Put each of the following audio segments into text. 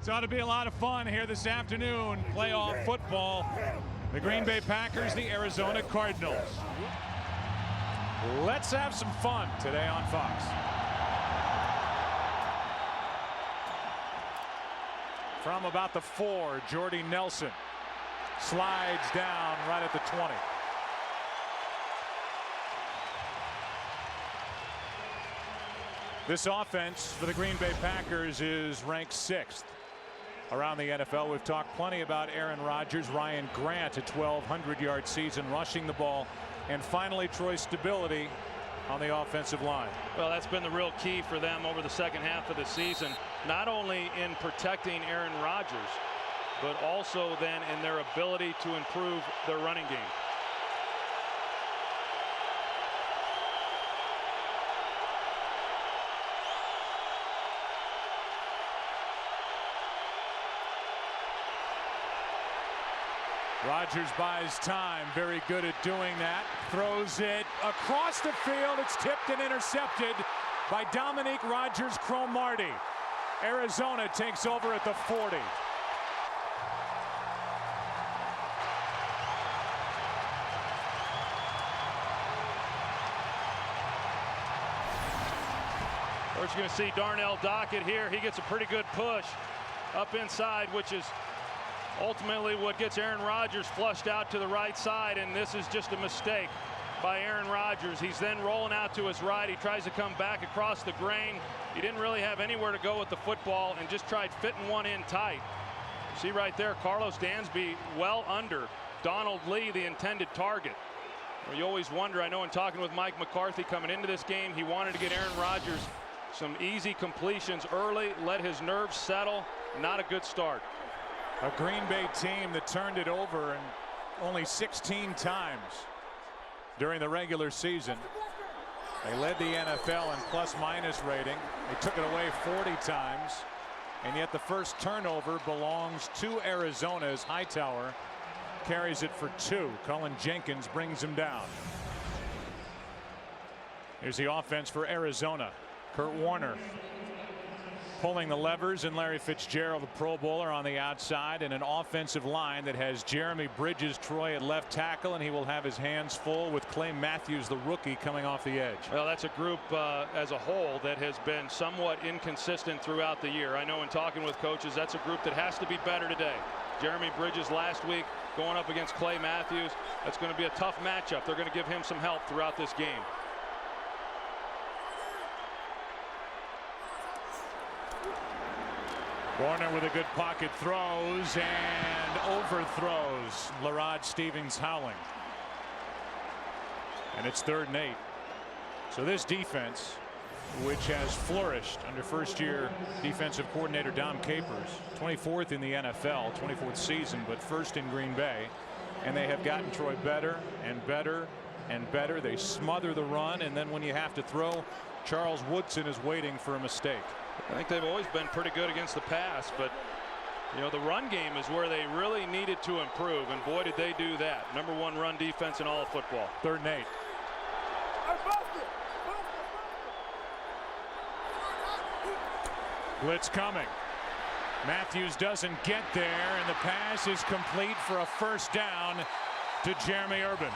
It ought to be a lot of fun here this afternoon. Playoff football. The Green Bay Packers, the Arizona Cardinals. Let's have some fun today on Fox. From about the 4, Jordy Nelson slides down right at the 20. This offense for the Green Bay Packers is ranked 6th around the NFL. We've talked plenty about Aaron Rodgers, Ryan Grant, a 1,200-yard season rushing the ball, and finally Troy's stability on the offensive line. Well, that's been the real key for them over the second half of the season, not only in protecting Aaron Rodgers, but also then in their ability to improve their running game. Rodgers buys time, very good at doing that. Throws it across the field. It's tipped and intercepted by Dominique Rodgers-Cromartie. Arizona takes over at the 40. We're going to see Darnell Dockett here. He gets a pretty good push up inside, which is ultimately what gets Aaron Rodgers flushed out to the right side, and this is just a mistake by Aaron Rodgers. He's then rolling out to his right. He tries to come back across the grain. He didn't really have anywhere to go with the football and just tried fitting one in tight. See right there, Carlos Dansby well under Donald Lee, the intended target. Well, you always wonder, I know in talking with Mike McCarthy coming into this game, he wanted to get Aaron Rodgers some easy completions early, let his nerves settle. Not a good start. A Green Bay team that turned it over and only 16 times during the regular season. They led the NFL in plus-minus rating. They took it away 40 times, and yet the first turnover belongs to Arizona as Hightower carries it for 2. Cullen Jenkins brings him down. Here's the offense for Arizona. Kurt Warner pulling the levers, and Larry Fitzgerald, the Pro Bowler, on the outside, and an offensive line that has Jeremy Bridges, Troy at left tackle, and he will have his hands full with Clay Matthews, the rookie, coming off the edge. Well, that's a group as a whole that has been somewhat inconsistent throughout the year. I know in talking with coaches, that's a group that has to be better today. Jeremy Bridges last week going up against Clay Matthews. That's going to be a tough matchup. They're going to give him some help throughout this game. Warner with a good pocket throws and overthrows Larod Stevens howling. And it's 3rd and 8. So this defense, which has flourished under first-year defensive coordinator Dom Capers, 24th in the NFL, 24th season, but first in Green Bay. And they have gotten Troy better and better and better. They smother the run, and then when you have to throw, Charles Woodson is waiting for a mistake. I think they've always been pretty good against the pass, but you know, the run game is where they really needed to improve, and boy did they do that. #1 run defense in all of football. 3rd and 8. Blitz coming. Matthews doesn't get there, and the pass is complete for a first down to Jeremy Urban.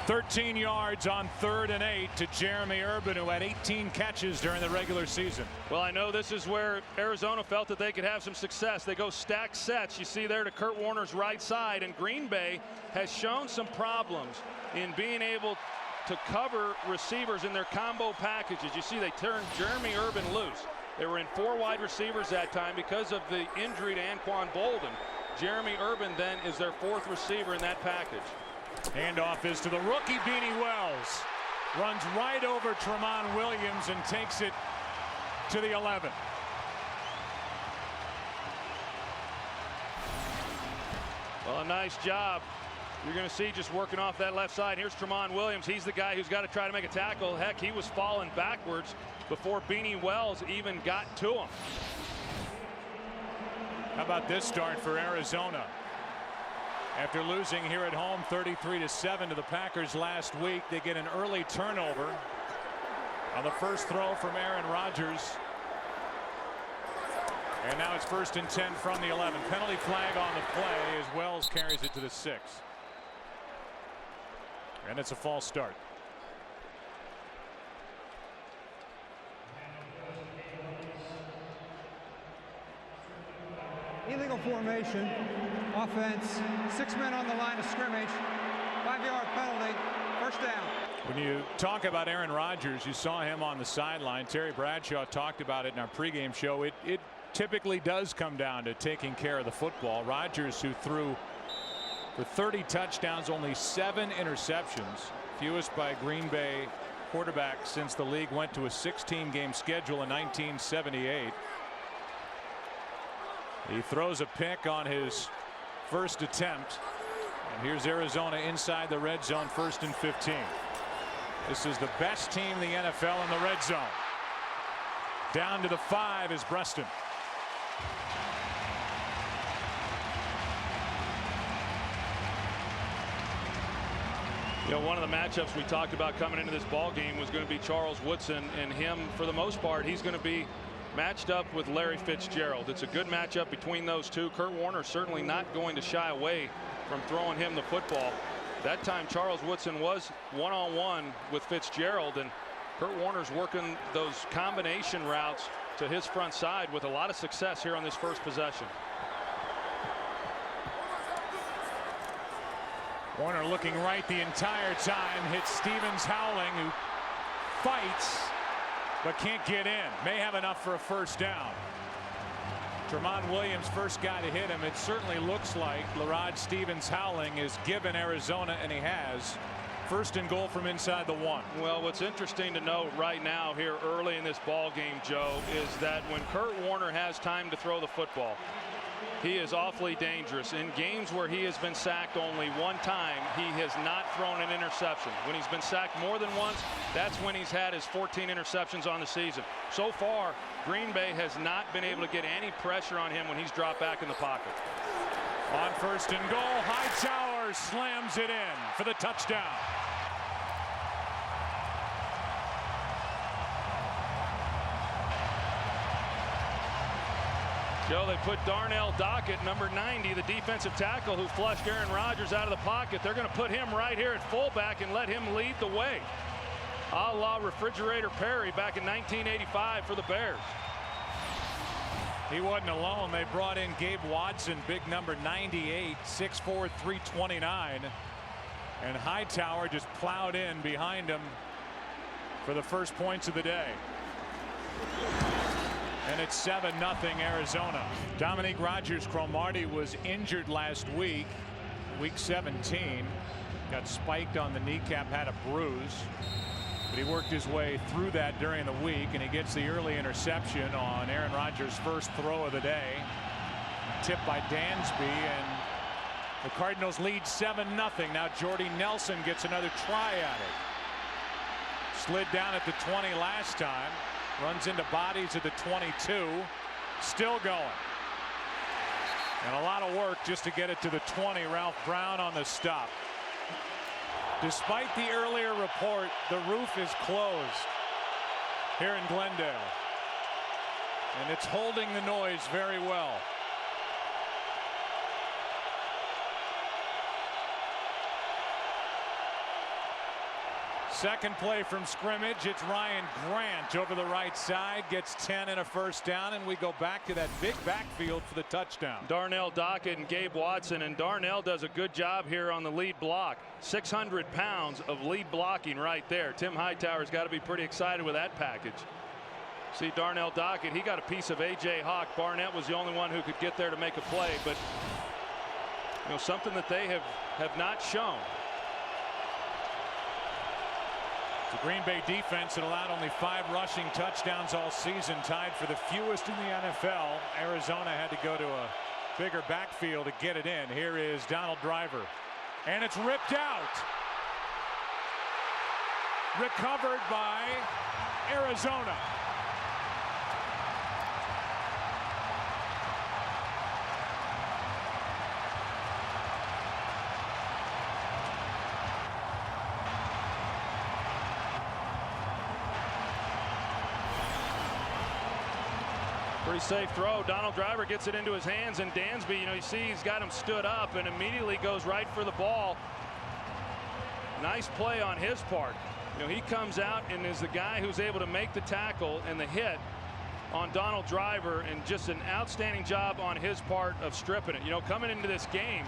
13 yards on 3rd and 8 to Jeremy Urban, who had 18 catches during the regular season. Well, I know this is where Arizona felt that they could have some success. They go stack sets. You see there to Kurt Warner's right side, and Green Bay has shown some problems in being able to cover receivers in their combo packages. You see they turned Jeremy Urban loose. They were in 4 wide receivers that time because of the injury to Anquan Bolden. Jeremy Urban then is their 4th receiver in that package. Handoff is to the rookie Beanie Wells. Runs right over Tramon Williams and takes it to the 11. Well, a nice job. You're going to see just working off that left side. Here's Tramon Williams. He's the guy who's got to try to make a tackle. Heck, he was falling backwards before Beanie Wells even got to him. How about this start for Arizona? After losing here at home 33-7 to the Packers last week, they get an early turnover on the first throw from Aaron Rodgers. And now it's 1st and 10 from the 11. Penalty flag on the play as Wells carries it to the 6. And it's a false start. Illegal formation. Offense. 6 men on the line of scrimmage. 5-yard penalty. First down. When you talk about Aaron Rodgers, you saw him on the sideline. Terry Bradshaw talked about it in our pregame show. It typically does come down to taking care of the football. Rodgers, who threw for 30 touchdowns, only 7 interceptions, fewest by Green Bay quarterbacks since the league went to a 16-game schedule in 1978. He throws a pick on his first attempt. And here's Arizona inside the red zone, 1st and 15. This is the best team in the NFL in the red zone. Down to the 5 is Breaston. You know, one of the matchups we talked about coming into this ball game was going to be Charles Woodson, and him, for the most part, he's going to be matched up with Larry Fitzgerald. It's a good matchup between those two. Kurt Warner certainly not going to shy away from throwing him the football. That time Charles Woodson was one-on-one with Fitzgerald, and Kurt Warner's working those combination routes to his front side with a lot of success here on this first possession. Warner looking right the entire time, hits Stevens Howling, who fights but can't get in. May have enough for a first down. Tremont Williams, first guy to hit him. It certainly looks like Larod Stevens Howling is given Arizona, and he has. 1st and goal from inside the 1. Well, what's interesting to note right now here early in this ball game, Joe, is that when Kurt Warner has time to throw the football, he is awfully dangerous. In games where he has been sacked only one time, he has not thrown an interception. When he's been sacked more than once, that's when he's had his 14 interceptions on the season. So far, Green Bay has not been able to get any pressure on him when he's dropped back in the pocket. On 1st and goal, Hightower slams it in for the touchdown. Joe, they put Darnell Dockett, number 90, the defensive tackle who flushed Aaron Rodgers out of the pocket. They're going to put him right here at fullback and let him lead the way, a la Refrigerator Perry back in 1985 for the Bears. He wasn't alone. They brought in Gabe Watson, big number 98, 6'4", 329. And Hightower just plowed in behind him for the first points of the day. And it's 7-0 Arizona. Dominique Rodgers-Cromartie was injured last week, week 17. Got spiked on the kneecap, had a bruise. But he worked his way through that during the week, and he gets the early interception on Aaron Rodgers' first throw of the day. Tipped by Dansby, and the Cardinals lead 7-0. Now Jordy Nelson gets another try at it. Slid down at the 20 last time. Runs into bodies at the 22. Still going. And a lot of work just to get it to the 20. Ralph Brown on the stop. Despite the earlier report, the roof is closed here in Glendale. And it's holding the noise very well. Second play from scrimmage. It's Ryan Grant over the right side, gets 10 and a first down, and we go back to that big backfield for the touchdown. Darnell Dockett and Gabe Watson, and Darnell does a good job here on the lead block. 600 pounds of lead blocking right there. Tim Hightower's got to be pretty excited with that package. See Darnell Dockett, he got a piece of A.J. Hawk. Barnett was the only one who could get there to make a play, but you know, something that they have not shown. The Green Bay defense had allowed only 5 rushing touchdowns all season, tied for the fewest in the NFL. Arizona had to go to a bigger backfield to get it in. Here is Donald Driver, and it's ripped out. Recovered by Arizona. Pretty safe throw. Donald Driver gets it into his hands, and Dansby, you see he's got him stood up and immediately goes right for the ball. Nice play on his part. He comes out and is the guy who's able to make the tackle and the hit on Donald Driver, and just an outstanding job on his part of stripping it. Coming into this game,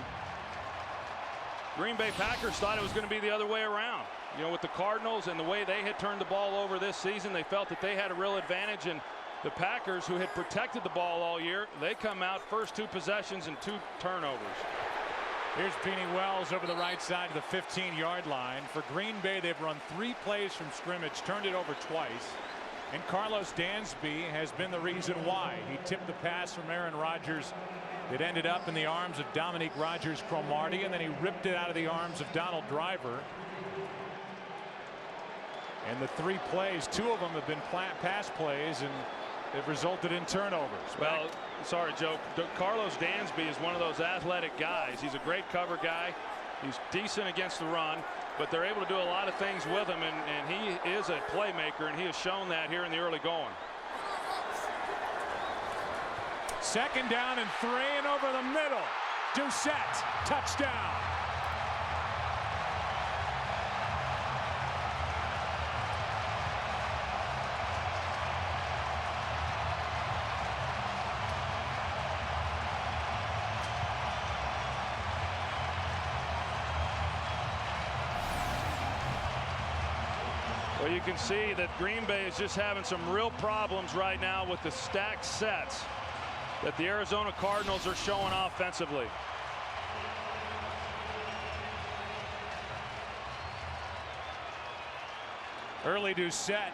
Green Bay Packers thought it was going to be the other way around. With the Cardinals and the way they had turned the ball over this season, they felt that they had a real advantage, and the Packers, who had protected the ball all year, they come out first 2 possessions and 2 turnovers. Here's Beanie Wells over the right side of the 15-yard line. For Green Bay, they've run 3 plays from scrimmage, turned it over twice. And Carlos Dansby has been the reason why. He tipped the pass from Aaron Rodgers. It ended up in the arms of Rodgers-Cromartie, and then he ripped it out of the arms of Donald Driver. And the 3 plays, 2 of them have been pass plays, and it resulted in turnovers. Well, sorry, Joe. Carlos Dansby is one of those athletic guys. He's a great cover guy. He's decent against the run, but they're able to do a lot of things with him, and he is a playmaker, and he has shown that here in the early going. 2nd down and 3, and over the middle. Doucet, touchdown. Well, you can see that Green Bay is just having some real problems right now with the stacked sets that the Arizona Cardinals are showing offensively. Early Doucet,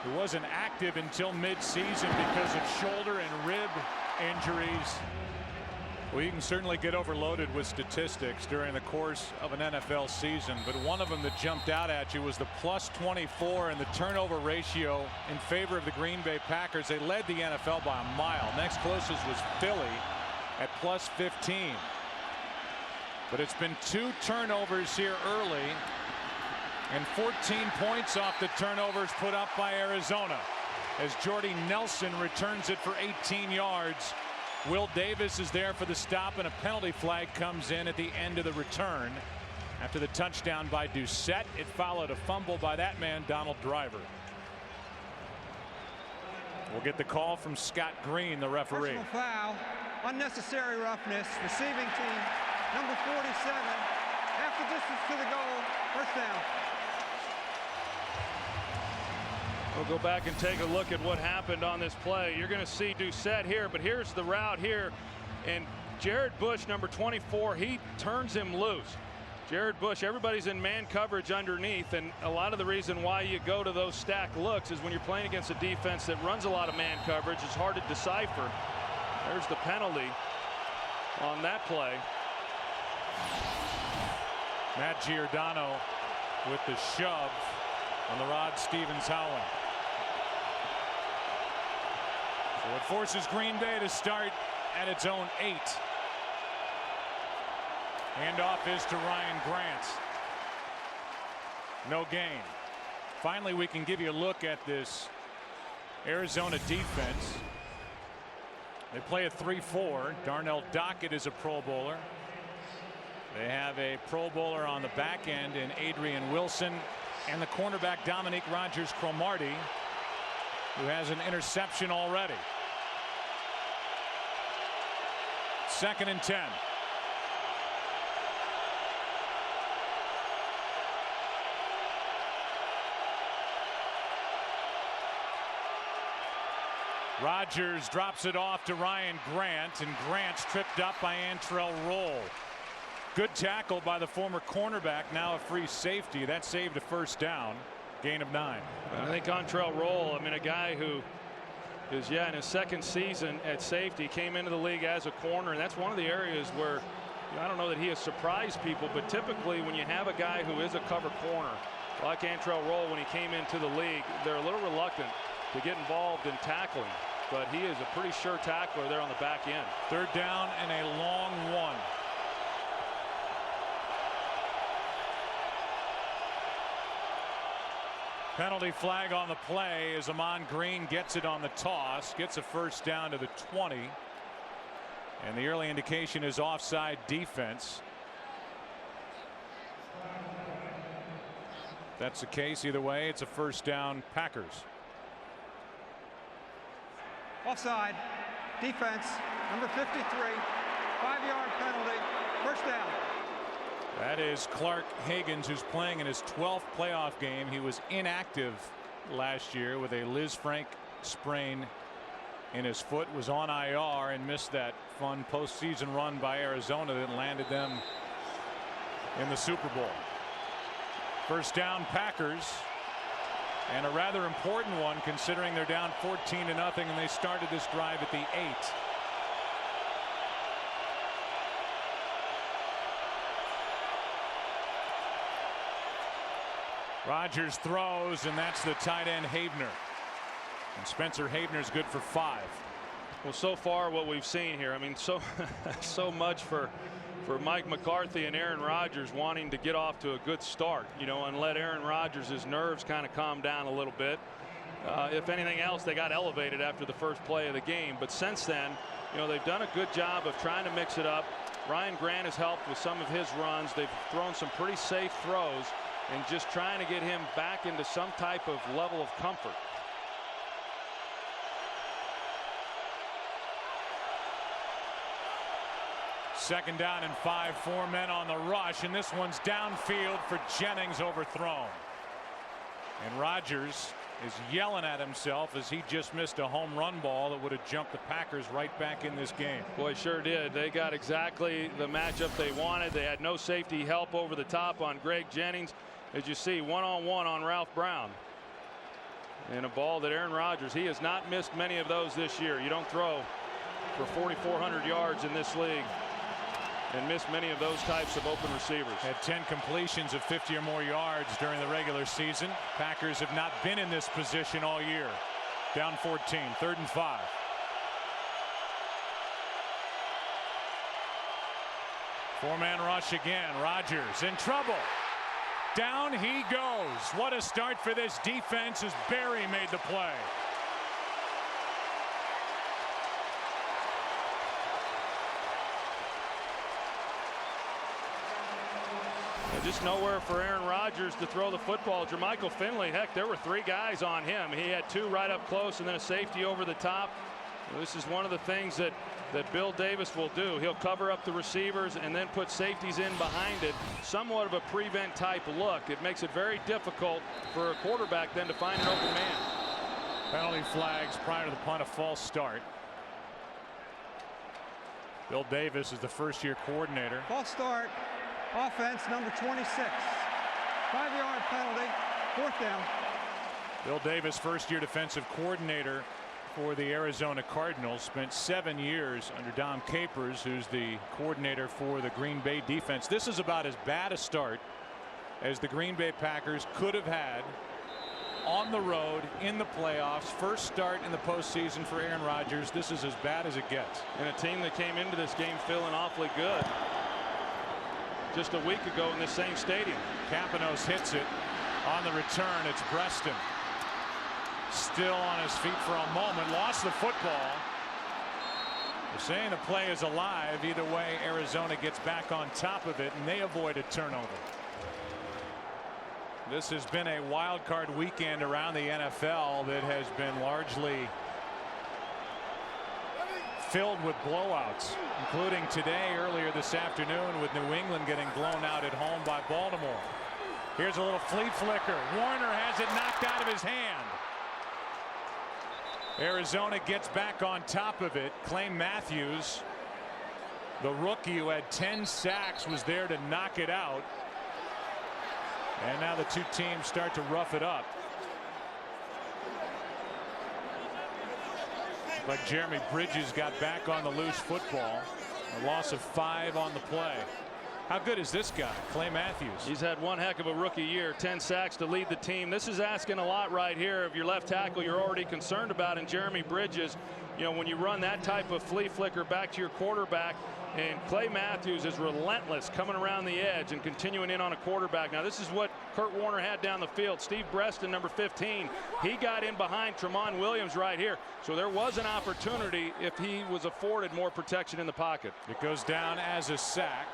who wasn't active until mid-season because of shoulder and rib injuries. Well, you can certainly get overloaded with statistics during the course of an NFL season, but one of them that jumped out at you was the +24 and the turnover ratio in favor of the Green Bay Packers. They led the NFL by a mile. Next closest was Philly at +15. But it's been 2 turnovers here early, and 14 points off the turnovers put up by Arizona as Jordy Nelson returns it for 18 yards. Will Davis is there for the stop, and a penalty flag comes in at the end of the return. After the touchdown by Doucet, it followed a fumble by that man, Donald Driver. We'll get the call from Scott Green, the referee. Personal foul, unnecessary roughness, receiving team, number 47, half the distance to the goal, 1st down. We'll go back and take a look at what happened on this play. You're going to see Doucet here, but here's the route here, and Jared Bush, number 24, he turns him loose. Jared Bush, everybody's in man coverage underneath, and a lot of the reason why you go to those stack looks is when you're playing against a defense that runs a lot of man coverage, it's hard to decipher. There's the penalty on that play. Matt Giordano with the shove on the Rod Stevens-Howland. So it forces Green Bay to start at its own 8. Handoff is to Ryan Grant. No gain. Finally, we can give you a look at this Arizona defense. They play a 3-4. Darnell Dockett is a Pro Bowler. They have a Pro Bowler on the back end in Adrian Wilson, and the cornerback Rodgers-Cromartie, who has an interception already. 2nd and 10. Rodgers drops it off to Ryan Grant, and Grant's tripped up by Antrell Roll. Good tackle by the former cornerback, now a free safety. That saved a 1st down. Gain of 9. I think Antrell Roll, a guy who is, in his 2nd season at safety, came into the league as a corner, and that's one of the areas where I don't know that he has surprised people, but typically when you have a guy who is a cover corner like Antrell Roll, when he came into the league, they're a little reluctant to get involved in tackling, but he is a pretty sure tackler there on the back end. 3rd down and a long 1. Penalty flag on the play as Amon Green gets it on the toss, gets a first down to the 20. And the early indication is offside defense. If that's the case, either way, it's a first down Packers. Offside defense, number 53, 5-yard penalty, first down. That is Clark Higgins, who's playing in his 12th playoff game. He was inactive last year with a Liz Frank sprain in his foot, was on IR and missed that fun postseason run by Arizona that landed them in the Super Bowl. First down Packers, and a rather important one considering they're down 14-0 and they started this drive at the 8. Rodgers throws, and that's the tight end Havner. And Spencer Havner's good for 5. Well, so far what we've seen here, I mean, so much for Mike McCarthy and Aaron Rodgers wanting to get off to a good start, you know, and let Aaron Rodgers' nerves kind of calm down a little bit. If anything else, they got elevated after the first play of the game. But since then, you know, they've done a good job of trying to mix it up. Ryan Grant has helped with some of his runs. They've thrown some pretty safe throws and just trying to get him back into some type of level of comfort. Second down and 5, 4 men on the rush, and this one's downfield for Jennings, overthrown. And Rodgers is yelling at himself as he just missed a home run ball that would have jumped the Packers right back in this game. Boy, sure did. They got exactly the matchup they wanted. They had no safety help over the top on Greg Jennings. As you see, one-on-one on Ralph Brown. And a ball that Aaron Rodgers, he has not missed many of those this year. You don't throw for 4,400 yards in this league and miss many of those types of open receivers. Had 10 completions of 50 or more yards during the regular season. Packers have not been in this position all year. Down 14, 3rd and 5. Four-man rush again. Rodgers in trouble. Down he goes. What a start for this defense as Barry made the play. Just nowhere for Aaron Rodgers to throw the football. Jermichael Finley, heck, there were 3 guys on him. He had 2 right up close and then a safety over the top. This is one of the things that Bill Davis will do. He'll cover up the receivers and then put safeties in behind it. Somewhat of a prevent type look. It makes it very difficult for a quarterback then to find an open man. Penalty flags prior to the punt, a false start. Bill Davis is the first-year coordinator. False start. Offense, number 26. 5-yard penalty, 4th down. Bill Davis, first-year defensive coordinator for the Arizona Cardinals, spent 7 years under Dom Capers, who's the coordinator for the Green Bay defense. This is about as bad a start as the Green Bay Packers could have had on the road in the playoffs. First start in the postseason for Aaron Rodgers. This is as bad as it gets. And a team that came into this game feeling awfully good just a week ago in the same stadium. Campanos hits it on the return. It's Breaston still on his feet for a moment, lost the football. They're saying the play is alive. Either way, Arizona gets back on top of it and they avoid a turnover. This has been a wild card weekend around the NFL that has been largely filled with blowouts, including today, earlier this afternoon, with New England getting blown out at home by Baltimore. Here's a little Flea-Flicker. Warner has it knocked out of his hand. Arizona gets back on top of it. Clay Matthews, the rookie who had 10 sacks, was there to knock it out. And now the two teams start to rough it up. But Jeremy Bridges got back on the loose football. A loss of 5 on the play. How good is this guy, Clay Matthews? He's had one heck of a rookie year. 10 sacks to lead the team. This is asking a lot right here of your left tackle you're already concerned about in Jeremy Bridges. You know, when you run that type of flea flicker back to your quarterback, And Clay Matthews is relentless coming around the edge and continuing in on a quarterback. Now this is what Kurt Warner had down the field. Steve Breaston, number 15, he got in behind Tramon Williams right here. So there was an opportunity if he was afforded more protection in the pocket. It goes down as a sack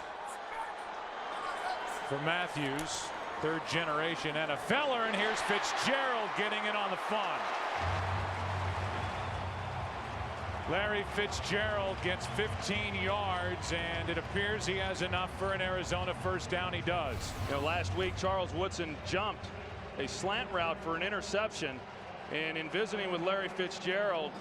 for Matthews, third generation NFLer, and here's Fitzgerald getting in on the fun. Larry Fitzgerald gets 15 yards, and it appears he has enough for an Arizona first down. He does. You know, last week Charles Woodson jumped a slant route for an interception, and in visiting with Larry Fitzgerald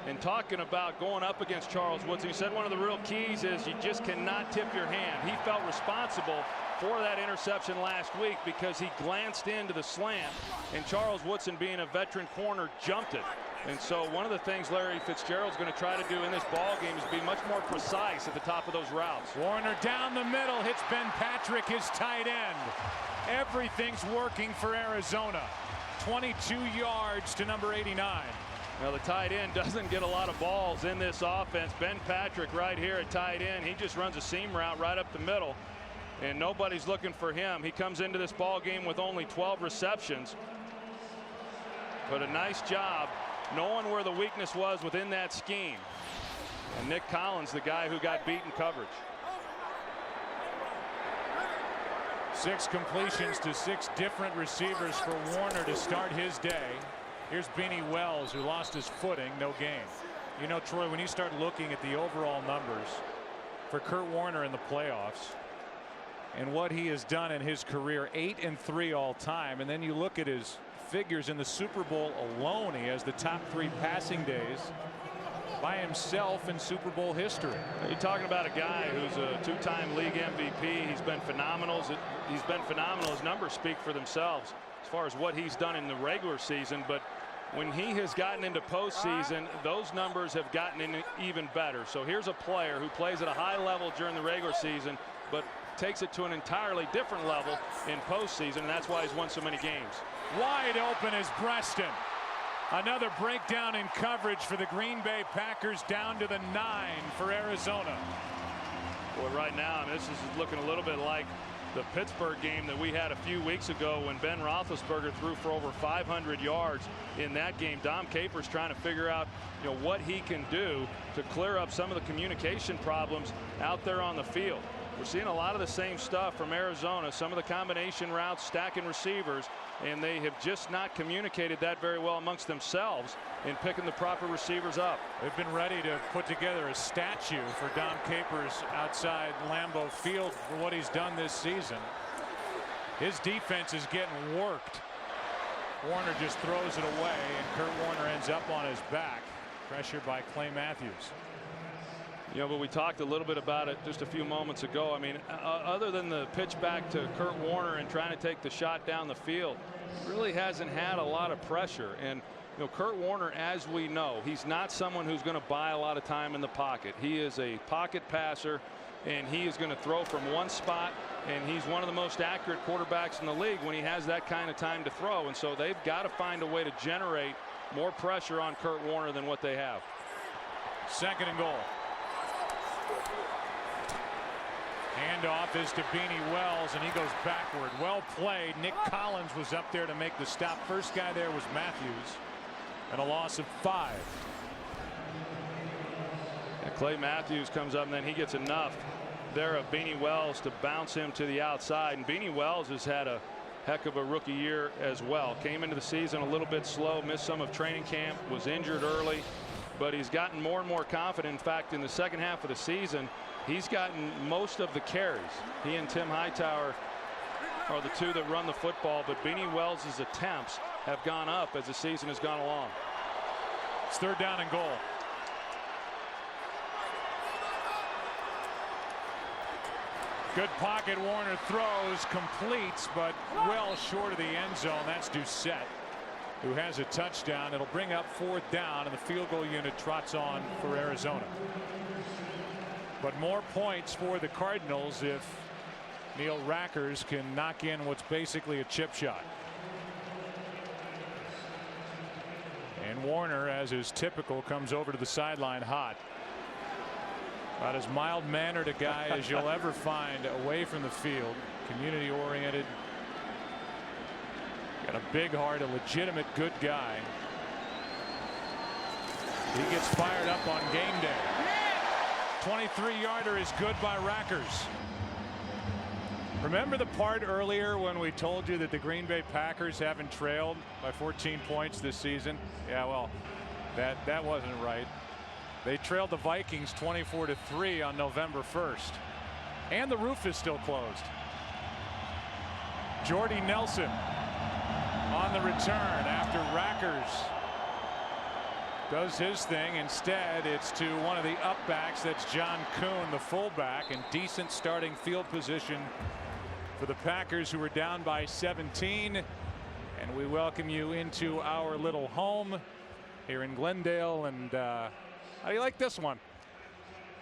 and talking about going up against Charles Woodson, he said one of the real keys is you just cannot tip your hand. He felt responsible for that interception last week because he glanced into the slant, and Charles Woodson, being a veteran corner, jumped it. And so one of the things Larry Fitzgerald's going to try to do in this ball game is be much more precise at the top of those routes. Warner down the middle, hits Ben Patrick, his tight end. Everything's working for Arizona. 22 yards to number 89. Now the tight end doesn't get a lot of balls in this offense. Ben Patrick right here at tight end. He just runs a seam route right up the middle, and nobody's looking for him. He comes into this ball game with only 12 receptions, but a nice job knowing where the weakness was within that scheme. And Nick Collins, the guy who got beat in coverage. 6 completions to 6 different receivers for Warner to start his day. Here's Beanie Wells, who lost his footing, no gain. You know, Troy, when you start looking at the overall numbers for Kurt Warner in the playoffs and what he has done in his career, 8-3 all time, and then you look at his figures in the Super Bowl alone, he has the top 3 passing days by himself in Super Bowl history. You're talking about a guy who's a 2-time league MVP. He's been phenomenal. His numbers speak for themselves as far as what he's done in the regular season, but when he has gotten into postseason, those numbers have gotten in even better. So here's a player who plays at a high level during the regular season, but takes it to an entirely different level in postseason, and that's why he's won so many games. Wide open is Breaston. Another breakdown in coverage for the Green Bay Packers, down to the 9 for Arizona. Boy, right now, this is looking a little bit like the Pittsburgh game that we had a few weeks ago when Ben Roethlisberger threw for over 500 yards in that game. Dom Capers trying to figure out, you know, what he can do to clear up some of the communication problems out there on the field. We're seeing a lot of the same stuff from Arizona, some of the combination routes, stacking receivers, and they have just not communicated that very well amongst themselves in picking the proper receivers up. They've been ready to put together a statue for Dom Capers outside Lambeau Field for what he's done this season. His defense is getting worked. Warner just throws it away, and Kurt Warner ends up on his back. Pressure by Clay Matthews. You know, but we talked a little bit about it just a few moments ago. I mean, other than the pitch back to Kurt Warner and trying to take the shot down the field, really hasn't had a lot of pressure. And, you know, Kurt Warner, as we know, he's not someone who's going to buy a lot of time in the pocket. He is a pocket passer, and he is going to throw from one spot, and he's one of the most accurate quarterbacks in the league when he has that kind of time to throw. And so they've got to find a way to generate more pressure on Kurt Warner than what they have. 2nd and goal. Handoff is to Beanie Wells, and he goes backward. Well played. Nick Collins was up there to make the stop. First guy there was Matthews, and a loss of 5. And Clay Matthews comes up, and then he gets enough there of Beanie Wells to bounce him to the outside. And Beanie Wells has had a heck of a rookie year as well. Came into the season a little bit slow, missed some of training camp, was injured early, but he's gotten more and more confident. In fact, in the second half of the season, he's gotten most of the carries. He and Tim Hightower are the 2 that run the football, but Beanie Wells' attempts have gone up as the season has gone along. It's 3rd down and goal. Good pocket. Warner throws, completes, but well short of the end zone. That's Doucet, who has a touchdown. It'll bring up 4th down, and the field goal unit trots on for Arizona. But more points for the Cardinals if Neil Rackers can knock in what's basically a chip shot. And Warner, as is typical, comes over to the sideline hot. About as mild-mannered a guy as you'll ever find away from the field. Community-oriented. Got a big heart, a legitimate good guy. He gets fired up on game day. 23-yarder is good by Rackers. Remember the part earlier when we told you that the Green Bay Packers haven't trailed by 14 points this season? Yeah, well, that wasn't right. They trailed the Vikings 24-3 on November 1st. And the roof is still closed. Jordy Nelson on the return after Rackers does his thing. Instead, it's to one of the upbacks. That's John Kuhn, the fullback, and decent starting field position for the Packers, who are down by 17. And we welcome you into our little home here in Glendale. And how do you like this one?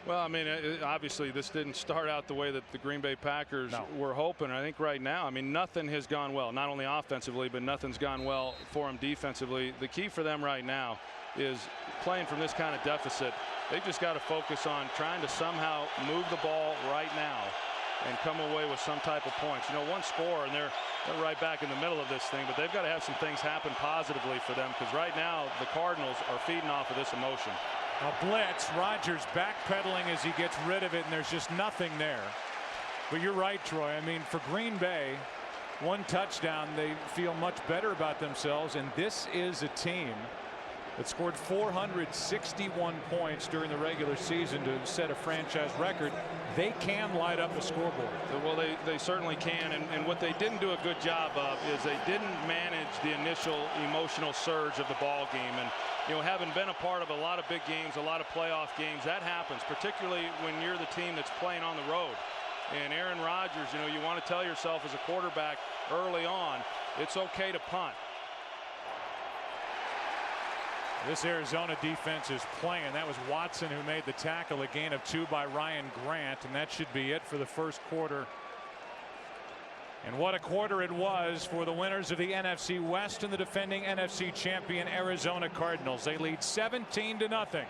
Well, I mean, obviously this didn't start out the way that the Green Bay Packers were hoping. I think right now, I mean, nothing has gone well, not only offensively, but nothing's gone well for them defensively. The key for them right now is playing from this kind of deficit. They've just got to focus on trying to somehow move the ball right now and come away with some type of points. You know, one score and they're right back in the middle of this thing, but they've got to have some things happen positively for them, because right now the Cardinals are feeding off of this emotion. A blitz. Rodgers backpedaling as he gets rid of it, and there's just nothing there. But you're right, Troy. I mean, for Green Bay, one touchdown, they feel much better about themselves, and this is a team that scored 461 points during the regular season to set a franchise record. They can light up a scoreboard. Well, they certainly can, and what they didn't do a good job of is they didn't manage the initial emotional surge of the ball game. And you know, having been a part of a lot of big games, a lot of playoff games, that happens, particularly when you're the team that's playing on the road. And Aaron Rodgers, you know, you want to tell yourself as a quarterback early on, it's okay to punt. This Arizona defense is playing. That was Woodson who made the tackle, a gain of 2 by Ryan Grant, and that should be it for the first quarter. And what a quarter it was for the winners of the NFC West and the defending NFC champion Arizona Cardinals. They lead 17-0.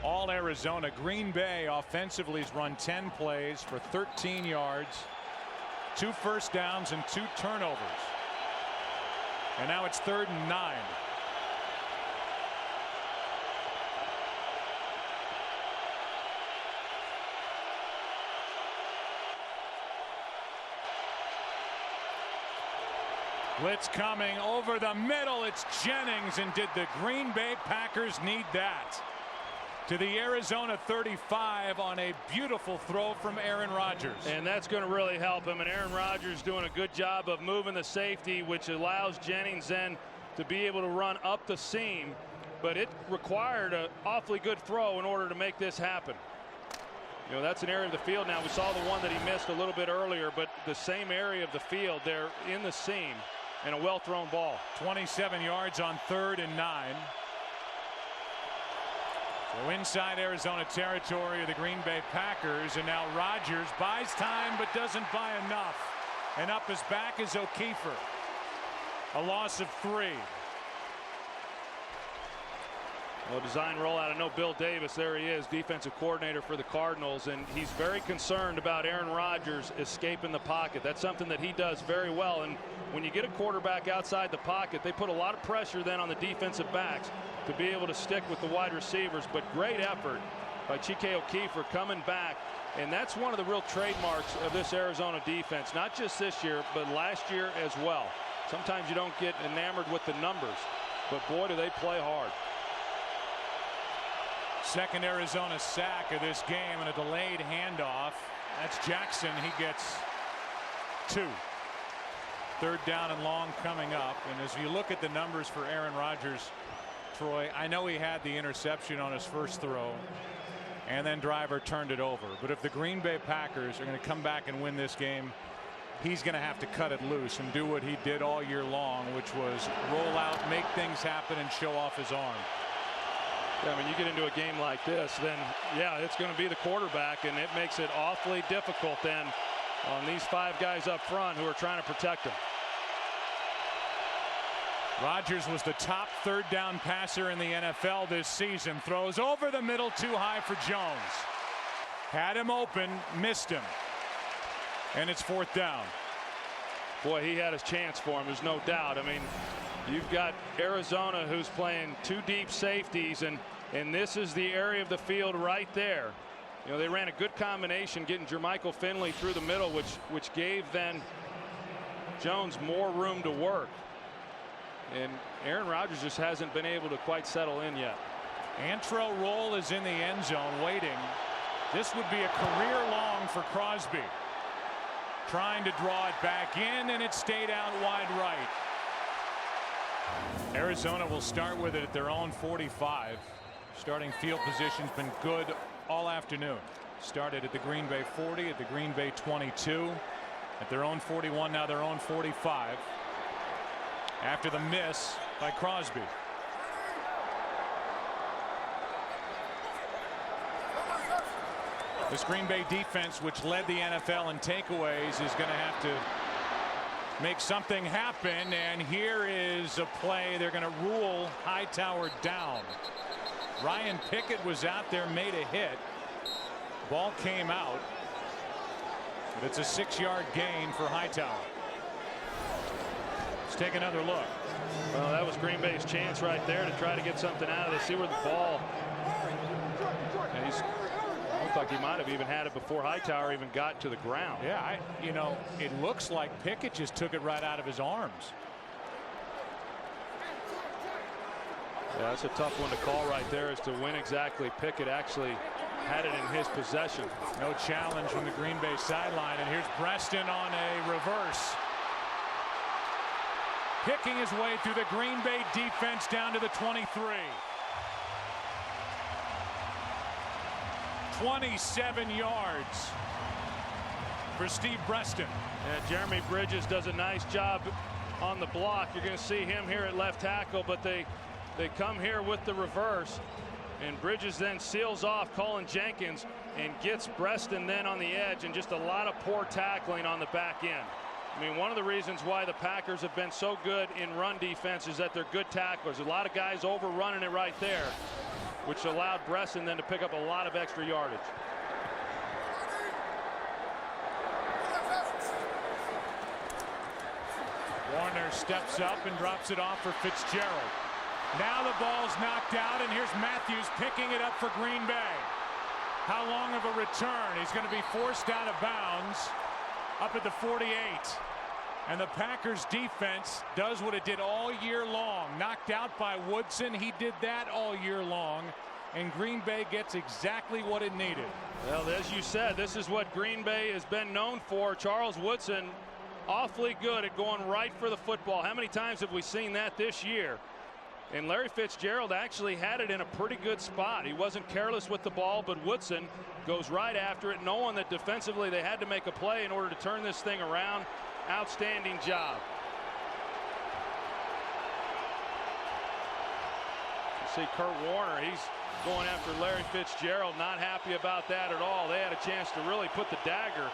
All Arizona. Green Bay offensively has run 10 plays for 13 yards, 2 first downs and 2 turnovers. And now it's 3rd and 9. Blitz coming over the middle. It's Jennings, and did the Green Bay Packers need that? To the Arizona 35 on a beautiful throw from Aaron Rodgers. And that's going to really help him. And Aaron Rodgers doing a good job of moving the safety, which allows Jennings then to be able to run up the seam. But it required an awfully good throw in order to make this happen. You know, that's an area of the field now. We saw the one that he missed a little bit earlier, but the same area of the field there in the seam. And a well-thrown ball. 27 yards on 3rd and 9. So inside Arizona territory of the Green Bay Packers, and now Rodgers buys time but doesn't buy enough. And up his back is O'Keefer. A loss of 3. Well, design rollout. I know Bill Davis, there he is, defensive coordinator for the Cardinals, and he's very concerned about Aaron Rodgers escaping the pocket. That's something that he does very well. And when you get a quarterback outside the pocket, they put a lot of pressure then on the defensive backs to be able to stick with the wide receivers. But great effort by Chike O'Keefer coming back. And that's one of the real trademarks of this Arizona defense, not just this year, but last year as well. Sometimes you don't get enamored with the numbers, but boy, do they play hard. Second Arizona sack of this game and a delayed handoff. That's Jackson. He gets 2. 3rd down and long coming up. And as you look at the numbers for Aaron Rodgers, Troy, I know he had the interception on his first throw, and then Driver turned it over. But if the Green Bay Packers are going to come back and win this game, he's going to have to cut it loose and do what he did all year long, which was roll out, make things happen, and show off his arm. Yeah, when you get into a game like this, then yeah, it's going to be the quarterback, and it makes it awfully difficult then on these 5 guys up front who are trying to protect him. Rodgers was the top 3rd down passer in the NFL this season. Throws over the middle, too high for Jones. Had him open, missed him. And it's 4th down. Boy, he had his chance for him, there's no doubt. I mean, you've got Arizona who's playing 2 deep safeties, and this is the area of the field right there. You know, they ran a good combination getting Jermichael Finley through the middle, which gave then Jones more room to work. And Aaron Rodgers just hasn't been able to quite settle in yet. Antro roll is in the end zone waiting. This would be a career long for Crosby. Trying to draw it back in, and it stayed out wide right. Arizona will start with it at their own 45. Starting field position's been good all afternoon. Started at the Green Bay 40, at the Green Bay 22, at their own 41, now their own 45. After the miss by Crosby. This Green Bay defense, which led the NFL in takeaways, is going to have to make something happen. And here is a play. They're going to rule Hightower down. Ryan Pickett was out there, made a hit. Ball came out. But it's a 6-yard gain for Hightower. Let's take another look. Well, that was Green Bay's chance right there to try to get something out of this. See where the ball. And he's looked like he might have even had it before Hightower even got to the ground. Yeah, you know, it looks like Pickett just took it right out of his arms. Yeah, that's a tough one to call right there, as to when exactly Pickett actually had it in his possession. No challenge from the Green Bay sideline, and here's Breaston on a reverse. Picking his way through the Green Bay defense down to the 23. 27 yards for Steve Breaston. Yeah, Jeremy Bridges does a nice job on the block. You're going to see him here at left tackle, but they come here with the reverse, and Bridges then seals off Colin Jenkins and gets Breaston then on the edge, and just a lot of poor tackling on the back end. I mean, one of the reasons why the Packers have been so good in run defense is that they're good tacklers. A lot of guys overrunning it right there, which allowed Breaston then to pick up a lot of extra yardage. Warner steps up and drops it off for Fitzgerald. Now the ball's knocked out, and here's Matthews picking it up for Green Bay. How long of a return? He's going to be forced out of bounds up at the 48. And the Packers defense does what it did all year long. Knocked out by Woodson. He did that all year long. And Green Bay gets exactly what it needed. Well, as you said, this is what Green Bay has been known for. Charles Woodson, awfully good at going right for the football. How many times have we seen that this year? And Larry Fitzgerald actually had it in a pretty good spot. He wasn't careless with the ball, but Woodson goes right after it, knowing that defensively they had to make a play in order to turn this thing around. Outstanding job. You see Kurt Warner, he's going after Larry Fitzgerald, not happy about that at all. They had a chance to really put the dagger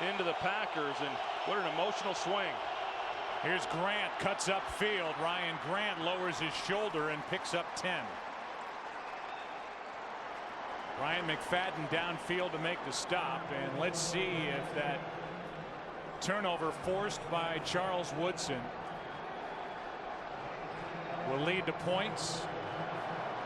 into the Packers, and what an emotional swing. Here's Grant, cuts upfield. Ryan Grant lowers his shoulder and picks up 10. Ryan McFadden downfield to make the stop, and let's see if that turnover forced by Charles Woodson will lead to points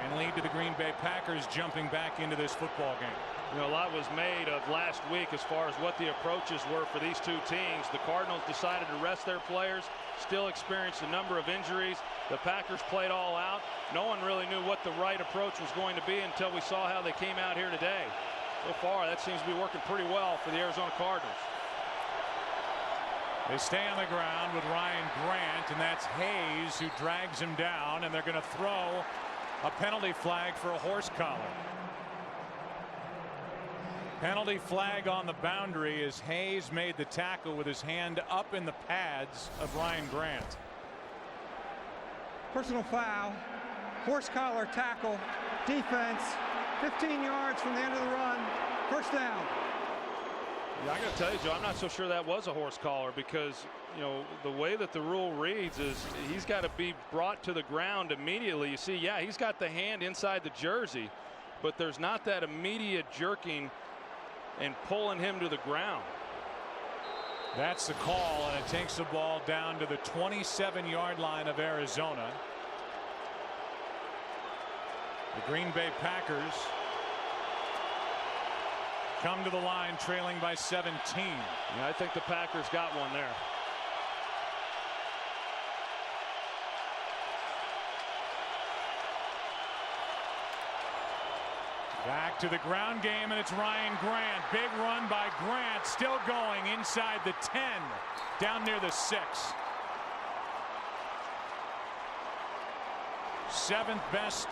and lead to the Green Bay Packers jumping back into this football game. You know, a lot was made of last week as far as what the approaches were for these two teams. The Cardinals decided to rest their players, still experienced a number of injuries. The Packers played all out. No one really knew what the right approach was going to be until we saw how they came out here today. So far, that seems to be working pretty well for the Arizona Cardinals. They stay on the ground with Ryan Grant, and that's Hayes who drags him down, and they're going to throw a penalty flag for a horse collar. Penalty flag on the boundary as Hayes made the tackle with his hand up in the pads of Ryan Grant. Personal foul, horse collar tackle, defense, 15 yards from the end of the run, first down. Yeah, I got to tell you, Joe, I'm not so sure that was a horse collar, because, you know, the way that the rule reads is he's got to be brought to the ground immediately. You see, yeah, he's got the hand inside the jersey, but there's not that immediate jerking and pulling him to the ground. That's the call, and it takes the ball down to the 27-yard line of Arizona. The Green Bay Packers come to the line trailing by 17. Yeah, I think the Packers got one there. Back to the ground game, and it's Ryan Grant. Big run by Grant, still going inside the 10, down near the 6. 7th best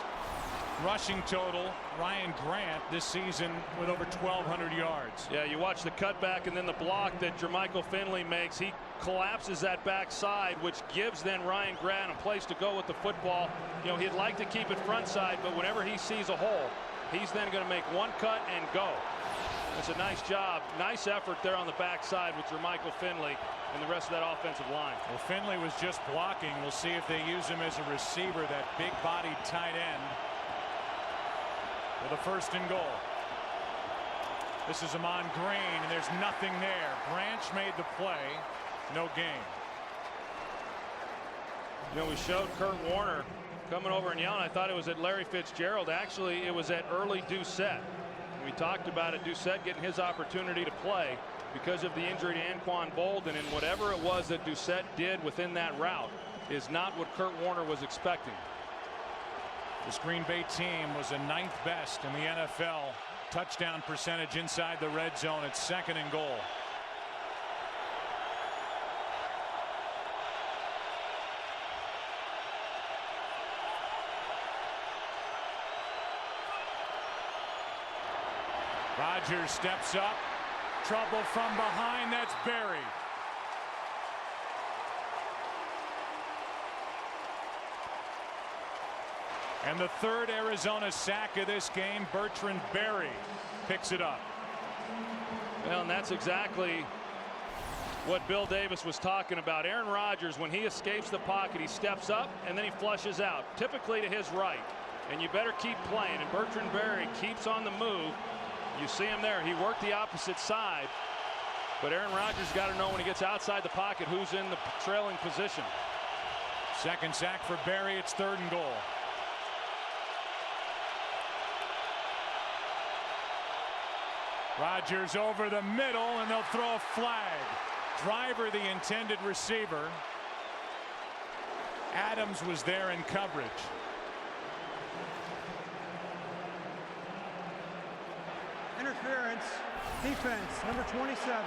rushing total, Ryan Grant, this season with over 1,200 yards. Yeah, you watch the cutback and then the block that Jermichael Finley makes. He collapses that backside, which gives then Ryan Grant a place to go with the football. You know, he'd like to keep it front side, but whenever he sees a hole, he's then going to make one cut and go. It's a nice job, nice effort there on the backside with Jermichael Finley and the rest of that offensive line. Well, Finley was just blocking. We'll see if they use him as a receiver, that big-bodied tight end, with a 1st and goal. This is Amon Green, and there's nothing there. Branch made the play, no gain. You know, we showed Kurt Warner coming over and yelling. I thought it was at Larry Fitzgerald. Actually, it was at early Doucet. We talked about it, Doucet getting his opportunity to play because of the injury to Anquan Bolden, and whatever it was that Doucet did within that route is not what Kurt Warner was expecting. This Green Bay team was the 9th best in the NFL touchdown percentage inside the red zone. It's 2nd and goal. Rodgers steps up. Trouble from behind. That's buried. And the 3rd Arizona sack of this game. Bertrand Berry picks it up. Well, and that's exactly what Bill Davis was talking about. Aaron Rodgers, when he escapes the pocket, he steps up and then he flushes out, typically to his right. And you better keep playing. And Bertrand Berry keeps on the move. You see him there. He worked the opposite side. But Aaron Rodgers got to know when he gets outside the pocket who's in the trailing position. 2nd sack for Berry. It's 3rd and goal. Rodgers over the middle, and they'll throw a flag. Driver, the intended receiver. Adams was there in coverage. Interference, defense, number 27.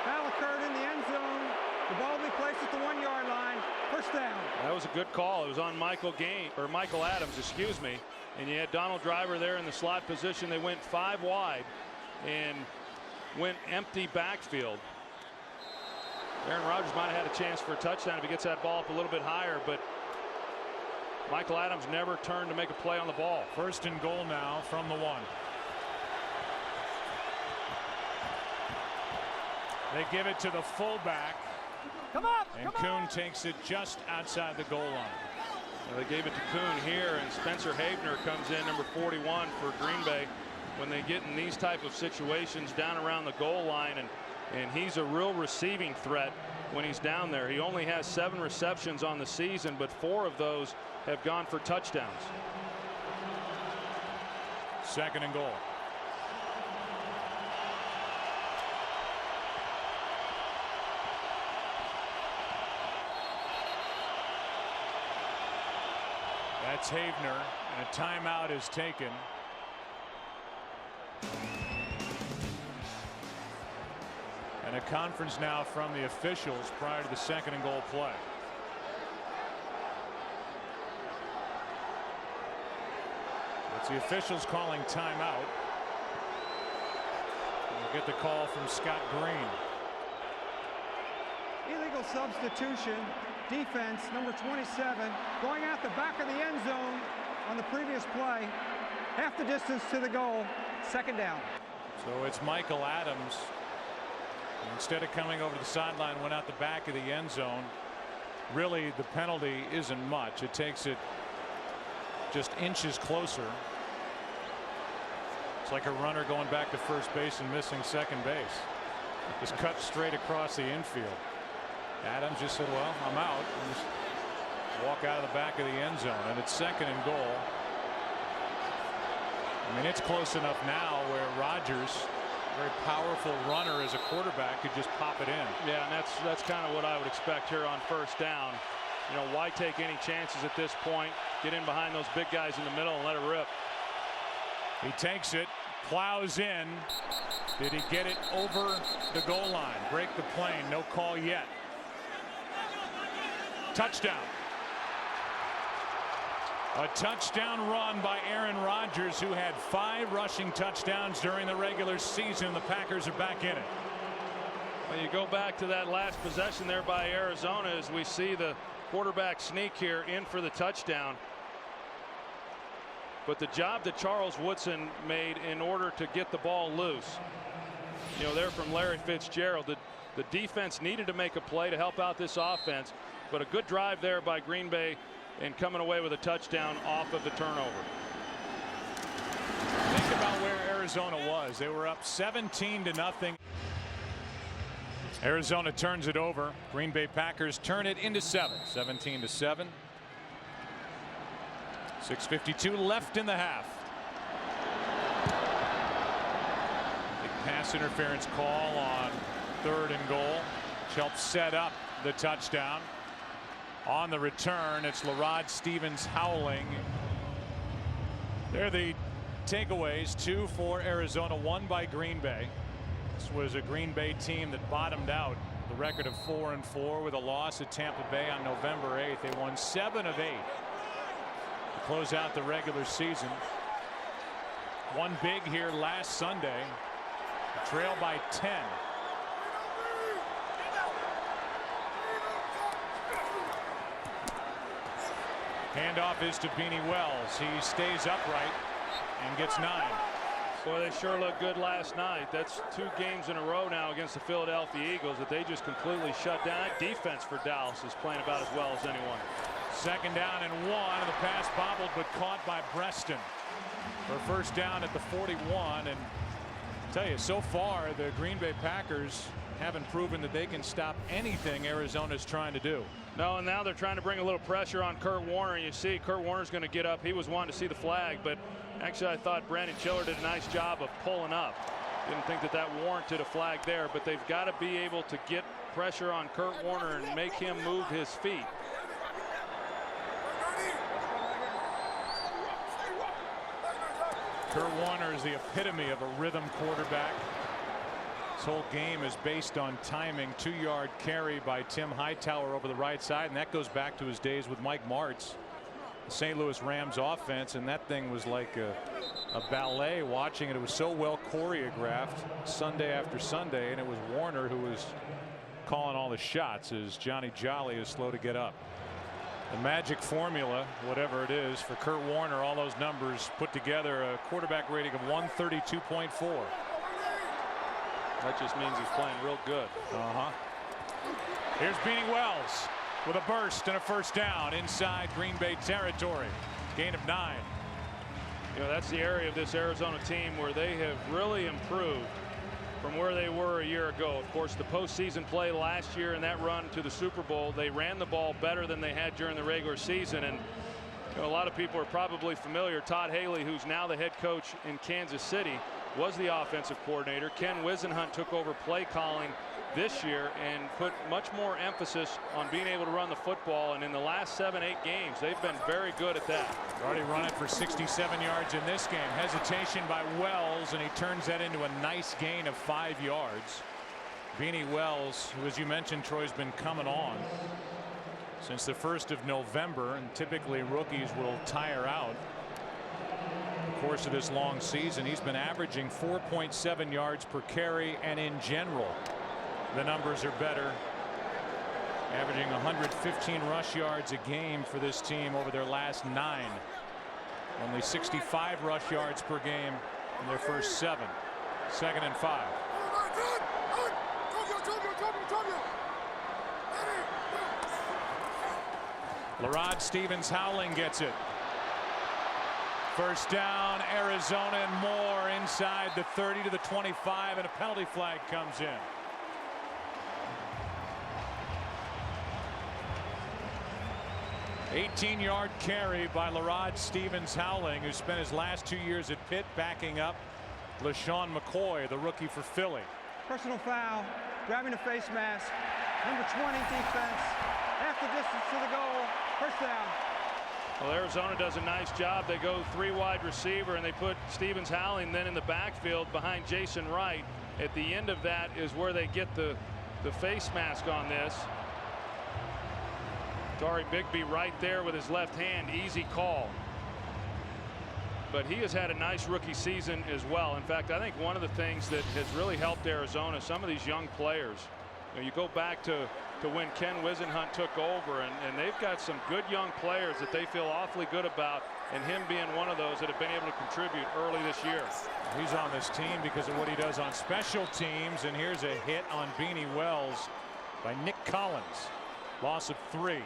Foul occurred in the end zone. The ball will be placed at the 1-yard line. 1st down. That was a good call. It was on Michael Adams, excuse me. And you had Donald Driver there in the slot position. They went 5 wide and went empty backfield. Aaron Rodgers might have had a chance for a touchdown if he gets that ball up a little bit higher, but Michael Adams never turned to make a play on the ball. 1st and goal now from the 1. They give it to the fullback. Come up! And Kuhn takes it just outside the goal line. Well, they gave it to Kuhn here, and Spencer Havner comes in, number 41 for Green Bay. When they get in these type of situations down around the goal line, and he's a real receiving threat when he's down there. He only has 7 receptions on the season, but 4 of those have gone for touchdowns. 2nd and goal. That's Havner, and a timeout is taken. And a conference now from the officials prior to the 2nd and goal play. It's the officials calling timeout. We'll get the call from Scott Green. Illegal substitution. Defense, number 27, going out the back of the end zone on the previous play. Half the distance to the goal. 2nd down. So it's Michael Adams. Instead of coming over the sideline, went out the back of the end zone. Really, the penalty isn't much. It takes it just inches closer. It's like a runner going back to first base and missing second base. Just cut straight across the infield. Adams just said, well, I'm out, and just walk out of the back of the end zone, and it's 2nd and goal. I mean, it's close enough now where Rodgers, very powerful runner as a quarterback, could just pop it in. Yeah, and that's kind of what I would expect here on first down. You know, why take any chances at this point? Get in behind those big guys in the middle and let it rip. He takes it, plows in. Did he get it over the goal line? Break the plane. No call yet. Touchdown. A touchdown run by Aaron Rodgers, who had 5 rushing touchdowns during the regular season. The Packers are back in it. Well, you go back to that last possession there by Arizona as we see the quarterback sneak here in for the touchdown. But the job that Charles Woodson made in order to get the ball loose, you know, there from Larry Fitzgerald, the defense needed to make a play to help out this offense, but a good drive there by Green Bay and coming away with a touchdown off of the turnover. Think about where Arizona was. They were up 17-0. Arizona turns it over. Green Bay Packers turn it into 7. 17-7. 6:52 left in the half. Big pass interference call on 3rd and goal, which helps set up the touchdown. On the return, it's Lerod Stevens howling. They're the takeaways. 2 for Arizona, 1 by Green Bay. This was a Green Bay team that bottomed out. The record of 4-4 with a loss at Tampa Bay on November 8th. They won 7 of 8 to close out the regular season. Won big here last Sunday. Trail by 10. Handoff is to Beanie Wells. He stays upright and gets 9. Boy, they sure looked good last night. That's 2 games in a row now against the Philadelphia Eagles that they just completely shut down. That defense for Dallas is playing about as well as anyone. 2nd down and 1, and the pass bobbled but caught by Breaston for first down at the 41. And I tell you, so far the Green Bay Packers haven't proven that they can stop anything Arizona's trying to do. No, and now they're trying to bring a little pressure on Kurt Warner. And you see Kurt Warner's going to get up. He was wanting to see the flag, but actually I thought Brandon Chiller did a nice job of pulling up. Didn't think that warranted a flag there, but they've got to be able to get pressure on Kurt Warner and make him move his feet. Kurt Warner is the epitome of a rhythm quarterback. This whole game is based on timing. 2-yard carry by Tim Hightower over the right side, and that goes back to his days with Mike Martz, the St. Louis Rams offense, and that thing was like a ballet watching it. It was so well choreographed Sunday after Sunday, and it was Warner who was calling all the shots as Johnny Jolly is slow to get up. The magic formula, whatever it is, for Kurt Warner, all those numbers put together, a quarterback rating of 132.4. That just means he's playing real good. Here's Beanie Wells with a burst and a first down inside Green Bay territory. Gain of 9. You know, that's the area of this Arizona team where they have really improved from where they were a year ago. Of course, the postseason play last year and that run to the Super Bowl, they ran the ball better than they had during the regular season. And you know, a lot of people are probably familiar. Todd Haley, who's now the head coach in Kansas City, was the offensive coordinator. Ken Wisenhunt took over play calling this year and put much more emphasis on being able to run the football. And in the last 7-8 games, they've been very good at that. Already run it for 67 yards in this game. Hesitation by Wells, and he turns that into a nice gain of 5 yards. Beanie Wells, who, as you mentioned, Troy's been coming on since the 1st of November, and typically rookies will tire out in the course of this long season. He's been averaging 4.7 yards per carry, and in general the numbers are better, averaging 115 rush yards a game for this team over their last 9. Only 65 rush yards per game in their first 7. 2nd and 5. Lerod Stevens Howling gets it. First down, Arizona, and more inside the 30 to the 25, and a penalty flag comes in. "18-yard carry by LaRod Stevens-Howling, who spent his last 2 years at Pitt backing up LaShawn McCoy, the rookie for Philly. Personal foul, grabbing a face mask. Number 20 defense. Half the distance to the goal. First down. Well, Arizona does a nice job. They go 3 wide receiver and they put Stevens-Howling then in the backfield behind Jason Wright. At the end of that is where they get the face mask on this. Tari Bigby right there with his left hand. Easy call. But he has had a nice rookie season as well. In fact, I think one of the things that has really helped Arizona, some of these young players, you go back to when Ken Wisenhunt took over, and they've got some good young players that they feel awfully good about, and him being one of those that have been able to contribute early this year. He's on this team because of what he does on special teams, and here's a hit on Beanie Wells by Nick Collins. Loss of 3.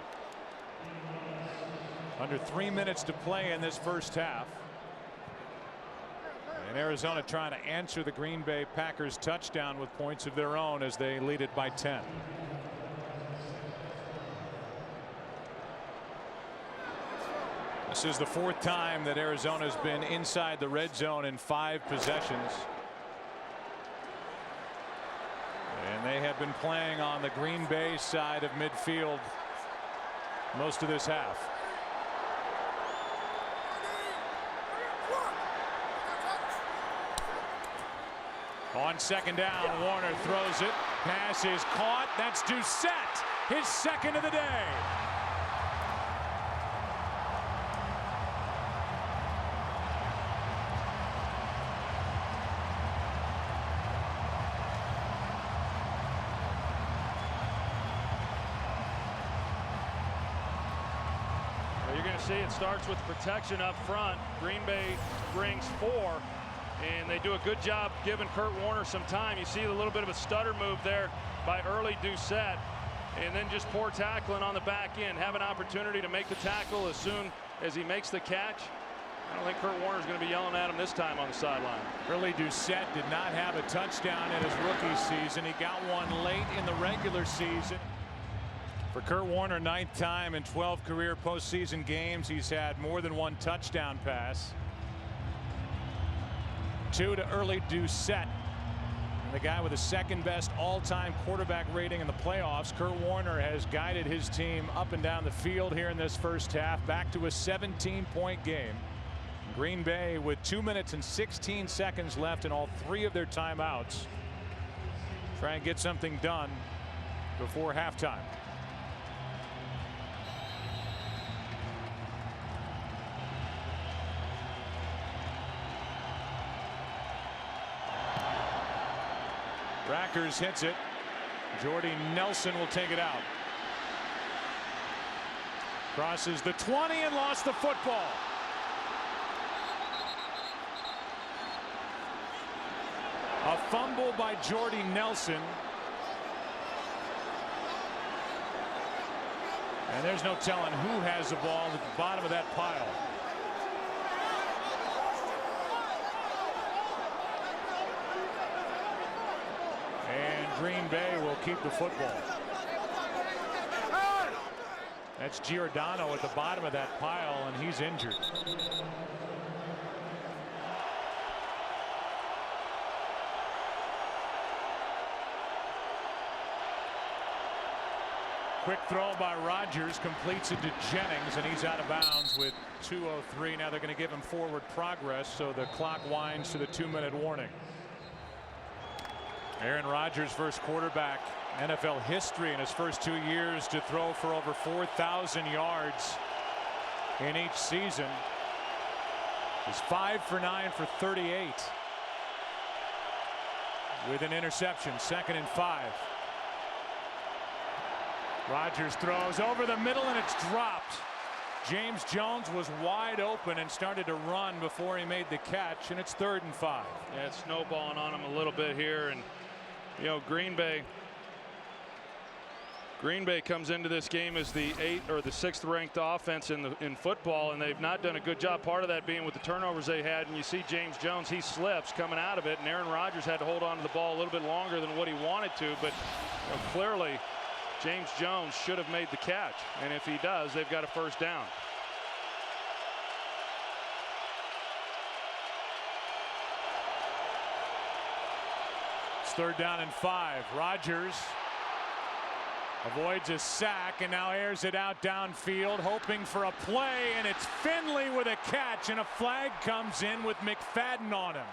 Under 3 minutes to play in this first half. And Arizona trying to answer the Green Bay Packers touchdown with points of their own as they lead it by 10. This is the 4th time that Arizona's been inside the red zone in 5 possessions. And they have been playing on the Green Bay side of midfield most of this half. On second down, Warner throws it. Pass is caught. That's Doucet, his second of the day. You're going to see it starts with protection up front. Green Bay brings 4. And they do a good job giving Kurt Warner some time. You see a little bit of a stutter move there by early Doucet. And then just poor tackling on the back end. Have an opportunity to make the tackle as soon as he makes the catch. I don't think Kurt Warner's going to be yelling at him this time on the sideline. Early Doucet did not have a touchdown in his rookie season. He got one late in the regular season. For Kurt Warner, 9th time in 12 career postseason games, he's had more than 1 touchdown pass. 2 to early Doucet, the guy with the 2nd best all-time quarterback rating in the playoffs. Kurt Warner has guided his team up and down the field here in this first half, back to a 17-point game. Green Bay with 2 minutes and 16 seconds left in all 3 of their timeouts. Try and get something done before halftime. Rackers hits it. Jordy Nelson will take it out. Crosses the 20 and lost the football. A fumble by Jordy Nelson. And there's no telling who has the ball at the bottom of that pile. Green Bay will keep the football. That's Giordano at the bottom of that pile, and he's injured. Quick throw by Rodgers, completes it to Jennings, and he's out of bounds with 2:03. Now they're going to give him forward progress, so the clock winds to the 2-minute warning. Aaron Rodgers, first quarterback NFL history in his first 2 years to throw for over 4,000 yards in each season. He's 5 for 9 for 38 with an interception. 2nd and 5. Rodgers throws over the middle and it's dropped. James Jones was wide open and started to run before he made the catch, and it's 3rd and 5. Yeah, it's snowballing on him a little bit here, and you know, Green Bay Green Bay comes into this game as the 8th or the 6th ranked offense in football, and they've not done a good job. Part of that being with the turnovers they had, and you see James Jones, he slips coming out of it, and Aaron Rodgers had to hold on to the ball a little bit longer than what he wanted to, but clearly James Jones should have made the catch, and if he does, they've got a first down. It's 3rd down and 5. Rodgers avoids a sack and now airs it out downfield, hoping for a play, and it's Finley with a catch, and a flag comes in with McFadden on him.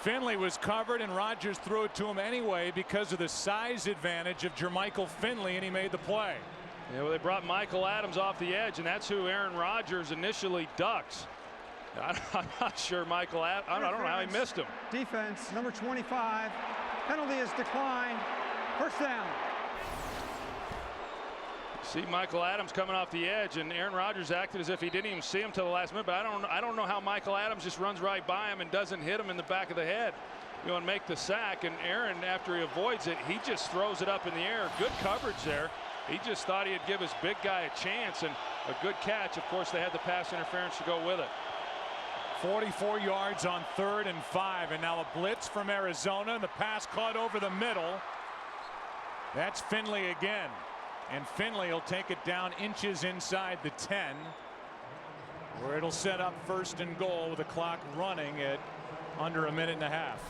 Finley was covered, and Rodgers threw it to him anyway because of the size advantage of Jermichael Finley, and he made the play. Yeah, well, they brought Michael Adams off the edge, and that's who Aaron Rodgers initially ducks. I'm not sure Michael Adams, I don't know how he missed him. Defense, number 25. Penalty is declined. First down. See Michael Adams coming off the edge, and Aaron Rodgers acted as if he didn't even see him till the last minute. But I don't know how Michael Adams just runs right by him and doesn't hit him in the back of the head, and make the sack. And Aaron, after he avoids it, he just throws it up in the air. Good coverage there. He just thought he'd give his big guy a chance, and a good catch. Of course, they had the pass interference to go with it. 44 yards on 3rd and 5, and now a blitz from Arizona, and the pass caught over the middle. That's Finley again, and Finley will take it down inches inside the 10, where it'll set up 1st and goal with the clock running at under a minute and a half.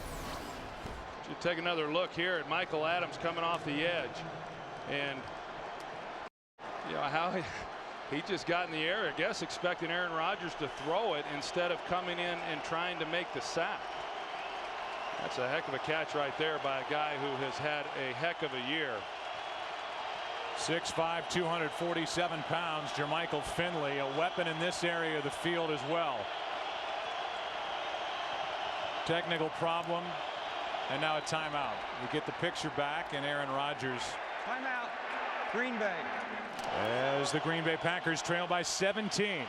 You take another look here at Michael Adams coming off the edge, and how he just got in the air, I guess, expecting Aaron Rodgers to throw it instead of coming in and trying to make the sack. That's a heck of a catch right there by a guy who has had a heck of a year. 6'5", 247 pounds, Jermichael Finley, a weapon in this area of the field as well. Technical problem, and now a timeout. We get the picture back, and Aaron Rodgers. Timeout, Green Bay. As the Green Bay Packers trail by 17.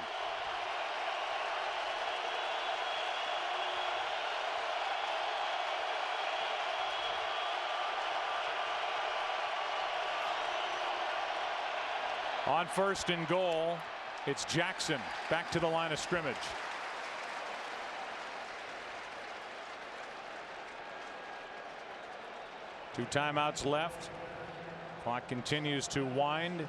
On 1st and goal, it's Jackson back to the line of scrimmage. Two timeouts left. Clock continues to wind.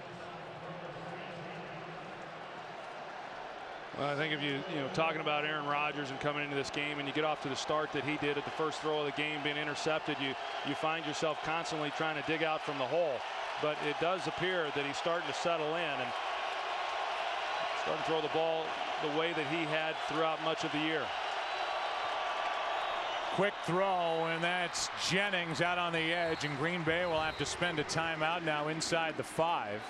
Well, I think if you talking about Aaron Rodgers and coming into this game, and you get off to the start that he did at the first throw of the game being intercepted, you find yourself constantly trying to dig out from the hole. But it does appear that he's starting to settle in and starting to throw the ball the way that he had throughout much of the year. Quick throw, and that's Jennings out on the edge, and Green Bay will have to spend a timeout now inside the 5.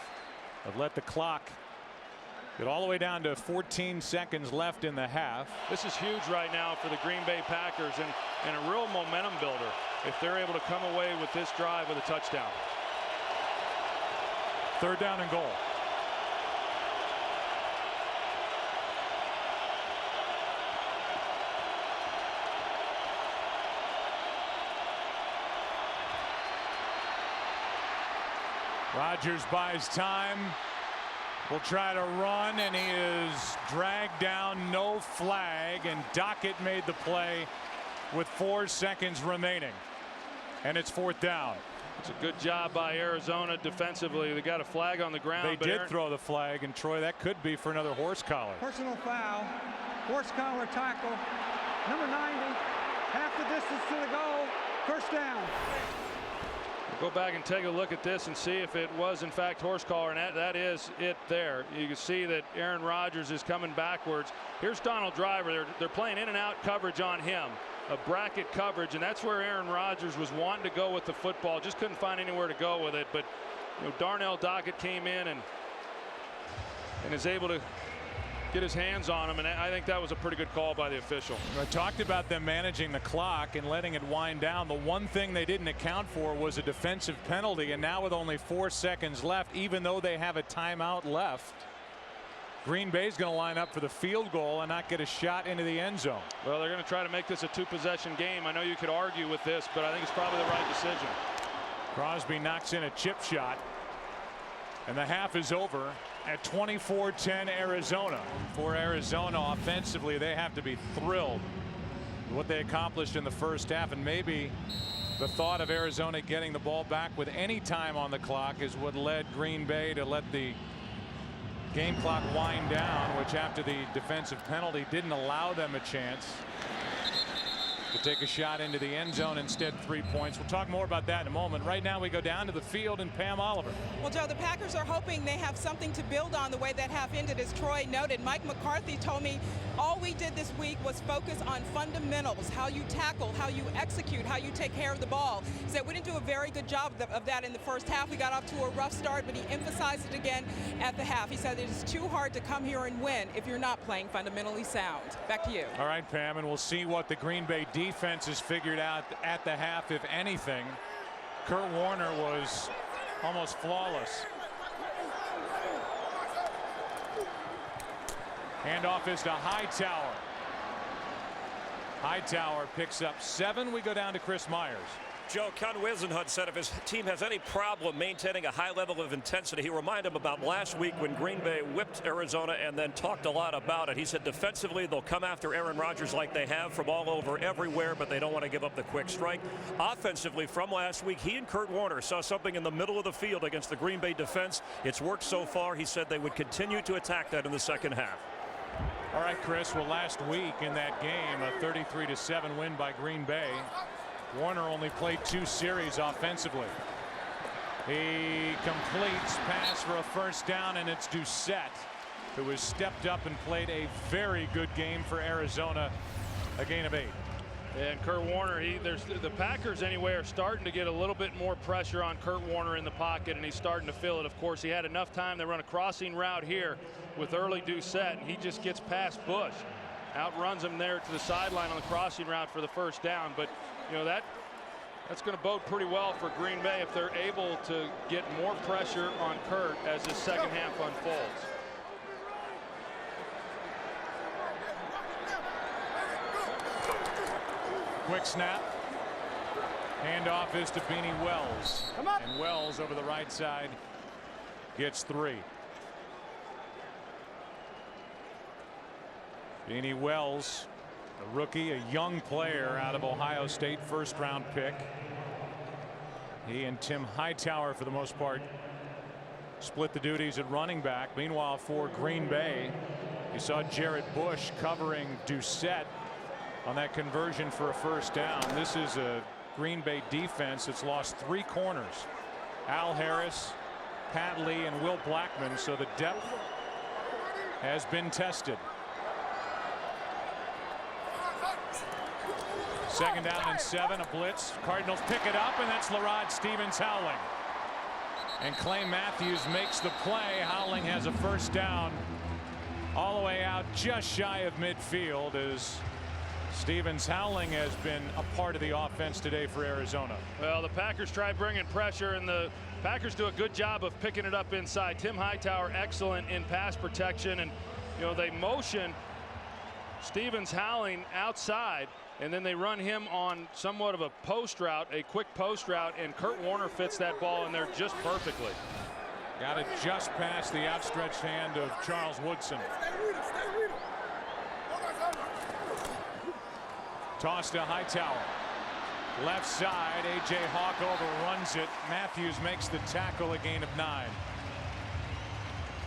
But let the clock get all the way down to 14 seconds left in the half. This is huge right now for the Green Bay Packers, and a real momentum builder if they're able to come away with this drive with a touchdown. 3rd down and goal. Rodgers buys time. Will try to run, and he is dragged down. No flag, and Doucet made the play with 4 seconds remaining, and it's 4th down. It's a good job by Arizona defensively. They got a flag on the ground. They did throw the flag, and Troy, that could be for another horse collar. Personal foul, horse collar tackle, number 90, half the distance to the goal, first down. Go back and take a look at this and see if it was in fact horse collar, and that is it there. You can see that Aaron Rodgers is coming backwards. Here's Donald Driver. They're playing in and out coverage on him, a bracket coverage, and that's where Aaron Rodgers was wanting to go with the football. Just couldn't find anywhere to go with it, but Darnell Dockett came in and is able to get his hands on him, and I think that was a pretty good call by the official. I talked about them managing the clock and letting it wind down. The one thing they didn't account for was a defensive penalty, and now with only 4 seconds left, even though they have a timeout left, Green Bay's going to line up for the field goal and not get a shot into the end zone. Well, they're going to try to make this a 2-possession game. I know you could argue with this, but I think it's probably the right decision. Crosby knocks in a chip shot, and the half is over at 24-10 Arizona. For Arizona offensively, they have to be thrilled with what they accomplished in the first half, and maybe the thought of Arizona getting the ball back with any time on the clock is what led Green Bay to let the game clock wind down, which after the defensive penalty didn't allow them a chance to take a shot into the end zone. Instead, 3 points. We'll talk more about that in a moment. Right now we go down to the field and Pam Oliver. Well, Joe, the Packers are hoping they have something to build on the way that half ended. As Troy noted, Mike McCarthy told me all we did this week was focus on fundamentals, how you tackle, how you execute, how you take care of the ball. He said we didn't do a very good job of that in the first half. We got off to a rough start, but he emphasized it again at the half. He said it is too hard to come here and win if you're not playing fundamentally sound. Back to you. All right, Pam, and we'll see what the Green Bay defense has figured out at the half, if anything. Kurt Warner was almost flawless. Handoff is to Hightower. Hightower picks up 7. We go down to Chris Myers. Joe, Ken Wisenhunt said if his team has any problem maintaining a high level of intensity, he reminded him about last week when Green Bay whipped Arizona and then talked a lot about it. He said defensively they'll come after Aaron Rodgers like they have from all over everywhere, but they don't want to give up the quick strike. Offensively, from last week, he and Kurt Warner saw something in the middle of the field against the Green Bay defense. It's worked so far. He said they would continue to attack that in the second half. All right, Chris. Well, last week in that game, a 33-7 win by Green Bay. Warner only played 2 series offensively. He completes pass for a first down, and it's Doucet who has stepped up and played a very good game for Arizona, a gain of 8. And Kurt Warner, the Packers anyway are starting to get a little bit more pressure on Kurt Warner in the pocket, and he's starting to feel it. Of course, he had enough time to run a crossing route here with early Doucet, and he just gets past Bush, outruns him there to the sideline on the crossing route for the first down. But you know that's going to bode pretty well for Green Bay if they're able to get more pressure on Kurt as the second half unfolds. Quick snap. Handoff is to Beanie Wells. And Wells over the right side gets 3. Beanie Wells, a rookie, a young player out of Ohio State, first-round pick. He and Tim Hightower, for the most part, split the duties at running back. Meanwhile, for Green Bay, you saw Jared Bush covering Doucet on that conversion for a first down. This is a Green Bay defense that's lost 3 corners. Al Harris, Pat Lee, and Will Blackman. So the depth has been tested. Second down and 7, a blitz. Cardinals pick it up, and that's Larod Stevens-Howling. And Clay Matthews makes the play. Howling has a first down all the way out just shy of midfield as Stevens-Howling has been a part of the offense today for Arizona. Well, the Packers try bringing pressure, and the Packers do a good job of picking it up inside. Tim Hightower excellent in pass protection, and you know they motion Stevens-Howling outside, and then they run him on somewhat of a post route, a quick post route, and Kurt Warner fits that ball in there just perfectly. Got it just past the outstretched hand of Charles Woodson. Toss to Hightower. Left side, A.J. Hawk overruns it. Matthews makes the tackle, a gain of 9.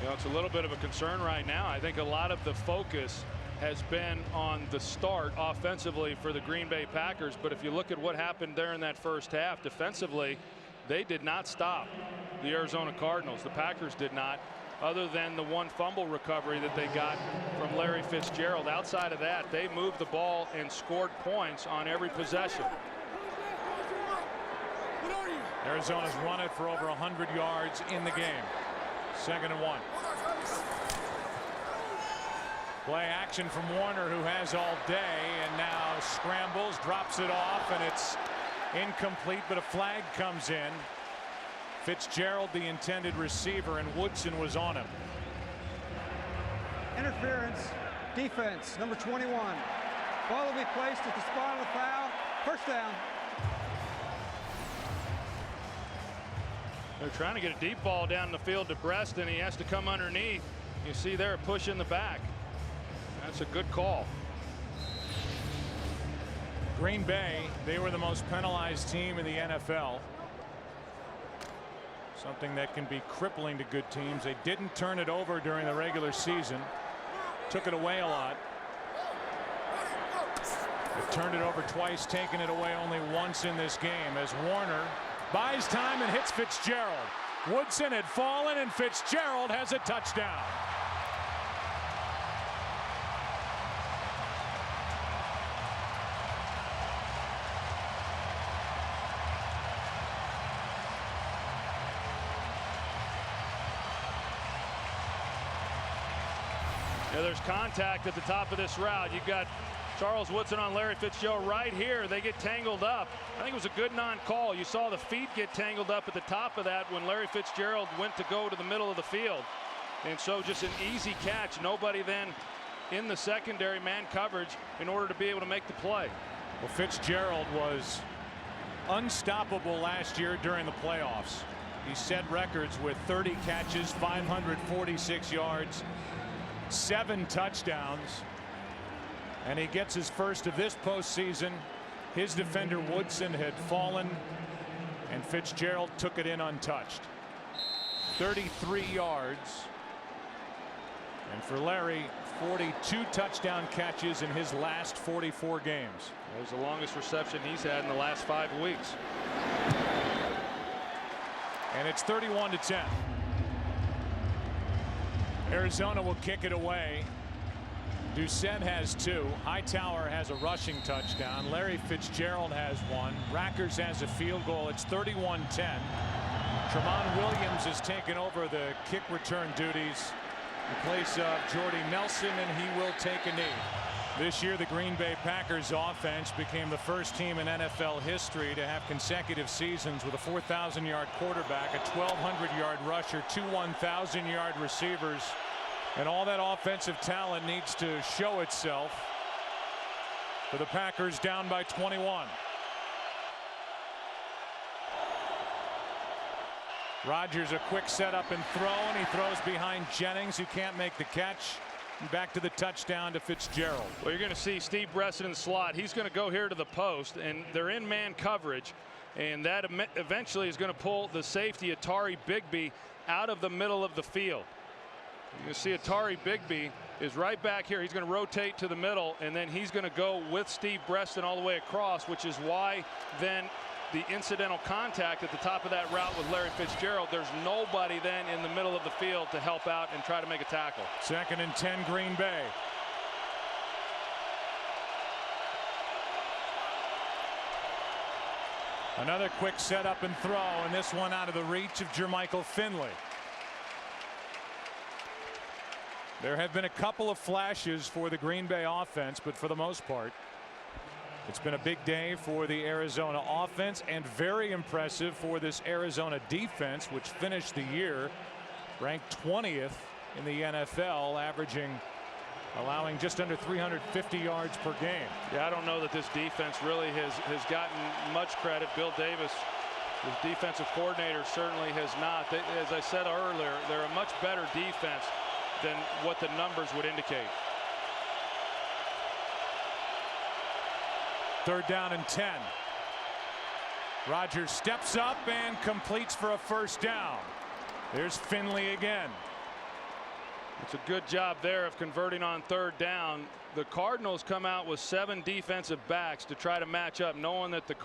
You know, it's a little bit of a concern right now. I think a lot of the focus has been on the start offensively for the Green Bay Packers, but if you look at what happened there in that first half defensively, they did not stop the Arizona Cardinals. The Packers did not, other than the 1 fumble recovery that they got from Larry Fitzgerald. Outside of that, they moved the ball and scored points on every possession. Arizona's run it for over 100 yards in the game. 2nd and 1. Play action from Warner, who has all day, and now scrambles, drops it off, and it's incomplete, but a flag comes in. Fitzgerald, the intended receiver, and Woodson was on him. Interference, defense, number 21. Ball will be placed at the spot of the foul. First down. They're trying to get a deep ball down the field to Breaston. He has to come underneath. You see there a push in the back. That's a good call. Green Bay, they were the most penalized team in the NFL. Something that can be crippling to good teams. They didn't turn it over during the regular season. Took it away a lot. They've turned it over twice, taken it away only once in this game, as Warner buys time and hits Fitzgerald. Woodson had fallen and Fitzgerald has a touchdown. Yeah, there's contact at the top of this route. You've got Charles Woodson on Larry Fitzgerald right here. They get tangled up. I think it was a good non-call. You saw the feet get tangled up at the top of that when Larry Fitzgerald went to go to the middle of the field. And so just an easy catch. Nobody then in the secondary man coverage in order to be able to make the play. Well, Fitzgerald was unstoppable last year during the playoffs. He set records with 30 catches, 546 yards, 7 touchdowns. And he gets his first of this postseason. His defender Woodson had fallen, and Fitzgerald took it in untouched. 33 yards. And for Larry, 42 touchdown catches in his last 44 games. That was the longest reception he's had in the last 5 weeks. And it's 31-10. Arizona will kick it away. Doucet has 2. Hightower has a rushing touchdown. Larry Fitzgerald has 1. Rackers has a field goal. It's 31-10. Tramon Williams has taken over the kick return duties in place of Jordy Nelson, and he will take a knee. This year, the Green Bay Packers offense became the first team in NFL history to have consecutive seasons with a 4,000-yard quarterback, a 1,200-yard rusher, 2 1,000-yard receivers. And all that offensive talent needs to show itself for the Packers down by 21. Rodgers a quick setup and throw, and he throws behind Jennings, who can't make the catch. And back to the touchdown to Fitzgerald. Well, you're going to see Steve Breaston in the slot. He's going to go here to the post, and they're in man coverage. And that eventually is going to pull the safety, Atari Bigby, out of the middle of the field. You see Atari Bigby is right back here. He's going to rotate to the middle, and then he's going to go with Steve Breaston all the way across, which is why then the incidental contact at the top of that route with Larry Fitzgerald. There's nobody then in the middle of the field to help out and try to make a tackle. 2nd and 10, Green Bay. Another quick setup and throw, and this one out of the reach of Jermichael Finley. There have been a couple of flashes for the Green Bay offense, but for the most part, it's been a big day for the Arizona offense, and very impressive for this Arizona defense, which finished the year ranked 20th in the NFL, allowing just under 350 yards per game. Yeah, I don't know that this defense really has gotten much credit. Bill Davis, the defensive coordinator, certainly has not. As I said earlier, they're a much better defense than what the numbers would indicate. 3rd down and 10. Rodgers steps up and completes for a 1st down. There's Finley again. It's a good job there of converting on 3rd down. The Cardinals come out with 7 defensive backs to try to match up, knowing that the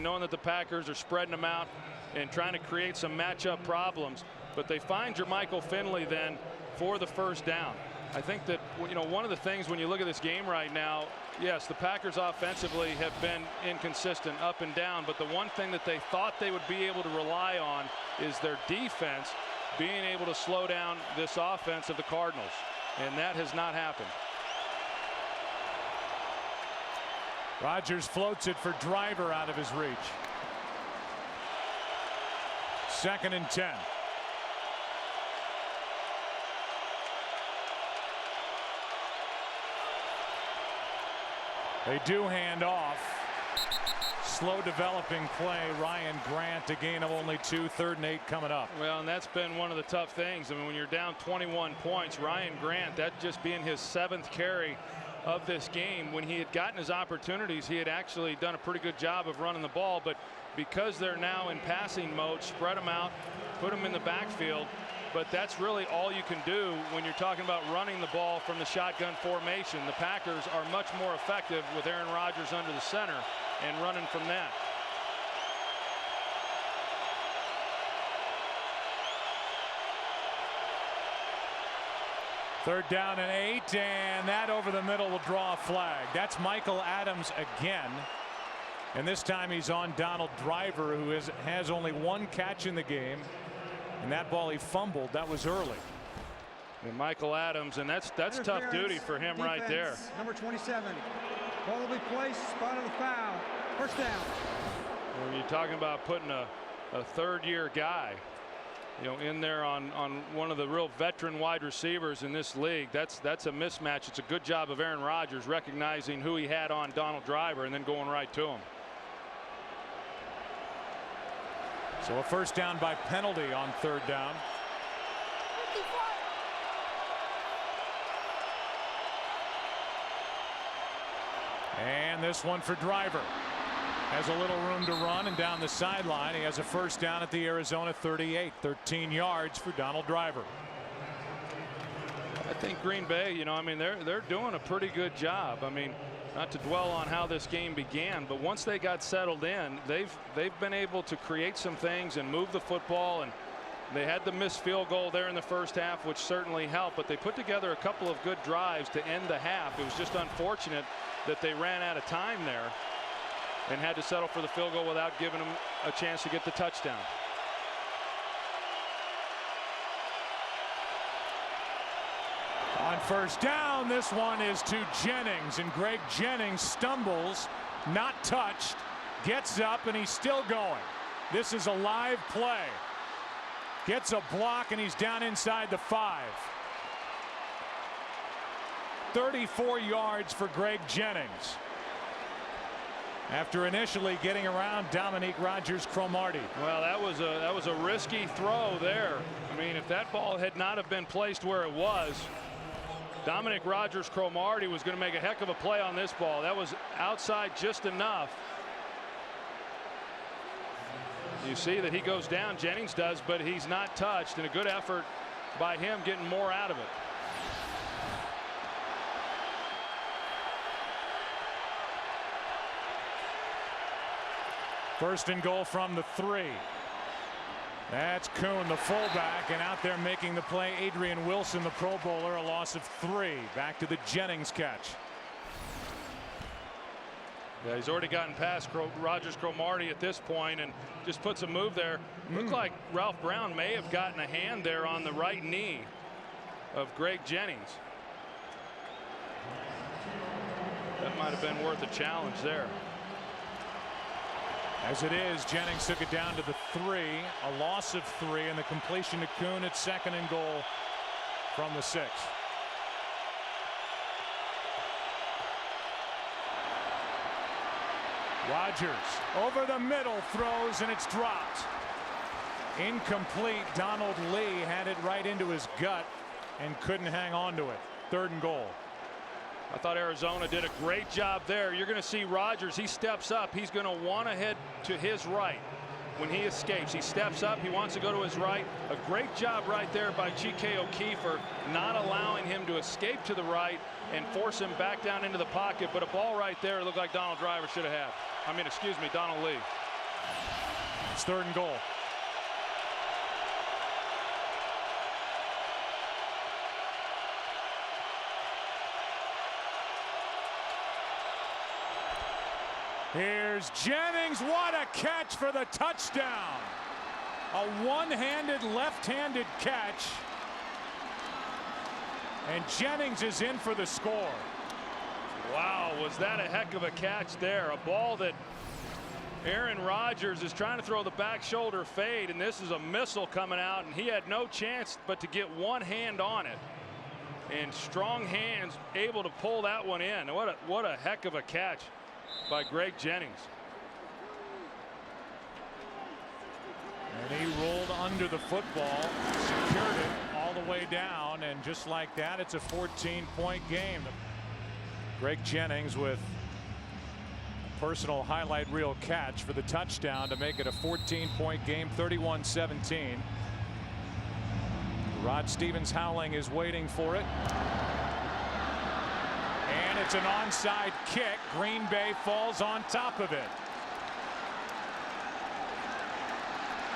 knowing that the Packers are spreading them out and trying to create some matchup problems. But they find Jermichael Finley then for the 1st down. I think that, you know, one of the things when you look at this game right now, yes, the Packers offensively have been inconsistent up and down, but the one thing that they thought they would be able to rely on is their defense being able to slow down this offense of the Cardinals, and that has not happened. Rodgers floats it for Driver out of his reach. 2nd and 10. They do hand off. Slow developing play. Ryan Grant, a gain of only 2, 3rd and 8 coming up. Well, and that's been one of the tough things. I mean, when you're down 21 points, Ryan Grant, that just being his 7th carry of this game, when he had gotten his opportunities, he had actually done a pretty good job of running the ball. But because they're now in passing mode, spread them out, put them in the backfield. But that's really all you can do when you're talking about running the ball from the shotgun formation. The Packers are much more effective with Aaron Rodgers under the center and running from that. Third down and 8, and that over the middle will draw a flag. That's Michael Adams again. And this time he's on Donald Driver, who has only 1 catch in the game. And that ball he fumbled, that was early. And Michael Adams, and that's tough duty for him right there. Number 27. Ball will be placed, spot of the foul. First down. When you're talking about putting a 3rd-year guy, you know, in there on one of the real veteran wide receivers in this league, that's a mismatch. It's a good job of Aaron Rodgers recognizing who he had on Donald Driver and then going right to him. So a first down by penalty on 3rd down. And this one for Driver. Has a little room to run and down the sideline. He has a first down at the Arizona 38. 13 yards for Donald Driver. I think Green Bay, you know, I mean, they're doing a pretty good job. I mean, not to dwell on how this game began, but once they got settled in, they've been able to create some things and move the football. And they had the missed field goal there in the first half, which certainly helped, but they put together a couple of good drives to end the half. It was just unfortunate that they ran out of time there and had to settle for the field goal without giving them a chance to get the touchdown. On first down, this one is to Jennings, and Greg Jennings stumbles, not touched, gets up, and he's still going. This is a live play. Gets a block, and he's down inside the 5. 34 yards for Greg Jennings, after initially getting around Dominique Rodgers-Cromartie. Well, that was a risky throw there. I mean, if that ball had not have been placed where it was, Dominique Rodgers-Cromartie was going to make a heck of a play on this ball. That was outside just enough. You see that he goes down, Jennings does, but he's not touched, and a good effort by him getting more out of it. First and goal from the 3. That's Kuhn, the fullback, and out there making the play, Adrian Wilson, the Pro Bowler, a loss of 3. Back to the Jennings catch. Yeah, he's already gotten past Rodgers-Cromartie at this point and just puts a move there. Looked like Ralph Brown may have gotten a hand there on the right knee of Greg Jennings. That might have been worth a challenge there. As it is, Jennings took it down to the 3, a loss of 3, and the completion to Kuhn at 2nd and goal from the 6. Rodgers over the middle, throws, and it's dropped. Incomplete. Donald Lee had it right into his gut and couldn't hang on to it. 3rd and goal. I thought Arizona did a great job there. You're going to see Rodgers. He steps up. He's going to want to head to his right when he escapes. He steps up. He wants to go to his right. A great job right there by G.K. O'Keefe, not allowing him to escape to the right and force him back down into the pocket. But a ball right there it looked like Donald Driver should have had. I mean, excuse me, Donald Lee. It's 3rd and goal. Here's Jennings. What a catch for the touchdown. A one-handed, left-handed catch. And Jennings is in for the score. Wow, was that a heck of a catch there. A ball that Aaron Rodgers is trying to throw the back shoulder fade, and this is a missile coming out, and he had no chance but to get one hand on it. And strong hands able to pull that one in. What a heck of a catch by Greg Jennings. And he rolled under the football, secured it all the way down, and just like that, it's a 14-point game. Greg Jennings with a personal highlight reel catch for the touchdown to make it a 14-point game, 31-17. Rod Stevens-Howling is waiting for it. And it's an onside kick. Green Bay falls on top of it.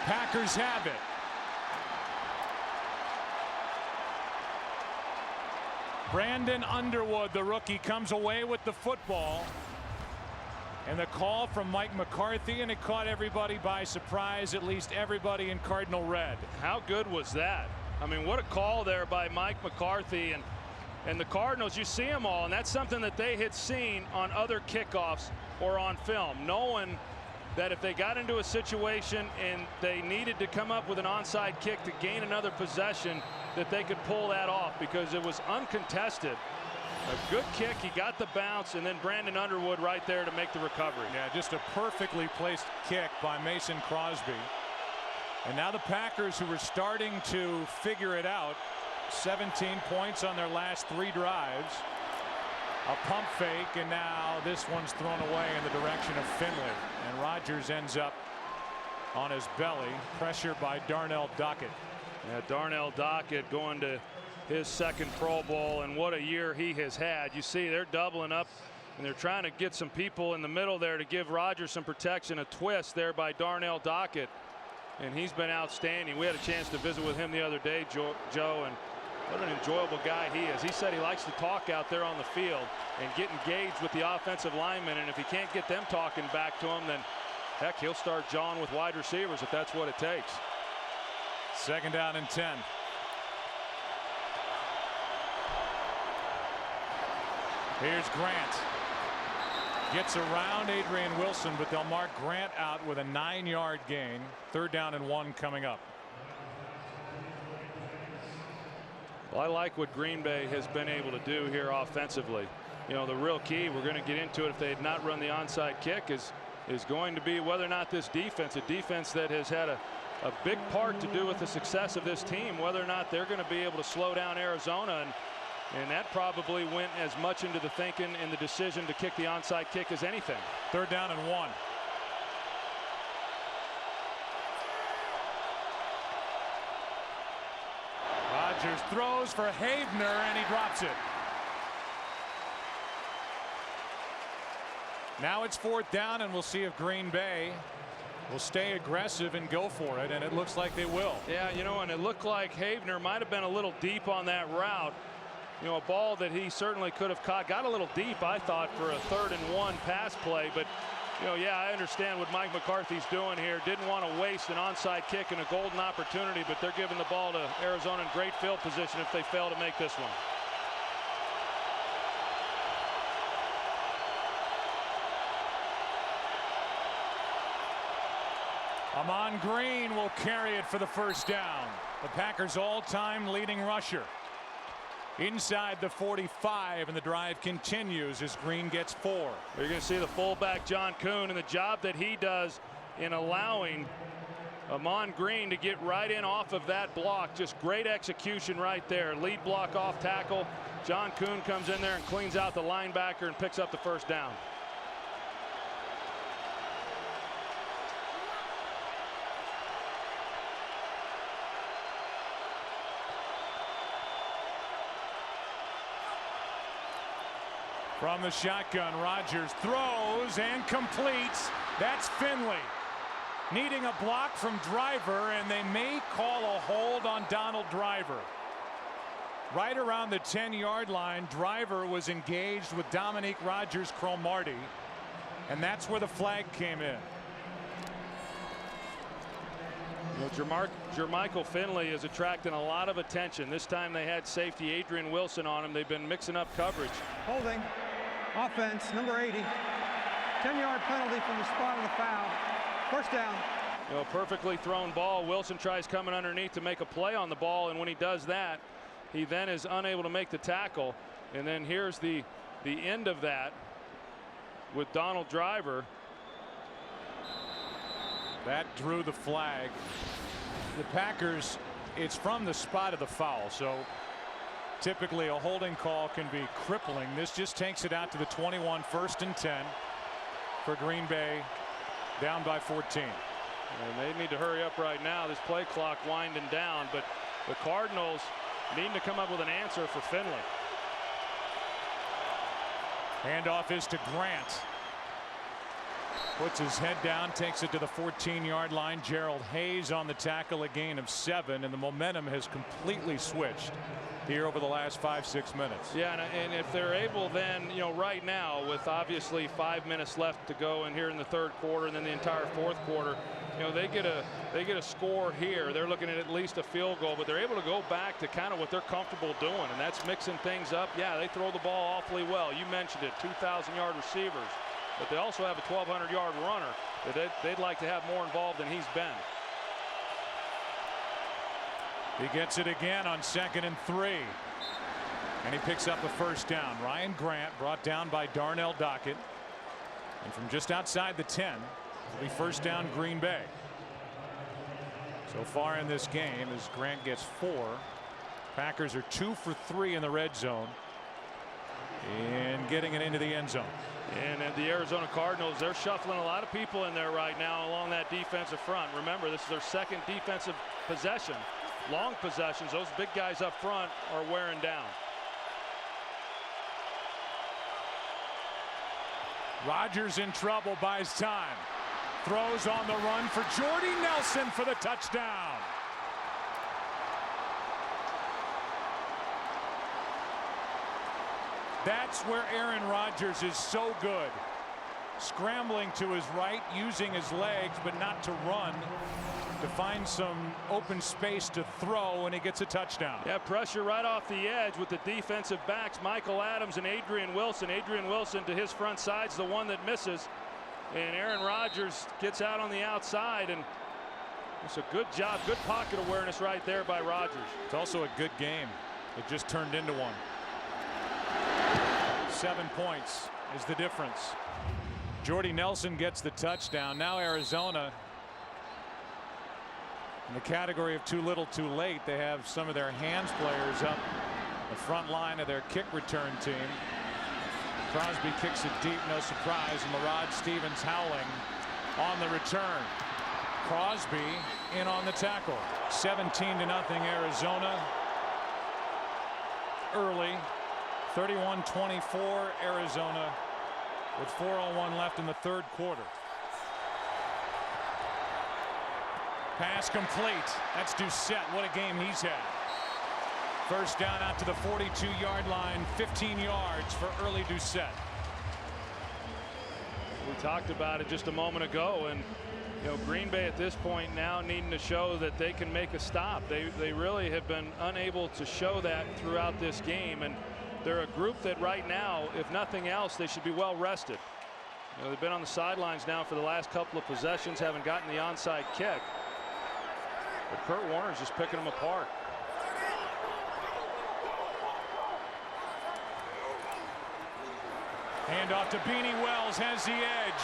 Packers have it. Brandon Underwood, the rookie, comes away with the football. And the call from Mike McCarthy, and it caught everybody by surprise, at least everybody in Cardinal red. How good was that? I mean, what a call there by Mike McCarthy. And the Cardinals, you see them all, and that's something that they had seen on other kickoffs or on film, knowing that if they got into a situation and they needed to come up with an onside kick to gain another possession, that they could pull that off because it was uncontested. A good kick, he got the bounce, and then Brandon Underwood right there to make the recovery. Yeah, just a perfectly placed kick by Mason Crosby. And now the Packers, who were starting to figure it out, 17 points on their last 3 drives. A pump fake, and now this one's thrown away in the direction of Finley. And Rodgers ends up on his belly, pressured by Darnell Dockett. Yeah, Darnell Dockett going to his second Pro Bowl, and what a year he has had. You see they're doubling up, and they're trying to get some people in the middle there to give Rodgers some protection. A twist there by Darnell Dockett, and he's been outstanding. We had a chance to visit with him the other day, Joe, and what an enjoyable guy he is. He said he likes to talk out there on the field and get engaged with the offensive linemen, and if he can't get them talking back to him, then heck, he'll start jawing with wide receivers if that's what it takes. 2nd down and 10. Here's Grant. Gets around Adrian Wilson, but they'll mark Grant out with a 9-yard gain. 3rd down and 1 coming up. Well, I like what Green Bay has been able to do here offensively. You know, the real key, we're going to get into it if they had not run the onside kick, is going to be whether or not this defense, a defense that has had a big part to do with the success of this team, whether or not they're going to be able to slow down Arizona. And that probably went as much into the thinking and the decision to kick the onside kick as anything. 3rd down and 1. Rodgers throws for Havner, and he drops it. Now it's 4th down, and we'll see if Green Bay will stay aggressive and go for it, and it looks like they will. Yeah, you know, and it looked like Havner might have been a little deep on that route. You know, a ball that he certainly could have caught. Got a little deep, I thought, for a 3rd and 1 pass play. But, you know, yeah, I understand what Mike McCarthy's doing here. Didn't want to waste an onside kick and a golden opportunity, but they're giving the ball to Arizona in great field position if they fail to make this one. Amon Green will carry it for the 1st down. The Packers' all-time leading rusher. Inside the 45, and the drive continues as Green gets 4. You're going to see the fullback John Kuhn and the job that he does in allowing Amon Green to get right in off of that block. Just great execution right there. Lead block off tackle. John Kuhn comes in there and cleans out the linebacker and picks up the 1st down. From the shotgun, Rodgers throws and completes. That's Finley. Needing a block from Driver, and they may call a hold on Donald Driver. Right around the 10-yard line, Driver was engaged with Dominique Rodgers-Cromartie, and that's where the flag came in. You know, Jermichael Finley is attracting a lot of attention. This time they had safety Adrian Wilson on him. They've been mixing up coverage. Holding. Offense, number 80. 10-yard penalty from the spot of the foul. 1st down. You know, perfectly thrown ball. Wilson tries coming underneath to make a play on the ball, and when he does that, he then is unable to make the tackle. And then here's the end of that with Donald Driver. That drew the flag. The Packers, it's from the spot of the foul, so typically a holding call can be crippling. This just takes it out to the 21, 1st and 10 for Green Bay, down by 14. And they need to hurry up right now. This play clock winding down, but the Cardinals need to come up with an answer for Finley. Handoff is to Grant. Puts his head down, takes it to the 14-yard line. Gerald Hayes on the tackle, a gain of 7, and the momentum has completely switched here over the last 5-6 minutes. Yeah, and if they're able then, you know, right now with obviously 5 minutes left to go in here in the 3rd quarter and then the entire 4th quarter, you know, they get a score here. They're looking at least a field goal, but they're able to go back to kind of what they're comfortable doing, and that's mixing things up. Yeah, they throw the ball awfully well. You mentioned it, 2,000-yard receivers, but they also have a 1,200-yard runner that they'd like to have more involved than he's been. He gets it again on 2nd and 3. And he picks up a 1st down. Ryan Grant brought down by Darnell Dockett. And from just outside the 10, it'll be 1st down Green Bay. So far in this game, as Grant gets 4, Packers are 2 for 3 in the red zone and getting it into the end zone. And the Arizona Cardinals, they're shuffling a lot of people in there right now along that defensive front. Remember, this is their 2nd defensive possession. Long possessions, those big guys up front are wearing down. Rodgers in trouble, buys time. Throws on the run for Jordy Nelson for the touchdown. That's where Aaron Rodgers is so good. Scrambling to his right, using his legs, but not to run, to find some open space to throw, and he gets a touchdown. Yeah, pressure right off the edge with the defensive backs, Michael Adams and Adrian Wilson. Adrian Wilson to his front side's the one that misses, and Aaron Rodgers gets out on the outside, and it's a good job, good pocket awareness right there by Rodgers. It's also a good game. It just turned into one. 7 points is the difference. Jordy Nelson gets the touchdown. Now Arizona, in the category of too little too late, they have some of their hands players up the front line of their kick return team. Crosby kicks it deep, no surprise, and Larod Stevens howling on the return. Crosby in on the tackle. 17-0 Arizona. Early. 31-24 Arizona with 4:01 left in the 3rd quarter. Pass complete. That's Doucet. What a game he's had. 1st down out to the 42-yard line. 15 yards for early Doucet. We talked about it just a moment ago, and you know, Green Bay at this point now needing to show that they can make a stop. They really have been unable to show that throughout this game, and they're a group that right now, if nothing else, they should be well rested. You know, they've been on the sidelines now for the last couple of possessions, haven't gotten the onside kick. But Kurt Warner's just picking them apart. Handoff to Beanie Wells, has the edge.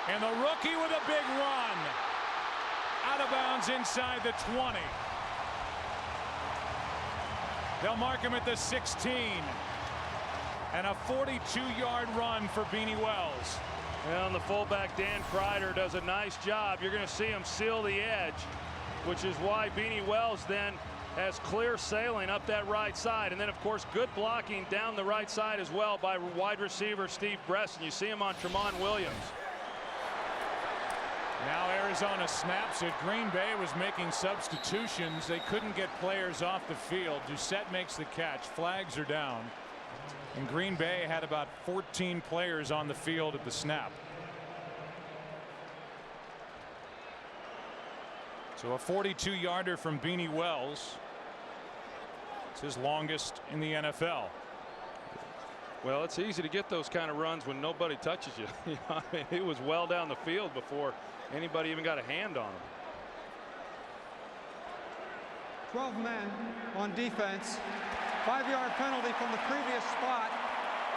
And the rookie with a big run. Out of bounds inside the 20. They'll mark him at the 16. And a 42-yard run for Beanie Wells. And the fullback Dan Kreider does a nice job. You're going to see him seal the edge, which is why Beanie Wells then has clear sailing up that right side. And then, of course, good blocking down the right side as well by wide receiver Steve Breaston. You see him on Tremont Williams. Now Arizona snaps it. Green Bay was making substitutions. They couldn't get players off the field. Doucet makes the catch. Flags are down. And Green Bay had about 14 players on the field at the snap. So a 42-yarder from Beanie Wells. It's his longest in the NFL. Well, it's easy to get those kind of runs when nobody touches you. You know, I mean, he was well down the field before anybody even got a hand on him. 12 men on defense. 5-yard penalty from the previous spot.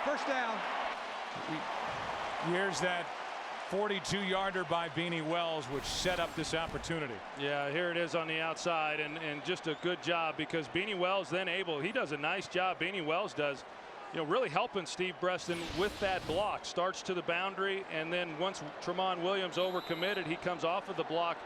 1st down. Here's that 42-yarder by Beanie Wells, which set up this opportunity. Yeah, here it is on the outside, and just a good job, because Beanie Wells then he does a nice job. Beanie Wells does, really helping Steve Breaston with that block. Starts to the boundary, and then once Tremont Williams overcommitted, he comes off of the block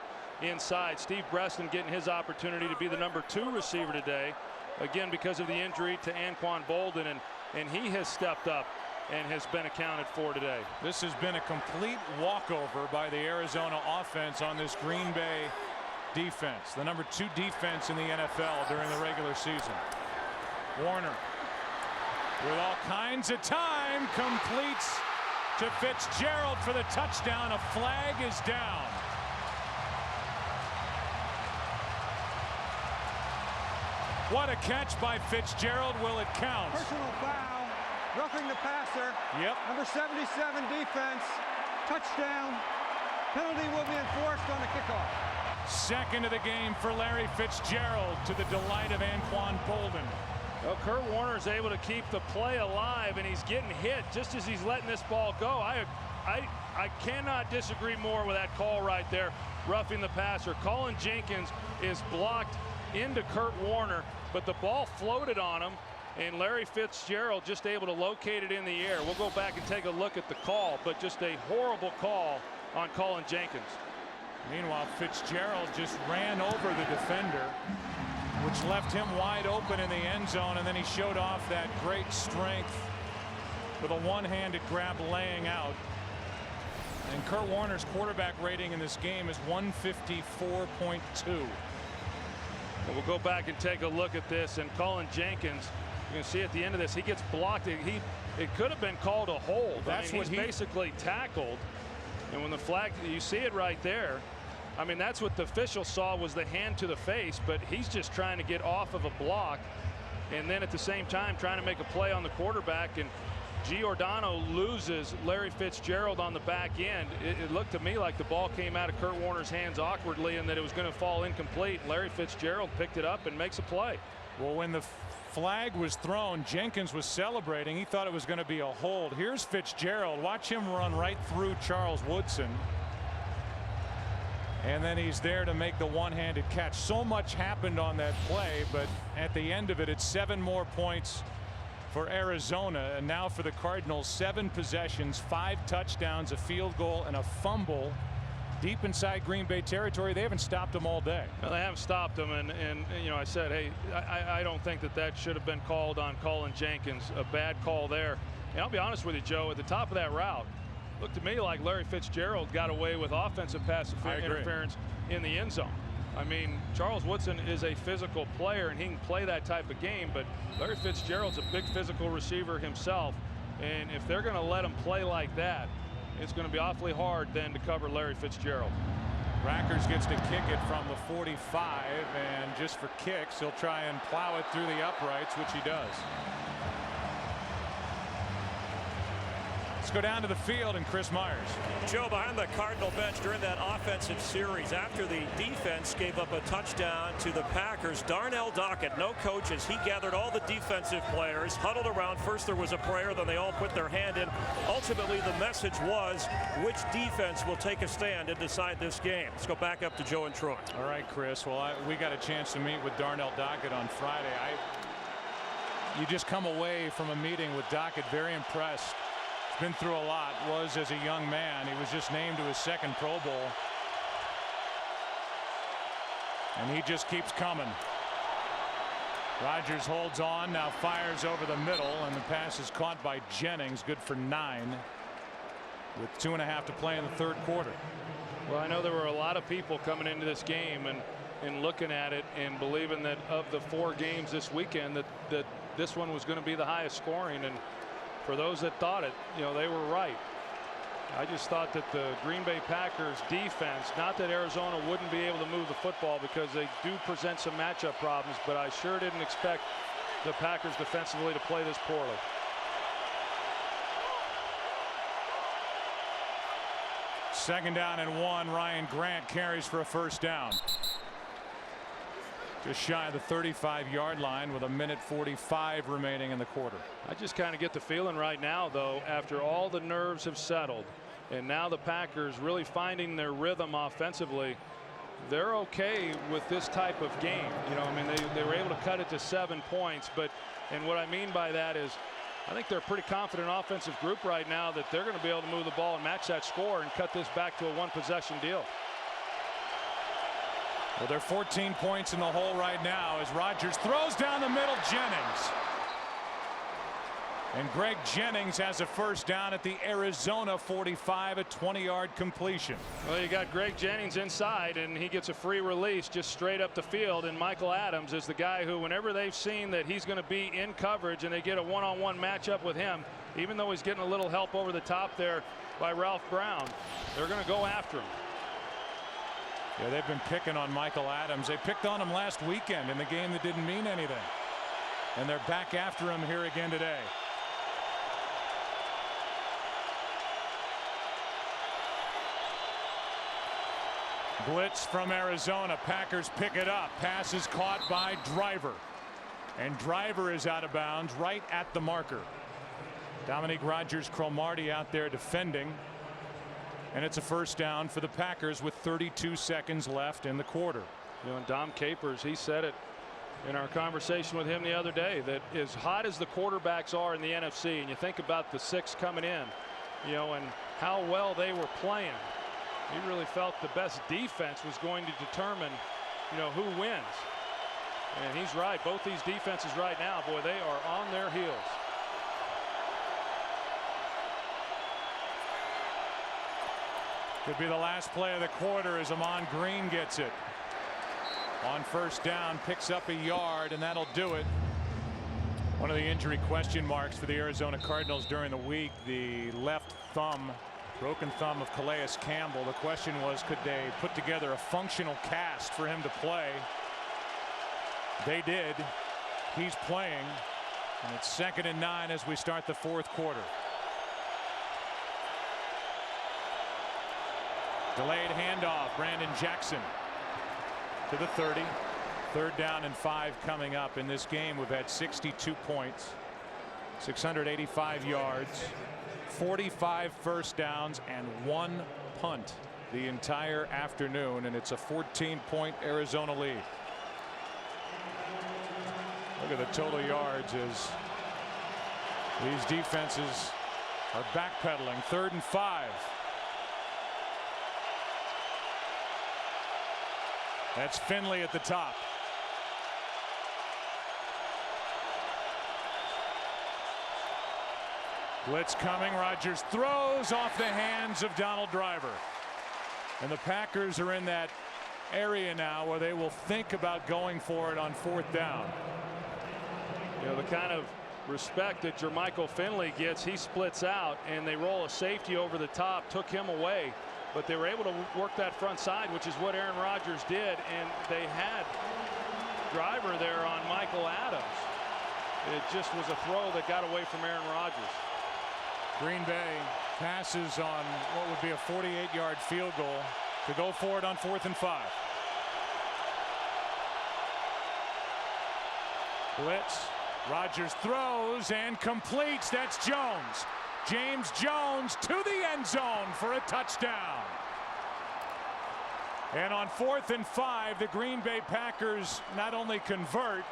inside. Steve Breaston getting his opportunity to be the number 2 receiver today, again because of the injury to Anquan Bolden, and he has stepped up and has been accounted for today. This has been a complete walkover by the Arizona offense on this Green Bay defense, the number 2 defense in the NFL during the regular season. Warner, with all kinds of time, completes to Fitzgerald for the touchdown. A flag is down. What a catch by Fitzgerald. Will it count? Personal foul. Roughing the passer. Yep. Number 77 defense. Touchdown. Penalty will be enforced on the kickoff. Second of the game for Larry Fitzgerald, to the delight of Anquan Bolden. Well, Kurt Warner is able to keep the play alive, and he's getting hit just as he's letting this ball go. I cannot disagree more with that call right there, roughing the passer. Colin Jenkins is blocked into Kurt Warner, but the ball floated on him, and Larry Fitzgerald just able to locate it in the air. We'll go back and take a look at the call, but just a horrible call on Colin Jenkins. Meanwhile, Fitzgerald just ran over the defender, which left him wide open in the end zone, and then he showed off that great strength with a one-handed grab laying out. And Kurt Warner's quarterback rating in this game is 154.2. We'll go back and take a look at this, and Colin Jenkins, you can see at the end of this, he gets blocked. It could have been called a hold. That's what he's basically tackled, and when the flag, you see it right there. I mean, that's what the official saw, was the hand to the face, but he's just trying to get off of a block, and then at the same time trying to make a play on the quarterback, and Giordano loses Larry Fitzgerald on the back end. It looked to me like the ball came out of Kurt Warner's hands awkwardly, and that it was going to fall incomplete. Larry Fitzgerald picked it up and makes a play. Well, when the flag was thrown, Jenkins was celebrating. He thought it was going to be a hold. Here's Fitzgerald. Watch him run right through Charles Woodson. And then he's there to make the one-handed catch. So much happened on that play, but at the end of it, it's 7 more points for Arizona, and now for the Cardinals, 7 possessions, 5 touchdowns, a field goal, and a fumble deep inside Green Bay territory. They haven't stopped them all day. Well, they haven't stopped them, and I said, hey, I don't think that should have been called on Colin Jenkins. A bad call there. And I'll be honest with you, Joe, at the top of that route, looked to me like Larry Fitzgerald got away with offensive pass interference in the end zone. I mean, Charles Woodson is a physical player, and he can play that type of game, but Larry Fitzgerald's a big physical receiver himself, and if they're going to let him play like that, it's going to be awfully hard then to cover Larry Fitzgerald. Rackers gets to kick it from the 45, and just for kicks, he'll try and plow it through the uprights, which he does. Let's go down to the field and Chris Myers. Joe, behind the Cardinal bench during that offensive series, after the defense gave up a touchdown to the Packers, Darnell Dockett, no coaches, he gathered all the defensive players, huddled around. First there was a prayer, then they all put their hand in. Ultimately, the message was, which defense will take a stand and decide this game? Let's go back up to Joe and Troy. All right, Chris. Well, we got a chance to meet with Darnell Dockett on Friday. You just come away from a meeting with Dockett very impressed. Been through a lot, was as a young man. He was just named to his 2nd Pro Bowl, and he just keeps coming. Rodgers holds on, now fires over the middle, and the pass is caught by Jennings, good for 9 with 2.5 to play in the 3rd quarter. Well, I know there were a lot of people coming into this game and looking at it and believing that of the 4 games this weekend that this one was going to be the highest scoring, and for those that thought it, they were right. I just thought that the Green Bay Packers defense, not that Arizona wouldn't be able to move the football, because they do present some matchup problems, but I sure didn't expect the Packers defensively to play this poorly. Second down and 1. Ryan Grant carries for a 1st down. Just shy of the 35-yard line with 1:45 remaining in the quarter. I just kind of get the feeling right now, though, after all the nerves have settled and now the Packers really finding their rhythm offensively, they're okay with this type of game. You know, I mean, they were able to cut it to 7 points, and what I mean by that is I think they're a pretty confident offensive group right now that they're going to be able to move the ball and match that score and cut this back to a one-possession deal. Well, they're 14 points in the hole right now as Rodgers throws down the middle. Jennings. And Greg Jennings has a first down at the Arizona 45, a 20-yard completion. Well, you got Greg Jennings inside, and he gets a free release just straight up the field. And Michael Adams is the guy who, whenever they've seen that he's going to be in coverage and they get a one-on-one matchup with him, even though he's getting a little help over the top there by Ralph Brown, they're going to go after him. Yeah, they've been picking on Michael Adams. They picked on him last weekend in the game that didn't mean anything. And they're back after him here again today. Blitz from Arizona. Packers pick it up. Pass is caught by Driver. And Driver is out of bounds right at the marker. Dominique Rodgers-Cromartie out there defending. And it's a first down for the Packers with 32 seconds left in the quarter. You know, and Dom Capers, he said it in our conversation with him the other day, that as hot as the quarterbacks are in the NFC, and you think about the 6 coming in, you know, and how well they were playing, he really felt the best defense was going to determine, you know, who wins. And he's right. Both these defenses right now, boy, they are on their heels. Could be the last play of the quarter as Amon Green gets it. On first down, picks up a yard, and that'll do it. One of the injury question marks for the Arizona Cardinals during the week, the left thumb. Broken thumb of Calais Campbell. The question was, could they put together a functional cast for him to play? They did. He's playing, and it's 2nd and 9 as we start the fourth quarter. Delayed handoff. Brandon Jackson to the 30. 3rd down and 5 coming up in this game. We've had 62 points, 685 yards, 45 first downs, and 1 punt the entire afternoon, and it's a 14-point Arizona lead. Look at the total yards as these defenses are backpedaling. 3rd and 5. That's Finley at the top. Blitz coming. Rodgers throws off the hands of Donald Driver. And the Packers are in that area now where they will think about going for it on 4th down. You know, the kind of respect that Jermichael Finley gets, he splits out and they roll a safety over the top, took him away. But they were able to work that front side, which is what Aaron Rodgers did, and they had Driver there on Michael Adams. It just was a throw that got away from Aaron Rodgers. Green Bay passes on what would be a 48-yard field goal to go for it on 4th and 5. Blitz. Rodgers throws and completes. That's Jones. James Jones to the end zone for a touchdown. And on 4th and 5, the Green Bay Packers not only convert,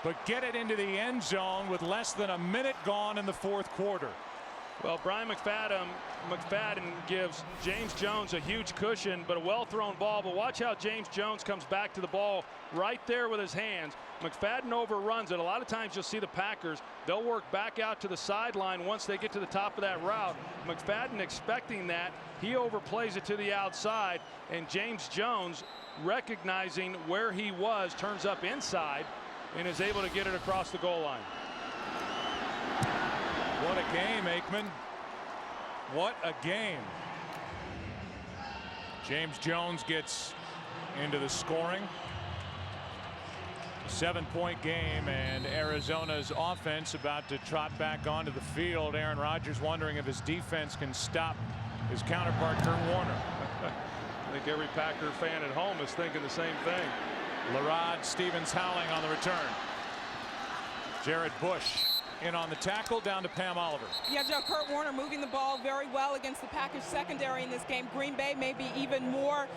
but get it into the end zone with less than a minute gone in the 4th quarter. Well, Brian McFadden gives James Jones a huge cushion, but a well-thrown ball. But watch how James Jones comes back to the ball right there with his hands. McFadden overruns it. A lot of times you'll see the Packers, they'll work back out to the sideline once they get to the top of that route. McFadden expecting that, he overplays it to the outside, and James Jones, recognizing where he was, turns up inside and is able to get it across the goal line. What a game, Aikman. What a game. James Jones gets into the scoring. 7-point game, and Arizona's offense about to trot back onto the field. Aaron Rodgers wondering if his defense can stop his counterpart Kurt Warner. I think every Packer fan at home is thinking the same thing. Larod Stevens howling on the return. Jared Bush in on the tackle, down to Pam Oliver. Yeah, Joe, Kurt Warner moving the ball very well against the Packers secondary in this game. Green Bay may be even more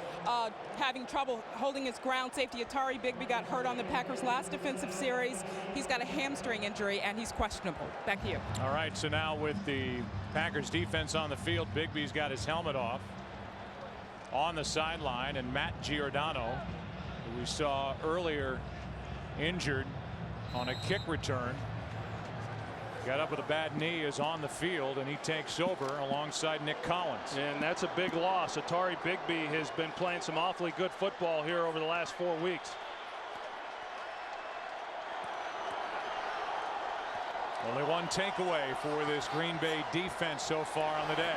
having trouble holding its ground. Safety Atari Bigby got hurt on the Packers' last defensive series. He's got a hamstring injury, and he's questionable. Back to you. All right, so now with the Packers defense on the field, Bigby's got his helmet off on the sideline, and Matt Giordano, who we saw earlier injured on a kick return, got up with a bad knee, is on the field, and he takes over alongside Nick Collins. And that's a big loss. Atari Bigby has been playing some awfully good football here over the last 4 weeks. Only one takeaway for this Green Bay defense so far on the day.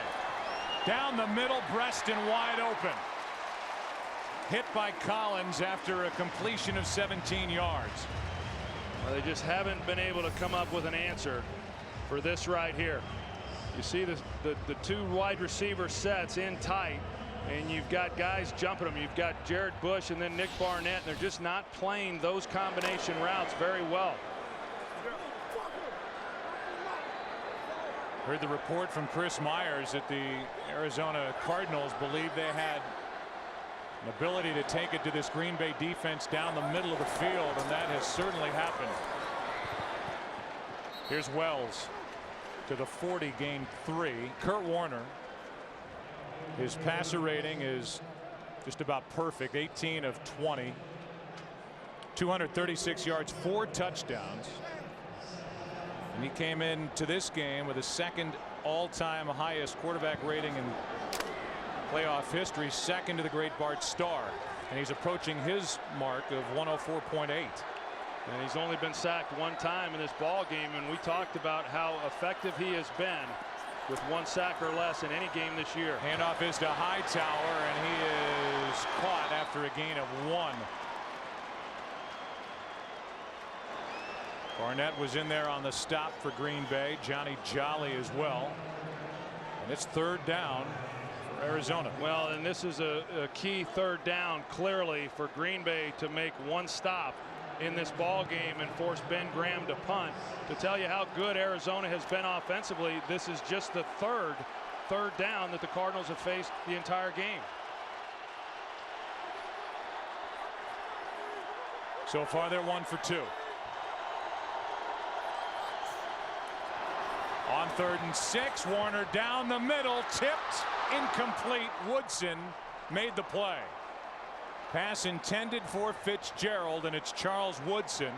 Down the middle, Breaston wide open. Hit by Collins after a completion of 17 yards. Well, they just haven't been able to come up with an answer for this right here. You see the two wide receiver sets in tight, and you've got guys jumping them. You've got Jared Bush and then Nick Barnett, and they're just not playing those combination routes very well. Heard the report from Chris Myers that the Arizona Cardinals believe they had an ability to take it to this Green Bay defense down the middle of the field, and that has certainly happened. Here's Wells to the 40, gain 3. Kurt Warner, his passer rating is just about perfect, 18 of 20, 236 yards, 4 touchdowns. And he came into this game with a second all-time highest quarterback rating in playoff history, second to the great Bart Starr, and he's approaching his mark of 104.8. And he's only been sacked 1 time in this ball game, and we talked about how effective he has been with 1 sack or less in any game this year. Handoff is to Hightower, and he is caught after a gain of 1. Barnett was in there on the stop for Green Bay. Johnny Jolly as well. And it's 3rd down for Arizona. Well, and this is a key 3rd down clearly for Green Bay to make 1 stop in this ball game and force Ben Graham to punt. To tell you how good Arizona has been offensively, this is just the third down that the Cardinals have faced the entire game. So far they're 1 for 2. On 3rd and 6, Warner down the middle, tipped, incomplete. Woodson made the play. Pass intended for Fitzgerald, and it's Charles Woodson,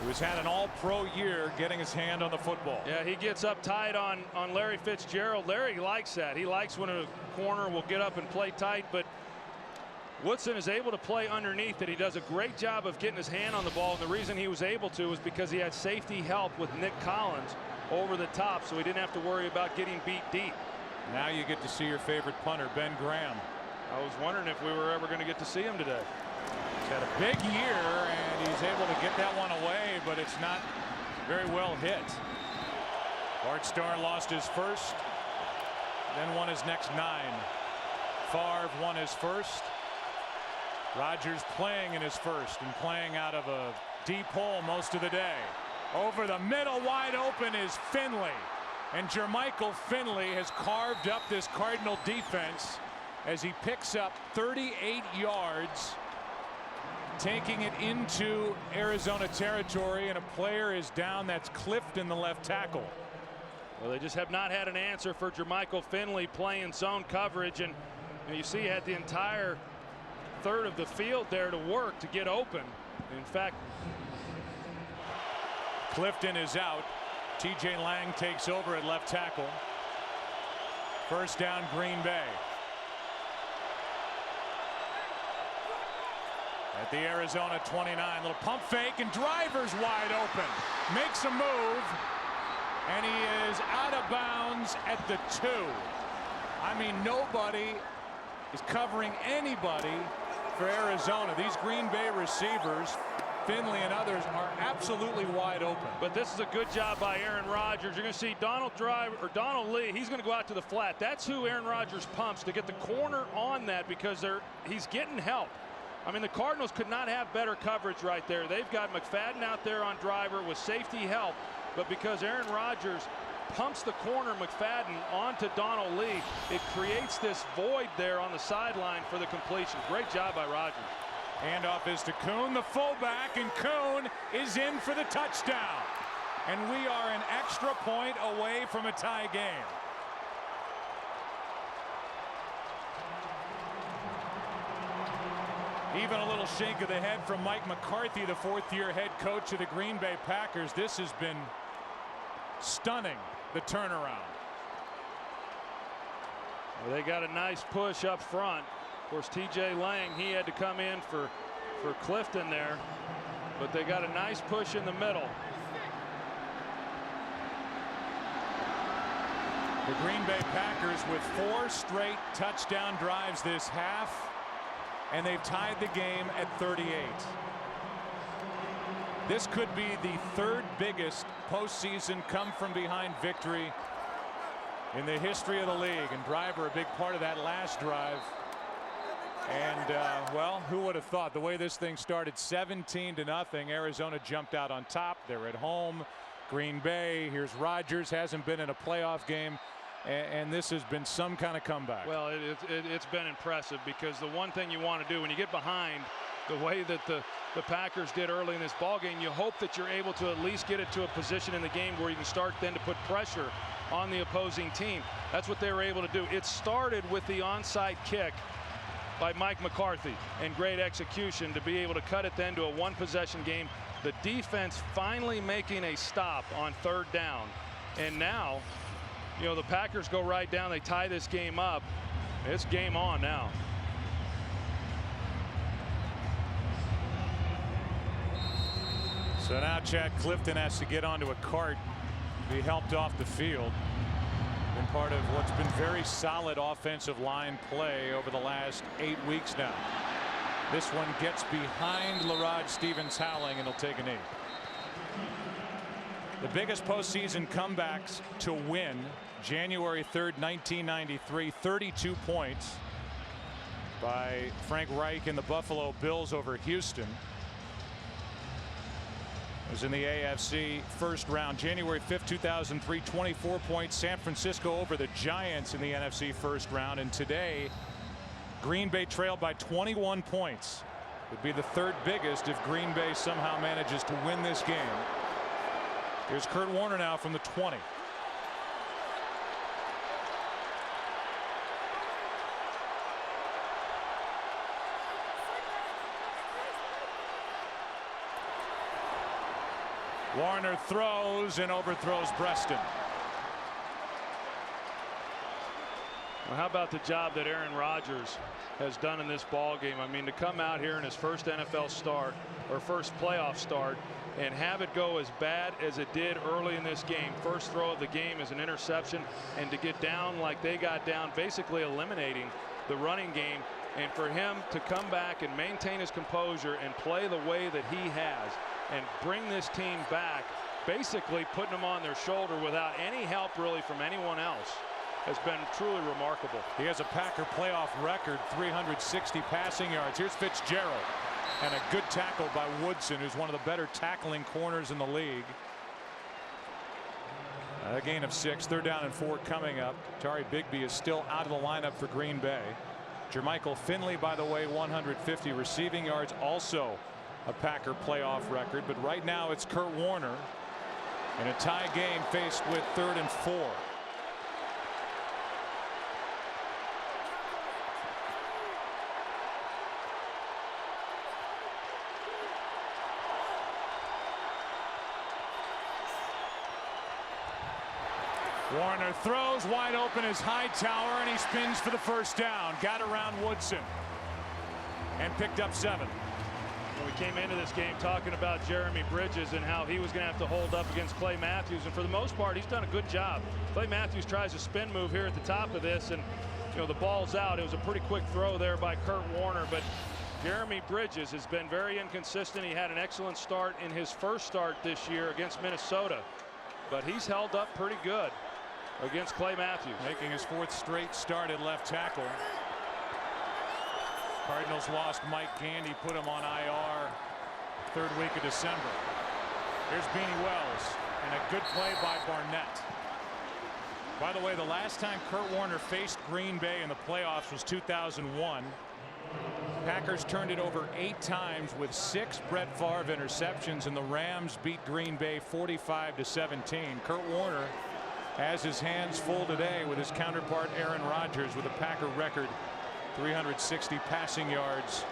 who has had an all-pro year getting his hand on the football. Yeah, he gets up tight on Larry Fitzgerald. Larry likes that. He likes when a corner will get up and play tight, but Woodson is able to play underneath it. He does a great job of getting his hand on the ball, and the reason he was able to was because he had safety help with Nick Collins over the top, so he didn't have to worry about getting beat deep. Now you get to see your favorite punter, Ben Graham. I was wondering if we were ever going to get to see him today. He's had a big year, and he's able to get that one away, but it's not very well hit. Bart Starr lost his first, then won his next 9. Favre won his first. Rodgers playing in his first and playing out of a deep hole most of the day. Over the middle, wide open is Finley, and Jermichael Finley has carved up this Cardinal defense as he picks up 38 yards, taking it into Arizona territory, and a player is down. That's Clifton, the left tackle. Well, they just have not had an answer for Jermichael Finley playing zone coverage, and you see he had the entire 1/3 of the field there to work to get open. In fact, Clifton is out. TJ Lang takes over at left tackle. 1st down, Green Bay. At the Arizona 29, little pump fake, and Driver's wide open. Makes a move, and he is out of bounds at the 2. I mean, nobody is covering anybody for Arizona. These Green Bay receivers, Finley and others, are absolutely wide open. But this is a good job by Aaron Rodgers. You're going to see Donald Lee. He's going to go out to the flat. That's who Aaron Rodgers pumps to get the corner on that, because he's getting help. I mean, the Cardinals could not have better coverage right there. They've got McFadden out there on driver with safety help, but because Aaron Rodgers pumps the corner McFadden onto Donald Lee, it creates this void there on the sideline for the completion. Great job by Rodgers. Handoff is to Kuhn, the fullback, and Kuhn is in for the touchdown. And we are an extra point away from a tie game. Even a little shake of the head from Mike McCarthy, the fourth-year head coach of the Green Bay Packers. This has been stunning, the turnaround. Well, they got a nice push up front. Of course, TJ Lang, he had to come in for Clifton there, but they got a nice push in the middle. The Green Bay Packers with 4 straight touchdown drives this half, and they've tied the game at 38. This could be the 3rd biggest postseason come from behind victory in the history of the league, and Driver a big part of that last drive. And well, who would have thought, the way this thing started, 17-0, Arizona jumped out on top. They're at home. Green Bay, here's Rodgers, hasn't been in a playoff game, and this has been some kind of comeback. Well, it's been impressive, because the one thing you want to do when you get behind the way that the Packers did early in this ball game, you hope that you're able to at least get it to a position in the game where you can start then to put pressure on the opposing team. That's what they were able to do. It started with the onside kick by Mike McCarthy, and great execution to be able to cut it then to a 1-possession game. The defense finally making a stop on 3rd down, and now, you know, the Packers go right down. They tie this game up. It's game on now. So now Chad Clifton has to get onto a cart to be helped off the field. Been part of what's been very solid offensive line play over the last 8 weeks now. This one gets behind Larod Stevens Howling, and he'll take a knee. The biggest postseason comebacks to win, January 3rd, 1993, 32 points by Frank Reich and the Buffalo Bills over Houston. It was in the AFC first round. January 5th, 2003, 24 points. San Francisco over the Giants in the NFC first round. And today, Green Bay trailed by 21 points. Would be the 3rd biggest if Green Bay somehow manages to win this game. Here's Kurt Warner now from the 20. Warner throws and overthrows Breaston. Well, how about the job that Aaron Rodgers has done in this ball game? I mean, to come out here in his first NFL start, or first playoff start, and have it go as bad as it did early in this game. First throw of the game is an interception, and to get down like they got down, basically eliminating the running game, and for him to come back and maintain his composure and play the way that he has and bring this team back, basically putting them on their shoulder without any help really from anyone else, has been truly remarkable. He has a Packer playoff record, 360 passing yards. Here's Fitzgerald, and a good tackle by Woodson, who's one of the better tackling corners in the league. A gain of 6, 3rd down and 4 coming up. Tari Bigby is still out of the lineup for Green Bay. Jermichael Finley, by the way, 150 receiving yards, also a Packer playoff record. But right now it's Kurt Warner in a tie game faced with 3rd and 4. Warner throws, wide open is Hightower, and he spins for the first down. Got around Woodson and picked up 7. We came into this game talking about Jeremy Bridges and how he was going to have to hold up against Clay Matthews, and for the most part he's done a good job. Clay Matthews tries a spin move here at the top of this, and you know the ball's out. It was a pretty quick throw there by Kurt Warner, but Jeremy Bridges has been very inconsistent. He had an excellent start in his first start this year against Minnesota, but he's held up pretty good against Clay Matthews. Making his 4th straight start at left tackle. Cardinals lost Mike Gandy, put him on IR third week of December. Here's Beanie Wells, and a good play by Barnett. By the way, the last time Kurt Warner faced Green Bay in the playoffs was 2001. Packers turned it over 8 times with 6 Brett Favre interceptions, and the Rams beat Green Bay 45-17. Kurt Warner has his hands full today with his counterpart Aaron Rodgers with a Packer record 360 passing yards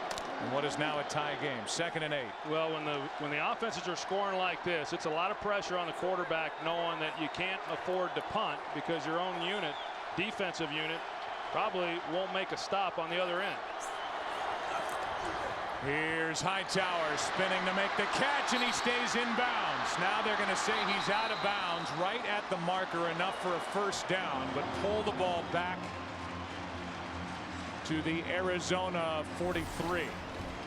in what is now a tie game. 2nd and 8. Well, when the offenses are scoring like this, it's a lot of pressure on the quarterback, knowing that you can't afford to punt because your own unit, defensive unit, probably won't make a stop on the other end. Here's Hightower spinning to make the catch, and he stays in bounds. Now they're going to say he's out of bounds right at the marker, enough for a first down, but pull the ball back to the Arizona 43.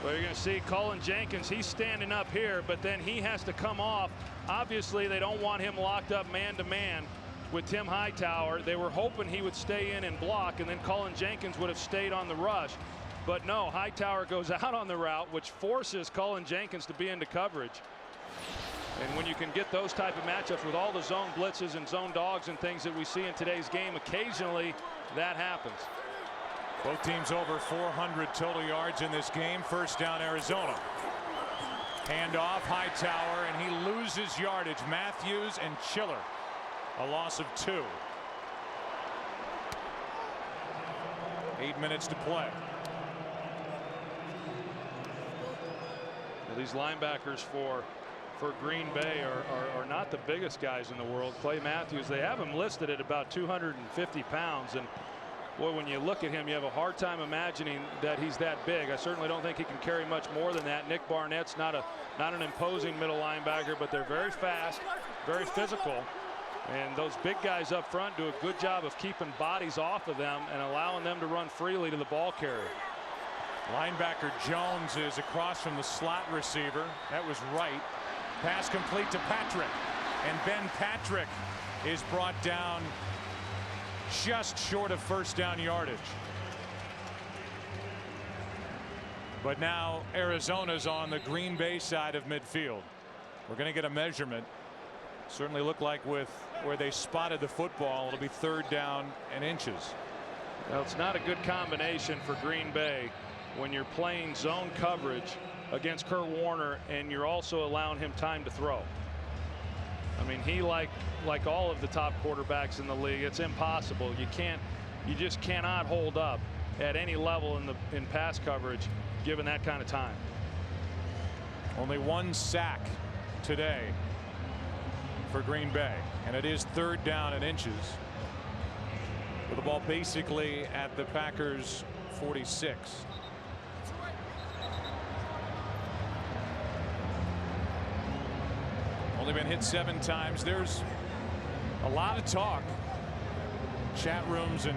Well, you're going to see Cullen Jenkins. He's standing up here, but then he has to come off. Obviously, they don't want him locked up man-to-man with Tim Hightower. They were hoping he would stay in and block, and then Cullen Jenkins would have stayed on the rush. But no, Hightower goes out on the route, which forces Cullen Jenkins to be into coverage. And when you can get those type of matchups with all the zone blitzes and zone dogs and things that we see in today's game, occasionally that happens. Both teams over 400 total yards in this game. First down, Arizona. Handoff, Hightower, and he loses yardage. Matthews and Chiller, a loss of 2. 8 minutes to play. Well, these linebackers for Green Bay are not the biggest guys in the world. Clay Matthews, they have him listed at about 250 pounds, and boy, when you look at him, you have a hard time imagining that he's that big. I certainly don't think he can carry much more than that. Nick Barnett's not an imposing middle linebacker, but they're very fast, very physical, and those big guys up front do a good job of keeping bodies off of them and allowing them to run freely to the ball carrier. Linebacker Jones is across from the slot receiver. That was right. Pass complete to Patrick, and Ben Patrick is brought down just short of first down yardage. But now Arizona's on the Green Bay side of midfield. We're going to get a measurement. Certainly look like with where they spotted the football, it'll be 3rd down and inches. Well, it's not a good combination for Green Bay when you're playing zone coverage against Kurt Warner and you're also allowing him time to throw. I mean, he like all of the top quarterbacks in the league, it's impossible. You just cannot hold up at any level in pass coverage given that kind of time. Only 1 sack today for Green Bay, and it is 3rd down and inches with the ball basically at the Packers 46. Only been hit 7 times. There's a lot of talk, chat rooms and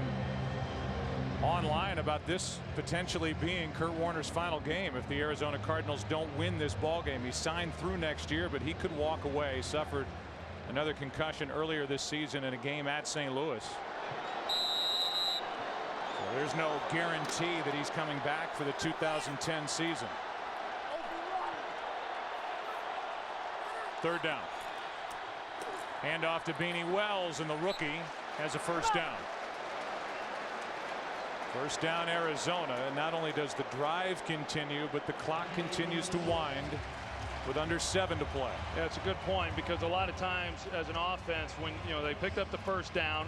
online, about this potentially being Kurt Warner's final game if the Arizona Cardinals don't win this ball game. He signed through next year, but he could walk away. Suffered another concussion earlier this season in a game at St. Louis. So there's no guarantee that he's coming back for the 2010 season. 3rd down. Handoff to Beanie Wells, and the rookie has a first down. First down, Arizona, and not only does the drive continue, but the clock continues to wind with under 7 to play. Yeah, it's a good point, because a lot of times as an offense, when they picked up the first down,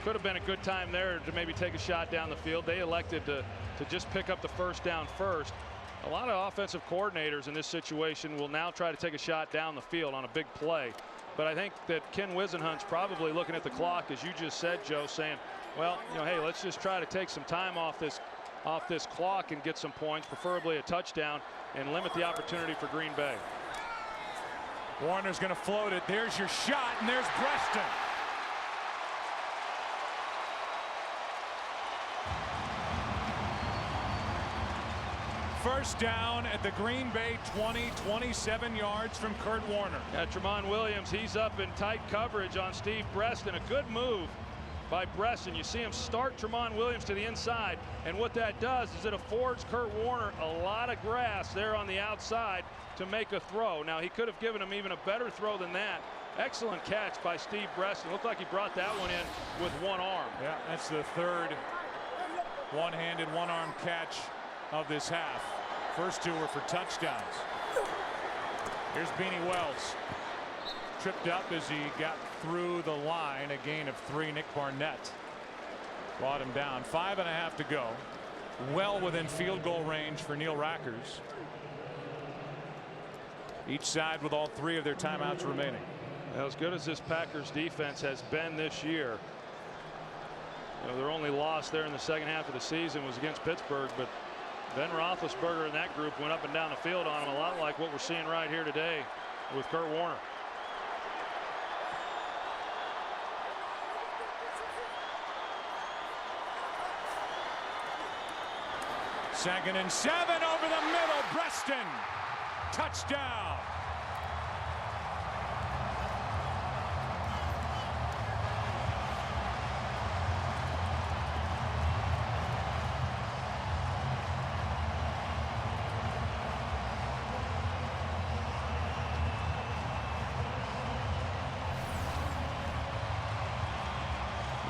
could have been a good time there to maybe take a shot down the field. They elected to just pick up the first down first. A lot of offensive coordinators in this situation will now try to take a shot down the field on a big play. But I think that Ken Wisenhunt's probably looking at the clock, as you just said, Joe, saying, well, hey, let's just try to take some time off this clock and get some points, preferably a touchdown, and limit the opportunity for Green Bay. Warner's going to float it. There's your shot, and there's Breaston. First down at the Green Bay 20, 27 yards from Kurt Warner. Yeah, Tramon Williams, he's up in tight coverage on Steve Breaston. A good move by Breaston. You see him start Tramon Williams to the inside, and what that does is it affords Kurt Warner a lot of grass there on the outside to make a throw. Now, he could have given him even a better throw than that. Excellent catch by Steve Breaston. Looked like he brought that one in with one arm. Yeah, that's the third one-handed, one-arm catch of this half. First two were for touchdowns. Here's Beanie Wells. Tripped up as he got through the line. A gain of 3. Nick Barnett brought him down. 5.5 to go. Well within field goal range for Neil Rackers. Each side with all 3 of their timeouts remaining. As good as this Packers defense has been this year, their only loss there in the second half of the season was against Pittsburgh, but Ben Roethlisberger and that group went up and down the field on him, a lot like what we're seeing right here today with Kurt Warner. Second and 7 over the middle. Breaston. Touchdown.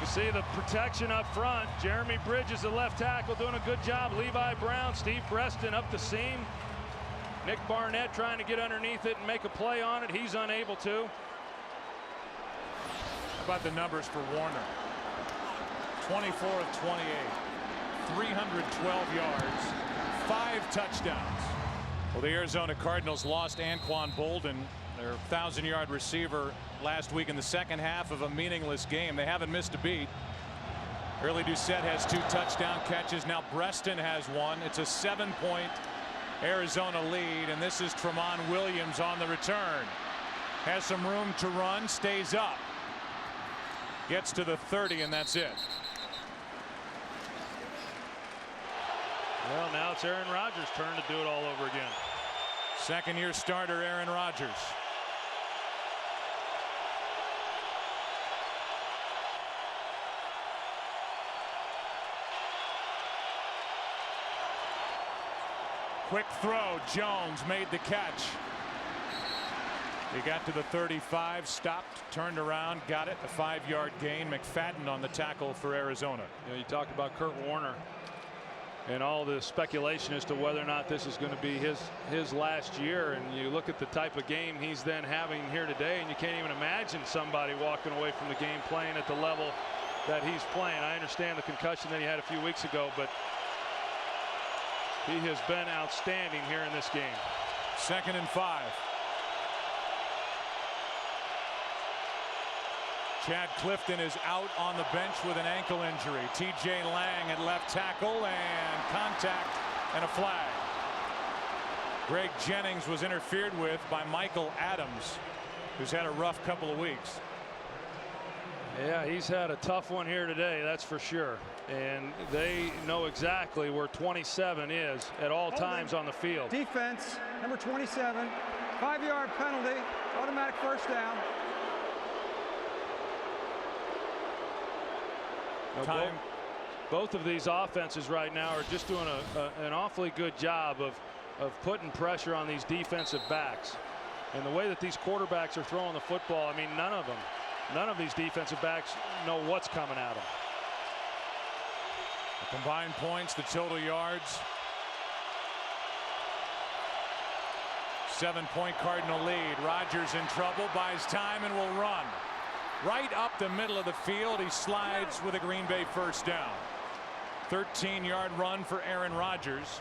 See the protection up front. Jeremy Bridges, the left tackle, doing a good job. Levi Brown, Steve Breaston up the seam. Nick Barnett trying to get underneath it and make a play on it. He's unable to. How about the numbers for Warner? 24 of 28, 312 yards, 5 touchdowns. Well, the Arizona Cardinals lost Anquan Bolden, their 1,000-yard receiver, last week in the second half of a meaningless game. They haven't missed a beat. Early Doucet has 2 touchdown catches. Now Breaston has 1. It's a 7-point Arizona lead, and this is Tramon Williams on the return. Has some room to run, stays up. Gets to the 30, and that's it. Well, now it's Aaron Rodgers' turn to do it all over again. Second-year starter Aaron Rodgers. Quick throw. Jones made the catch. He got to the 35, stopped, turned around, got it. A 5-yard gain. McFadden on the tackle for Arizona. You talked about Kurt Warner and all the speculation as to whether or not this is going to be his last year, and you look at the type of game he's then having here today, and you can't even imagine somebody walking away from the game playing at the level that he's playing. I understand the concussion that he had a few weeks ago, but he has been outstanding here in this game. 2nd and 5. Chad Clifton is out on the bench with an ankle injury. TJ Lang at left tackle, and contact and a flag. Greg Jennings was interfered with by Michael Adams, who's had a rough couple of weeks. Yeah, he's had a tough one here today, that's for sure. And they know exactly where 27 is at all times on the field. Defense, number 27, 5-yard penalty, automatic first down. Both of these offenses right now are just doing an awfully good job of putting pressure on these defensive backs. And the way that these quarterbacks are throwing the football, I mean, none of these defensive backs know what's coming at them. The combined points, the total yards. 7-point Cardinal lead. Rodgers in trouble, buys time, and will run. Right up the middle of the field. He slides with a Green Bay first down. 13-yard run for Aaron Rodgers,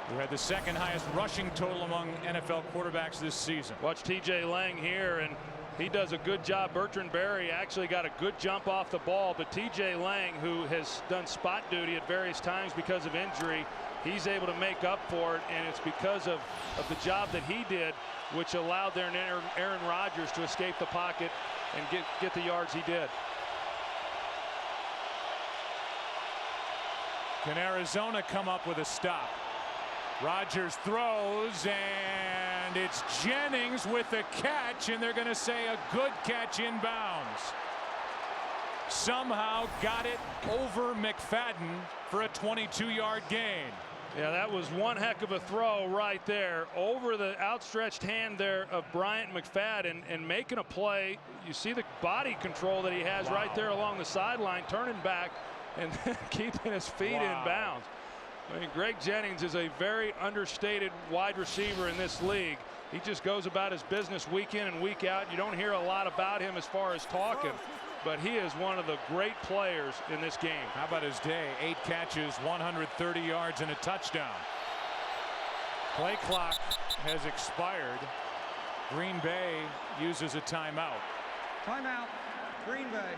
who had the 2nd highest rushing total among NFL quarterbacks this season. Watch TJ Lang here, and he does a good job. Bertrand Berry actually got a good jump off the ball, but TJ Lang, who has done spot duty at various times because of injury, he's able to make up for it, and it's because of the job that he did, which allowed their Aaron Rodgers to escape the pocket and get the yards he did. Can Arizona come up with a stop? Rodgers throws, and it's Jennings with the catch, and they're going to say a good catch inbounds. somehow got it over McFadden for a 22-yard gain. Yeah, that was one heck of a throw right there over the outstretched hand there of Bryant McFadden and making a play. You see the body control that he has right there along the sideline, turning back and keeping his feet in bounds. I mean, Greg Jennings is a very understated wide receiver in this league. He just goes about his business week in and week out. You don't hear a lot about him as far as talking, but he is one of the great players in this game. How about his day? 8 catches, 130 yards, and a touchdown. Play clock has expired. Green Bay uses a timeout. Timeout, Green Bay.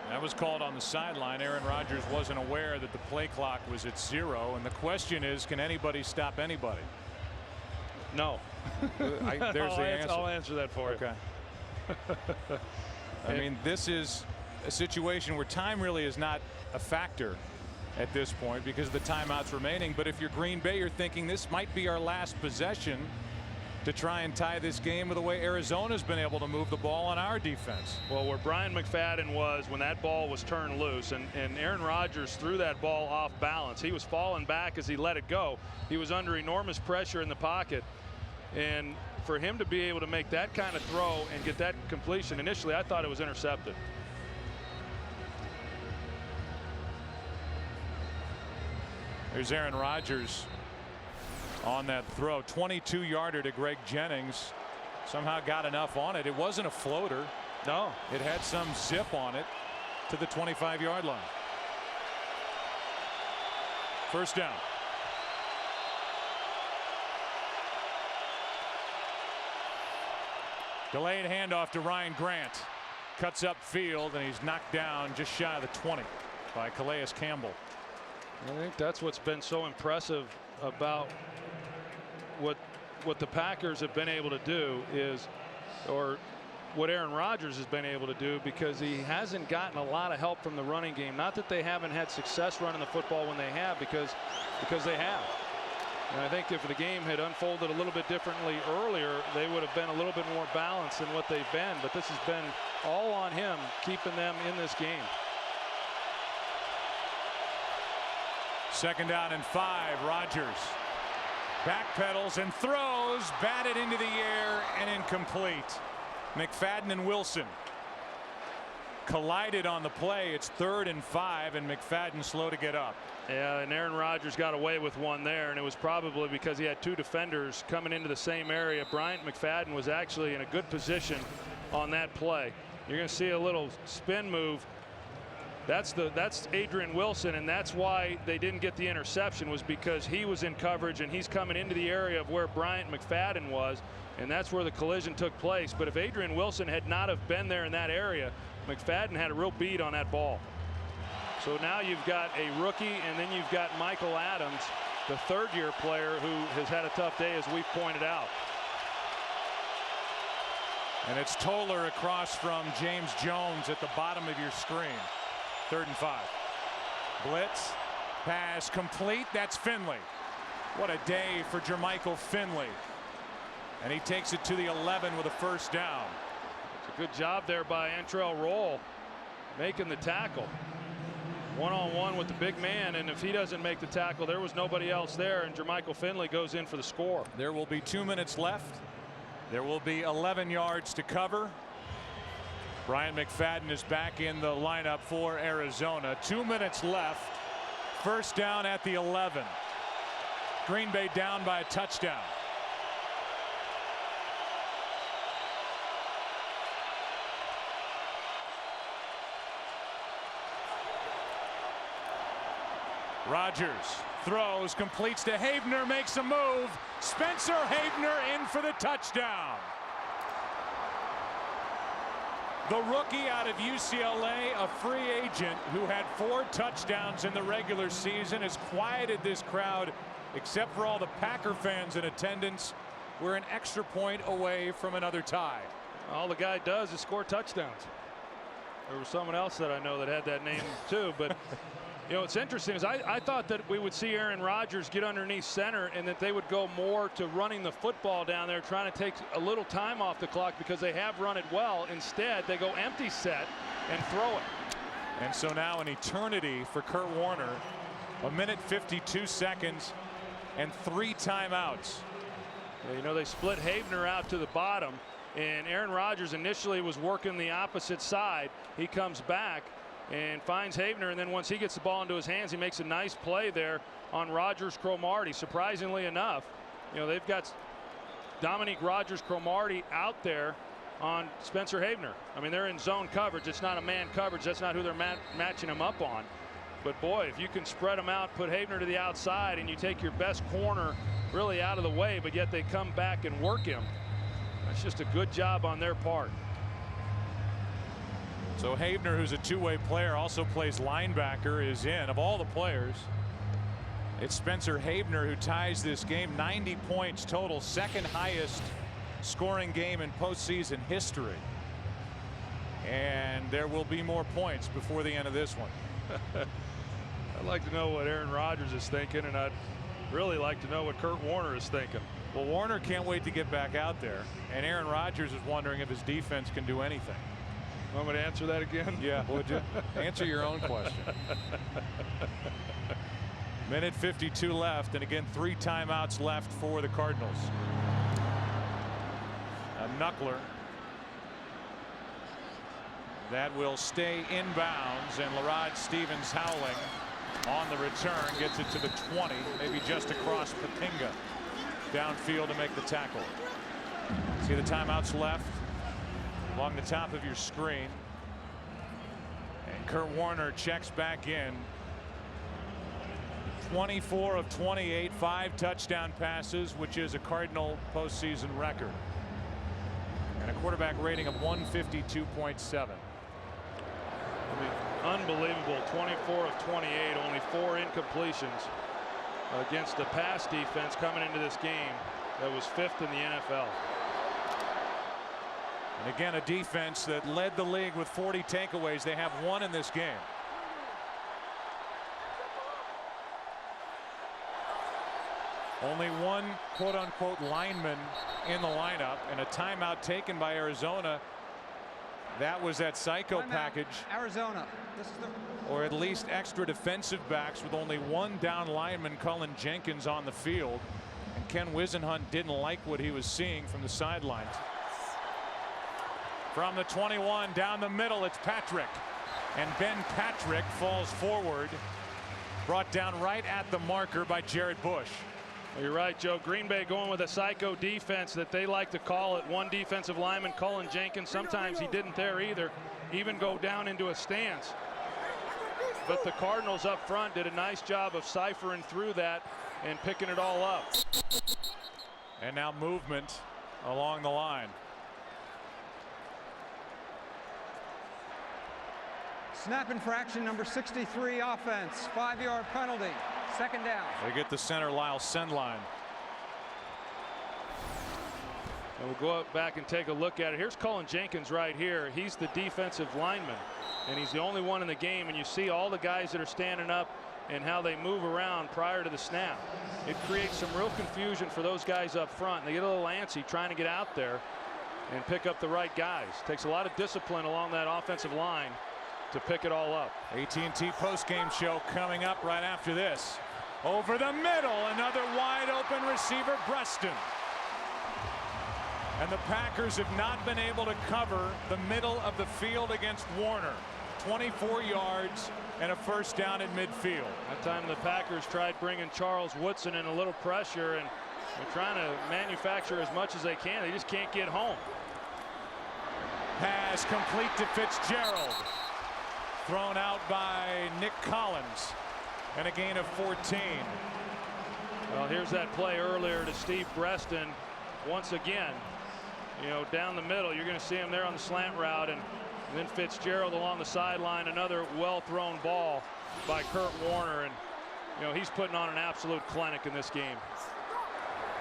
That was called on the sideline. Aaron Rodgers wasn't aware that the play clock was at 0, and the question is, can anybody stop anybody? No. There's the answer. I'll answer that for you. Okay. I mean, this is a situation where time really is not a factor at this point because of the timeouts remaining. But if you're Green Bay, you're thinking this might be our last possession to try and tie this game with the way Arizona's been able to move the ball on our defense. Well, where Brian McFadden was when that ball was turned loose and Aaron Rodgers threw that ball off balance. He was falling back as he let it go. He was under enormous pressure in the pocket. And for him to be able to make that kind of throw and get that completion, initially I thought it was intercepted. There's Aaron Rodgers on that throw. 22-yarder to Greg Jennings. Somehow got enough on it. It wasn't a floater. No. It had some zip on it to the 25-yard line. First down. Delayed handoff to Ryan Grant. Cuts up field, and he's knocked down just shy of the 20 by Calais Campbell. I think that's what's been so impressive about what the Packers have been able to do is, or what Aaron Rodgers has been able to do, because he hasn't gotten a lot of help from the running game. Not that they haven't had success running the football when they have, because they have. And I think if the game had unfolded a little bit differently earlier, they would have been a little bit more balanced than what they've been. But this has been all on him, keeping them in this game. Second down and 5. Rodgers backpedals and throws, batted into the air and incomplete. McFadden and Wilson collided on the play. It's 3rd and 5, and McFadden slow to get up. Yeah, and Aaron Rodgers got away with one there, and it was probably because he had 2 defenders coming into the same area. Bryant McFadden was actually in a good position on that play. You're going to see a little spin move. That's Adrian Wilson, and that's why they didn't get the interception, was because he was in coverage and he's coming into the area of where Bryant McFadden was, and that's where the collision took place. But if Adrian Wilson had not have been there in that area, McFadden had a real beat on that ball. So now you've got a rookie, and then you've got Michael Adams, the 3rd-year player who has had a tough day, as we've pointed out. And it's Toller across from James Jones at the bottom of your screen. 3rd and 5. Blitz, pass complete. That's Finley. What a day for Jermichael Finley. And he takes it to the 11 with a first down. It's a good job there by Antrell Roll, making the tackle. One-on-one with the big man, and if he doesn't make the tackle, there was nobody else there, and Jermichael Finley goes in for the score. There will be 2 minutes left. There will be 11 yards to cover. Brian McFadden is back in the lineup for Arizona. 2 minutes left. First down at the 11. Green Bay down by a touchdown. Rodgers throws, completes to Havner, makes a move. Spencer Havner in for the touchdown. The rookie out of UCLA, a free agent who had 4 touchdowns in the regular season, has quieted this crowd, except for all the Packer fans in attendance. We're an extra point away from another tie. All the guy does is score touchdowns. There was someone else that I know that had that name too, but You know, it's interesting is I thought that we would see Aaron Rodgers get underneath center and that they would go more to running the football down there, trying to take a little time off the clock because they have run it well. Instead, they go empty set and throw it. And so now an eternity for Kurt Warner. 1 minute 52 seconds and 3 timeouts. You know, they split Havner out to the bottom, and Aaron Rodgers initially was working the opposite side. He comes back and finds Havner, and then once he gets the ball into his hands, he makes a nice play there on Rodgers-Cromartie. Surprisingly enough, you know, they've got Dominique Rodgers-Cromartie out there on Spencer Havner. I mean, they're in zone coverage. It's not a man coverage. That's not who they're matching him up on. But boy, if you can spread them out, put Havner to the outside, and you take your best corner really out of the way, but yet they come back and work him, that's just a good job on their part. So Havner, who's a two-way player, also plays linebacker, is in. Of all the players, it's Spencer Havner who ties this game. 90 points total, second highest scoring game in postseason history. And there will be more points before the end of this one. I'd like to know what Aaron Rodgers is thinking, and I'd really like to know what Kurt Warner is thinking. Well, Warner can't wait to get back out there, and Aaron Rodgers is wondering if his defense can do anything. Want me to answer that again? Yeah, would you? Answer your own question. 1 minute 52 left, and again 3 timeouts left for the Cardinals. A knuckler that will stay inbounds, and Larod Stevens Howling on the return gets it to the 20, maybe just across Patinga downfield to make the tackle. See the timeouts left along the top of your screen, and Kurt Warner checks back in. 24 of 28, 5 touchdown passes, which is a Cardinal postseason record, and a quarterback rating of 152.7. I mean, unbelievable. 24 of 28, only 4 incompletions against the pass defense coming into this game that was 5th in the NFL. And again, a defense that led the league with 40 takeaways. They have 1 in this game. Only 1 quote-unquote lineman in the lineup, and a timeout taken by Arizona. That was that psycho package. Arizona. This is or at least extra defensive backs with only 1 down lineman, Cullen Jenkins, on the field. And Ken Wisenhunt didn't like what he was seeing from the sidelines. From the 21 down the middle, it's Patrick. And Ben Patrick falls forward, brought down right at the marker by Jared Bush. Well, you're right, Joe. Green Bay going with a psycho defense that they like to call it. 1 defensive lineman, Cullen Jenkins. Sometimes he didn't there either, even go down into a stance. But the Cardinals up front did a nice job of ciphering through that and picking it all up. And now movement along the line. snap infraction number 63 offense. 5-yard penalty. 2nd down. They get the center Lyle Sendline. And we'll go back and take a look at it. Here's Cullen Jenkins right here. He's the defensive lineman, and he's the only one in the game. And you see all the guys that are standing up and how they move around prior to the snap. It creates some real confusion for those guys up front. They get a little antsy trying to get out there and pick up the right guys. Takes a lot of discipline along that offensive line to pick it all up. AT&T postgame show coming up right after this. Over the middle, another wide open receiver, Breaston. And the Packers have not been able to cover the middle of the field against Warner. 24 yards and a first down at midfield. That time the Packers tried bringing Charles Woodson in a little pressure, and they're trying to manufacture as much as they can. They just can't get home. Pass complete to Fitzgerald. Thrown out by Nick Collins. And a gain of 14. Well, here's that play earlier to Steve Breaston. Once again, you know, down the middle, you're going to see him there on the slant route, and then Fitzgerald along the sideline. Another well-thrown ball by Kurt Warner, and you know, he's putting on an absolute clinic in this game.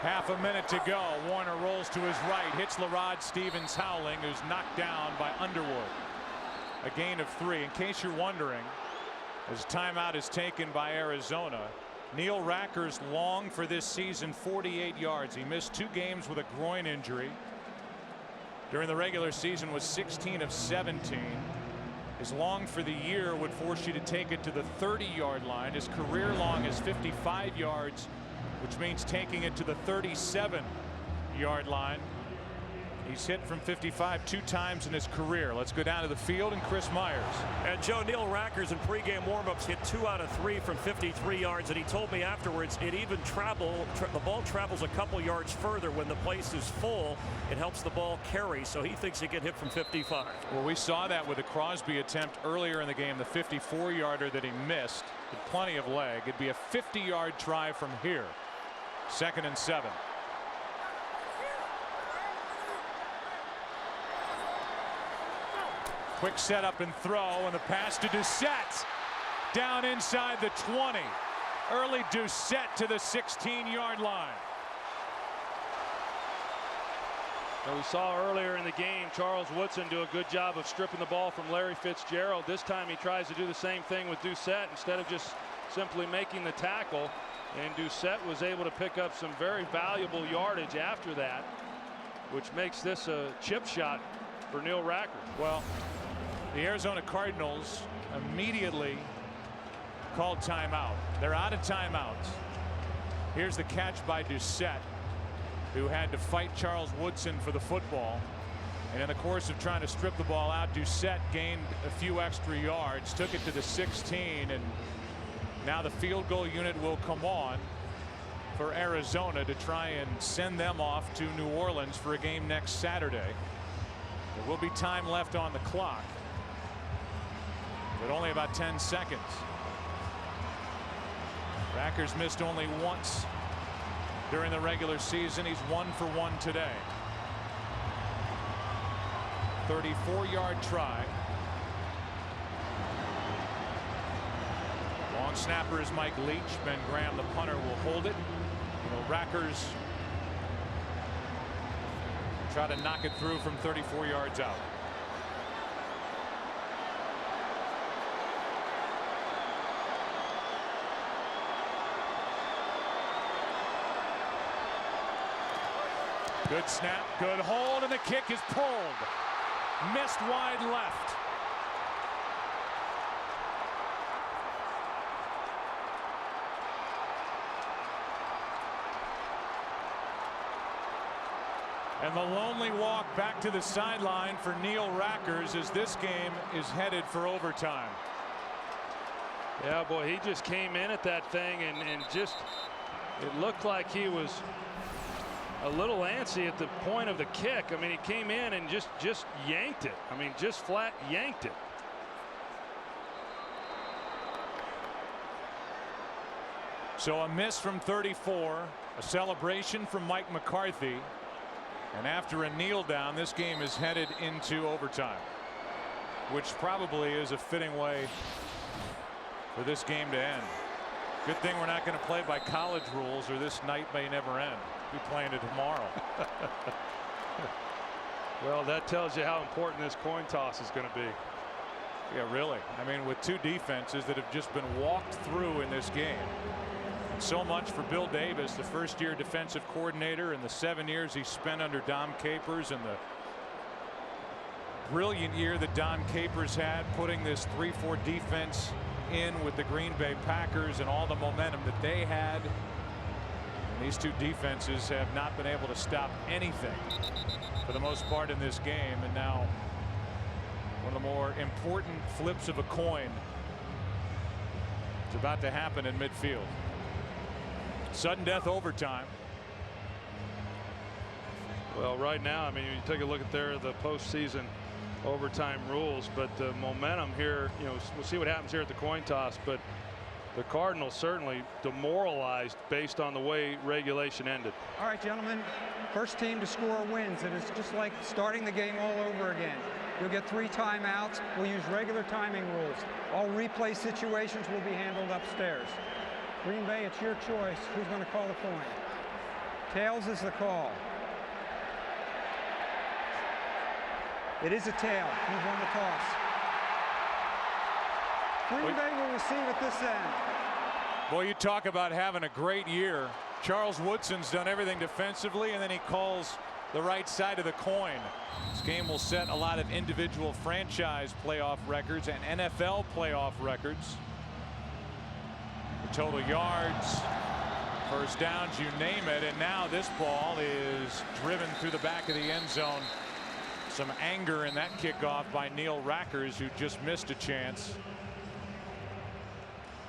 Half a minute to go. Warner rolls to his right, hits Larod Stevens Howling, who's knocked down by Underwood. A gain of 3. In case you're wondering, As timeout is taken by Arizona. Neil Racker's long for this season, 48 yards. He missed 2 games with a groin injury. During the regular season was 16 of 17. His long for the year would force you to take it to the 30-yard line. His career long is 55 yards, which means taking it to the 37-yard line. He's hit from 55 2 times in his career. Let's go down to the field and Chris Myers. And Joe, Neil Rackers in pregame warmups hit 2 out of 3 from 53 yards, and he told me afterwards it even the ball travels a couple yards further when the place is full. It helps the ball carry, so he thinks he can hit from 55. Well, we saw that with the Crosby attempt earlier in the game, the 54-yarder that he missed with plenty of leg. It'd be a 50-yard try from here. 2nd and 7. Quick setup and throw, and the pass to Doucet down inside the 20. Early Doucet to the 16-yard line. Now we saw earlier in the game Charles Woodson do a good job of stripping the ball from Larry Fitzgerald. This time he tries to do the same thing with Doucet instead of just simply making the tackle, and Doucet was able to pick up some very valuable yardage after that, which makes this a chip shot for Neil Racker. Well, the Arizona Cardinals immediately called timeout. They're out of timeouts. Here's the catch by Doucet, who had to fight Charles Woodson for the football. And in the course of trying to strip the ball out, Doucet gained a few extra yards, took it to the 16, and now the field goal unit will come on for Arizona to try and send them off to New Orleans for a game next Saturday. There will be time left on the clock, but only about 10 seconds. Racker's missed only once during the regular season. He's 1 for 1 today. 34-yard try. Long snapper is Mike Leach. Ben Graham, the punter, will hold it. Racker's try to knock it through from 34 yards out. Good snap, good hold, and the kick is pulled. Missed wide left. And the lonely walk back to the sideline for Neil Rackers as this game is headed for overtime. Yeah, boy, he just came in at that thing and just, it looked like he was a little antsy at the point of the kick. I mean, he came in and just yanked it. I mean, just flat yanked it. So a miss from 34, a celebration from Mike McCarthy, and after a kneel down, this game is headed into overtime, which probably is a fitting way for this game to end. Good thing we're not going to play by college rules, or this night may never end. We'll be playing it tomorrow. Well, that tells you how important this coin toss is going to be. Yeah, really. I mean, with two defenses that have just been walked through in this game. And so much for Bill Davis, the first-year defensive coordinator, and the 7 years he spent under Dom Capers, and the brilliant year that Don Capers had, putting this 3-4 defense in with the Green Bay Packers and all the momentum that they had. And these two defenses have not been able to stop anything for the most part in this game. And now one of the more important flips of a coin is about to happen in midfield. Sudden death overtime. Well, right now, I mean, you take a look at the postseason overtime rules, but the momentum here, you know, we'll see what happens here at the coin toss, but the Cardinals certainly demoralized based on the way regulation ended. All right, gentlemen, first team to score wins. It is just like starting the game all over again. You'll get 3 timeouts. We'll use regular timing rules. All replay situations will be handled upstairs. Green Bay, it's your choice. Who's going to call the coin? Tails is the call. It is a tail. You've won the toss. Green Bay will receive at this end. Boy, you talk about having a great year. Charles Woodson's done everything defensively, and then he calls the right side of the coin. This game will set a lot of individual franchise playoff records and NFL playoff records. The total yards, first downs, you name it. And now this ball is driven through the back of the end zone. Some anger in that kickoff by Neil Rackers, who just missed a chance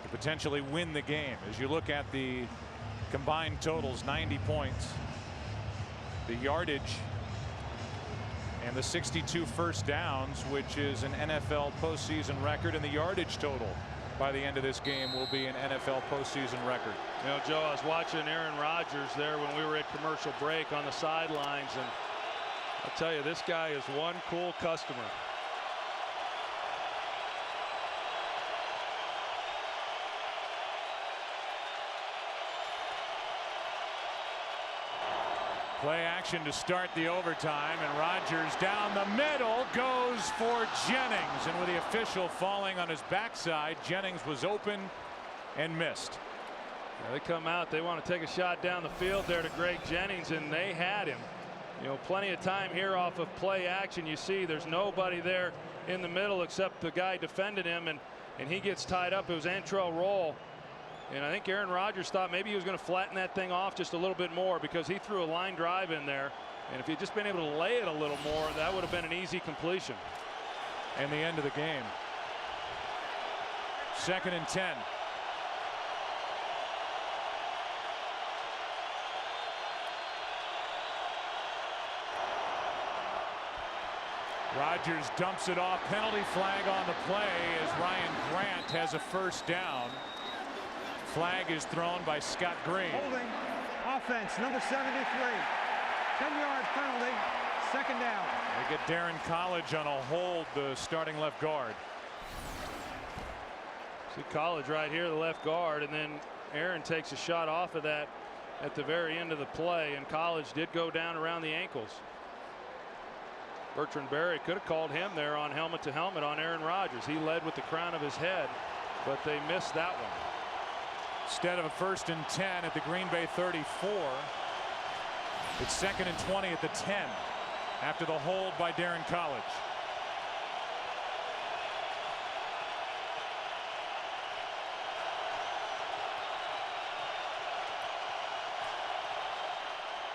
to potentially win the game. As you look at the combined totals, 90 points, the yardage, and the 62 first downs, which is an NFL postseason record, and the yardage total by the end of this game will be an NFL postseason record. You know, Joe, I was watching Aaron Rodgers there when we were at commercial break on the sidelines, and I'll tell you, this guy is one cool customer. Play action to start the overtime, and Rodgers down the middle goes for Jennings, and with the official falling on his backside, Jennings was open and missed. They come out, they want to take a shot down the field there to Greg Jennings, and they had him. You know, plenty of time here off of play action. You see there's nobody there in the middle except the guy defended him, and he gets tied up. It was Antrell Roll. And I think Aaron Rodgers thought maybe he was going to flatten that thing off just a little bit more, because he threw a line drive in there. And if he'd just been able to lay it a little more, that would have been an easy completion. And the end of the game. 2nd and 10. Rodgers dumps it off. Penalty flag on the play as Ryan Grant has a first down. Flag is thrown by Scott Green. Holding offense, number 73. 10-yard penalty, 2nd down. They get Darren College on a hold, the starting left guard. See College right here, the left guard, and then Aaron takes a shot off of that at the very end of the play, and College did go down around the ankles. Bertrand Berry could have called him there on helmet to helmet on Aaron Rodgers. He led with the crown of his head, but they missed that one. Instead of a 1st and 10 at the Green Bay 34, it's 2nd and 20 at the 10 after the hold by Darren College.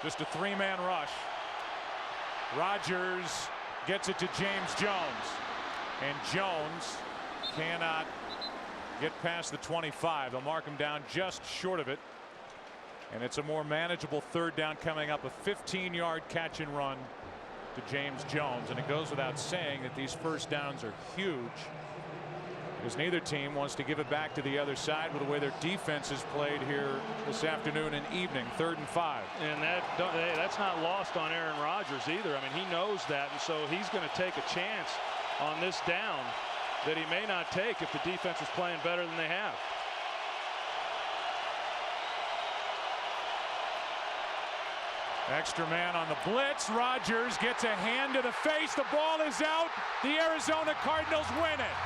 Just a 3-man rush. Rodgers gets it to James Jones, and Jones cannot get past the 25. They'll mark him down just short of it, and it's a more manageable 3rd down coming up. A 15-yard catch and run to James Jones, and it goes without saying that these first downs are huge, because neither team wants to give it back to the other side with the way their defense is played here this afternoon and evening. 3rd and 5. And that's not lost on Aaron Rodgers either. I mean, he knows that, and so he's going to take a chance on this down that he may not take if the defense is playing better than they have. Extra man on the blitz. Rodgers gets a hand to the face. The ball is out. The Arizona Cardinals win it.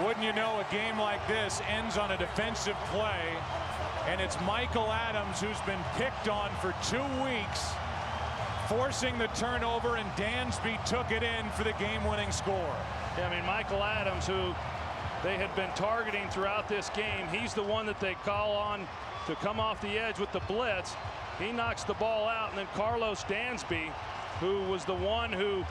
Wouldn't you know, a game like this ends on a defensive play, and it's Michael Adams who's been picked on for 2 weeks, forcing the turnover, and Dansby took it in for the game-winning score. Yeah, I mean, Michael Adams, who they had been targeting throughout this game, he's the one that they call on to come off the edge with the blitz. He knocks the ball out, and then Carlos Dansby, who was the one who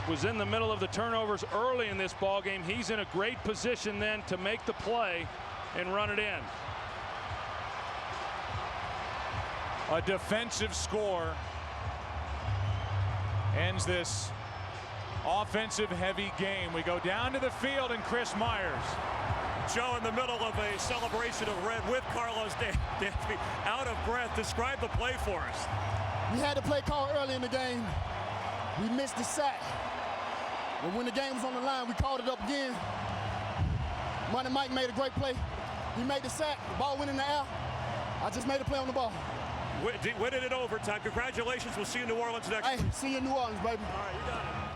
was in the middle of the turnovers early in this ball game, he's in a great position then to make the play and run it in. A defensive score ends this offensive heavy game. We go down to the field, and Chris Myers. Joe in the middle of a celebration of red with Carlos Dansby, out of breath. Describe the play for us. We had the play call early in the game. We missed the sack. But when the game was on the line, we called it up again. Money Mike made a great play. He made the sack. The ball went in the air. I just made a play on the ball. Winning it overtime. Congratulations. We'll see you in New Orleans next week. Hey, see you in New Orleans, baby. All right, you got it.